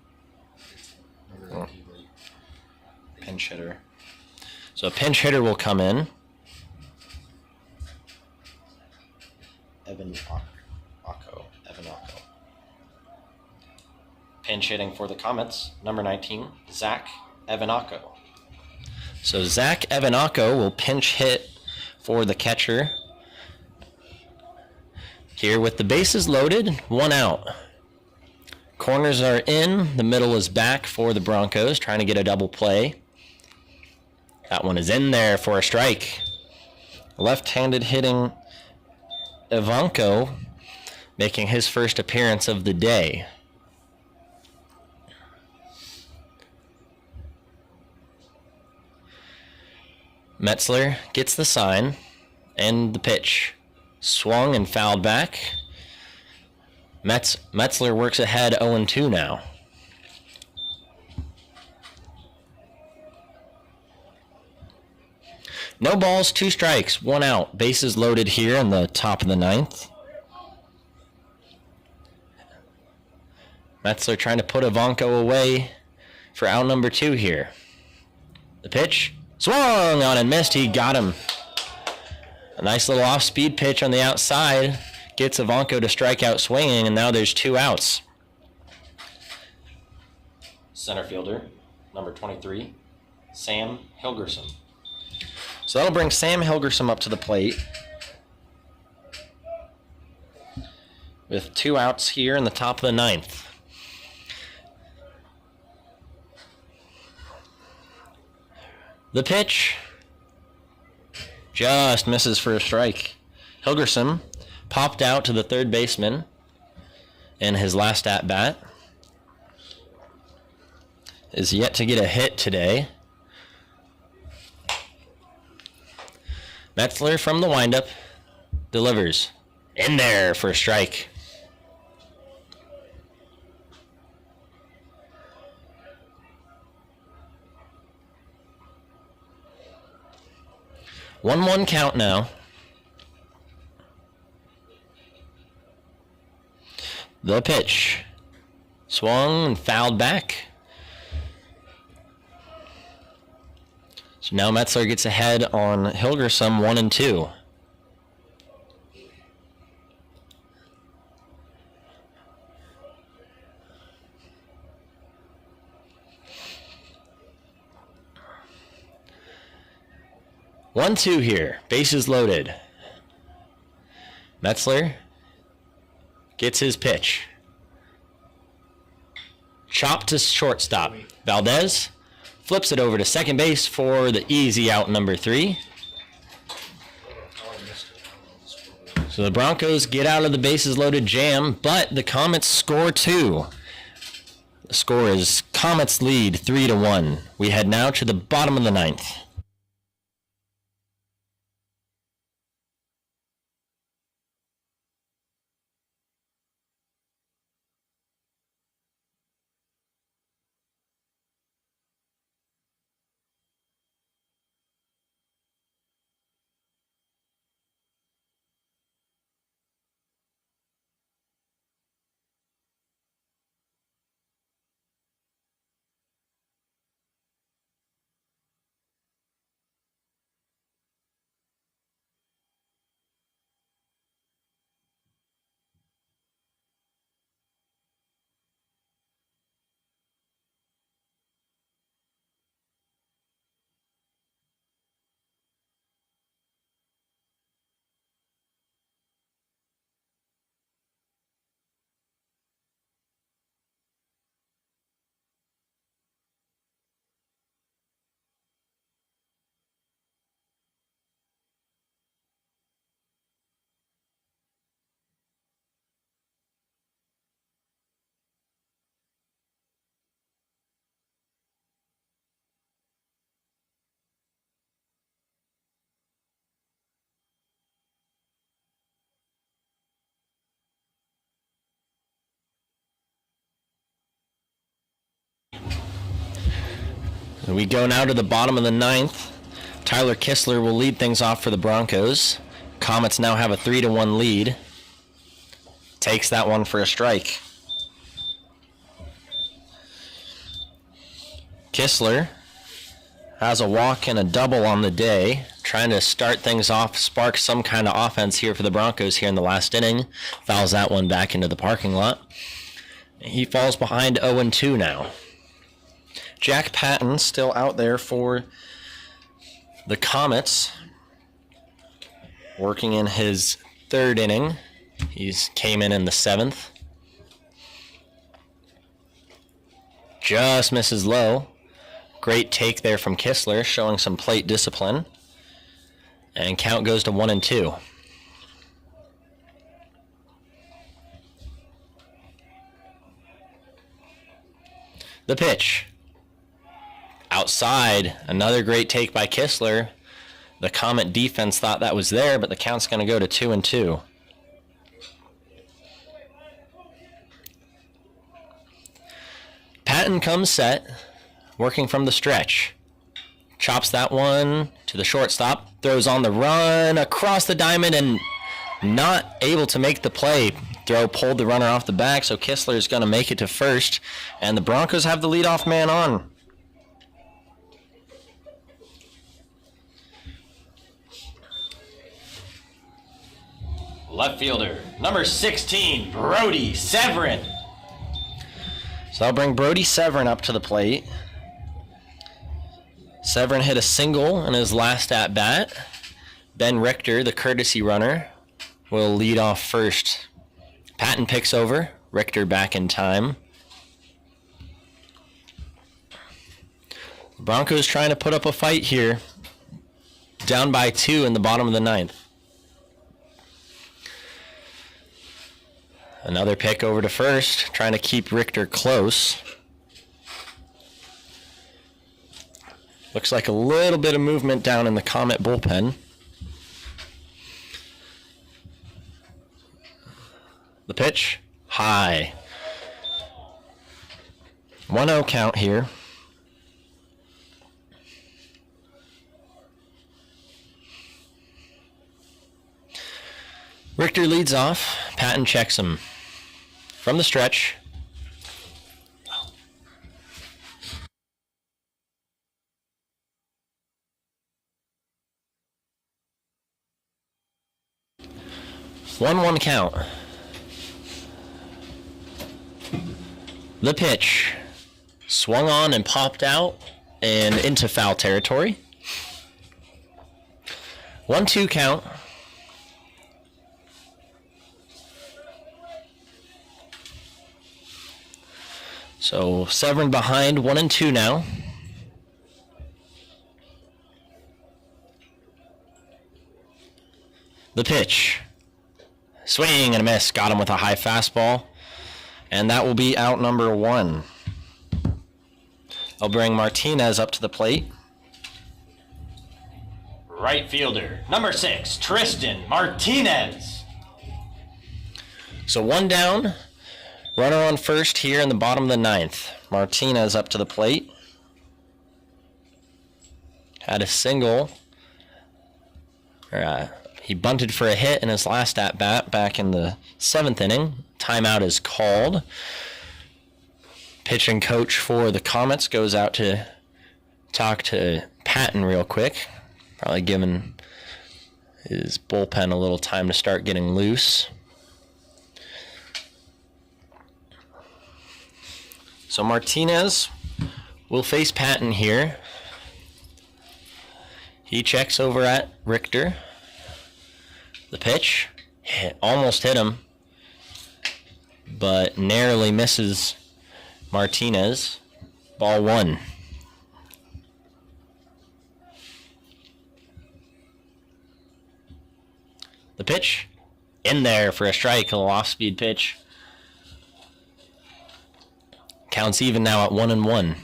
Number 19. Pinch hitter. So a pinch hitter will come in. Evan Occo. Pinch hitting for the Comets, number 19, Zach Evanacco. So Zach Evanacco will pinch hit for the catcher. Here with the bases loaded, 1 out. Corners are in, the middle is back for the Broncos, trying to get a double play. That one is in there for a strike. Left-handed hitting Evanacco making his first appearance of the day. Metzler gets the sign and the pitch. Swung and fouled back. Metzler works ahead 0-2 now. No balls, 2 strikes, 1 out. Bases loaded here in the top of the 9th. Metzler trying to put Evanacco away for out number 2 here. The pitch. Swung on and missed. He got him. A nice little off-speed pitch on the outside gets Evanacco to strike out swinging, and now there's 2 outs. Center fielder, number 23, Sam Hilgerson. So that'll bring Sam Hilgerson up to the plate. With 2 outs here in the top of the 9th. The pitch. Just misses for a strike. Hilgerson popped out to the third baseman in his last at-bat. Is yet to get a hit today. Metzler from the windup delivers. In there for a strike. One count now. The pitch. Swung and fouled back. So now Metzler gets ahead on Hilgerson 1-2. One, 2 here. Bases loaded. Metzler gets his pitch. Chop to shortstop. Valdez flips it over to second base for the easy out number 3. So the Broncos get out of the bases loaded jam, but the Comets score 2. The score is Comets lead 3-1. We head now to the bottom of the 9th. We go now to the bottom of the 9th. Tyler Kistler will lead things off for the Broncos. Comets now have a 3-1 lead. Takes that one for a strike. Kistler has a walk and a double on the day, trying to start things off, spark some kind of offense here for the Broncos here in the last inning. Fouls that one back into the parking lot. He falls behind 0-2 now. Jack Patton still out there for the Comets, working in his 3rd inning. He's came in the 7th. Just misses low. Great take there from Kistler, showing some plate discipline. And count goes to 1-2. The pitch. Outside, another great take by Kistler. The Comet defense thought that was there, but the count's going to go to 2-2. Patton comes set, working from the stretch. Chops that one to the shortstop, throws on the run across the diamond, and not able to make the play. Throw pulled the runner off the back, so Kistler is going to make it to first, and the Broncos have the leadoff man on. Left fielder, number 16, Brody Severin. So I'll bring Brody Severin up to the plate. Severin hit a single in his last at-bat. Ben Richter, the courtesy runner, will lead off first. Patton picks over. Richter back in time. The Broncos trying to put up a fight here. Down by 2 in the bottom of the 9th. Another pick over to first, trying to keep Richter close. Looks like a little bit of movement down in the Comet bullpen. The pitch, high. 1-0 count here. Richter leads off. Patton checks him from the stretch. One count. The pitch swung on and popped out and into foul territory. 1-2 count. So Severin behind 1-2 now. The pitch. Swing and a miss. Got him with a high fastball. And that will be out number 1. I'll bring Martinez up to the plate. Right fielder, number 6, Tristan Martinez. So 1 down. Runner on first here in the bottom of the 9th. Martinez up to the plate. Had a single. He bunted for a hit in his last at-bat back in the 7th inning. Timeout is called. Pitching coach for the Comets goes out to talk to Patton real quick. Probably giving his bullpen a little time to start getting loose. So Martinez will face Patton here. He checks over at Richter. The pitch almost hit him, but narrowly misses Martinez. Ball 1. The pitch in there for a strike, a off-speed pitch. Counts even now at 1-1.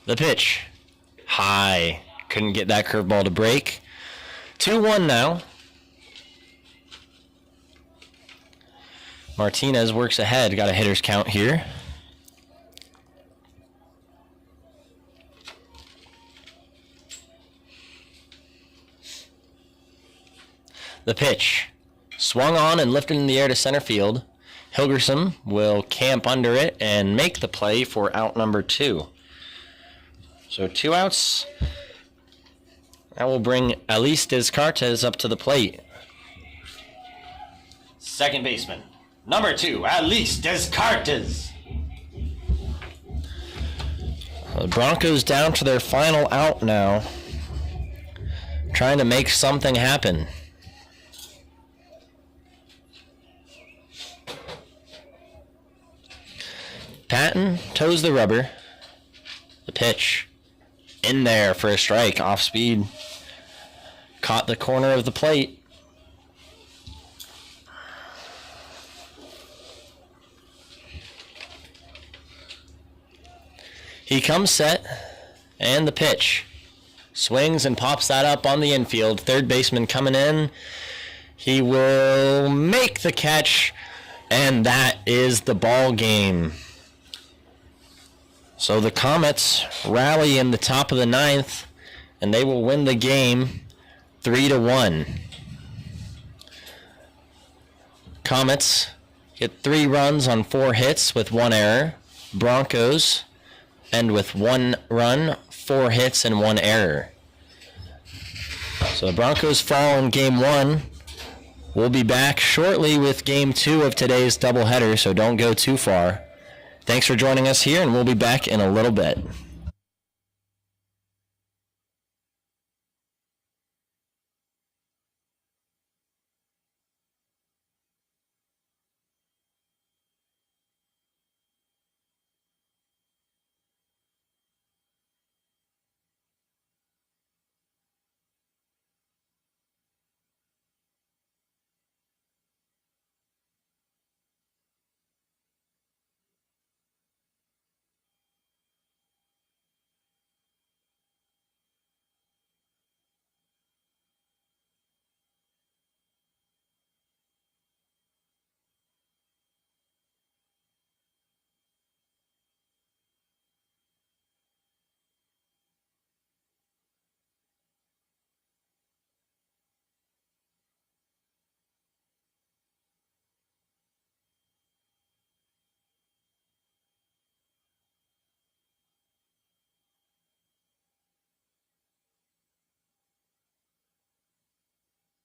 The pitch, high. Couldn't get that curveball to break. 2-1 now. Martinez works ahead. Got a hitter's count here. The pitch, swung on and lifted in the air to center field. Hilgerson will camp under it and make the play for out number 2. So 2 outs. That will bring Elise Descartes up to the plate. Second baseman, number 2, Elise Descartes. The Broncos down to their final out now. Trying to make something happen. Patton toes the rubber. The pitch in there for a strike, off speed. Caught the corner of the plate. He comes set, and the pitch. Swings and pops that up on the infield. Third baseman coming in. He will make the catch, and that is the ball game. So the Comets rally in the top of the 9th, and they will win the game 3-1. Comets get 3 runs on 4 hits with 1 error. Broncos end with 1 run, 4 hits, and 1 error. So the Broncos fall in Game 1. We'll be back shortly with Game 2 of today's doubleheader, so don't go too far. Thanks for joining us here, and we'll be back in a little bit.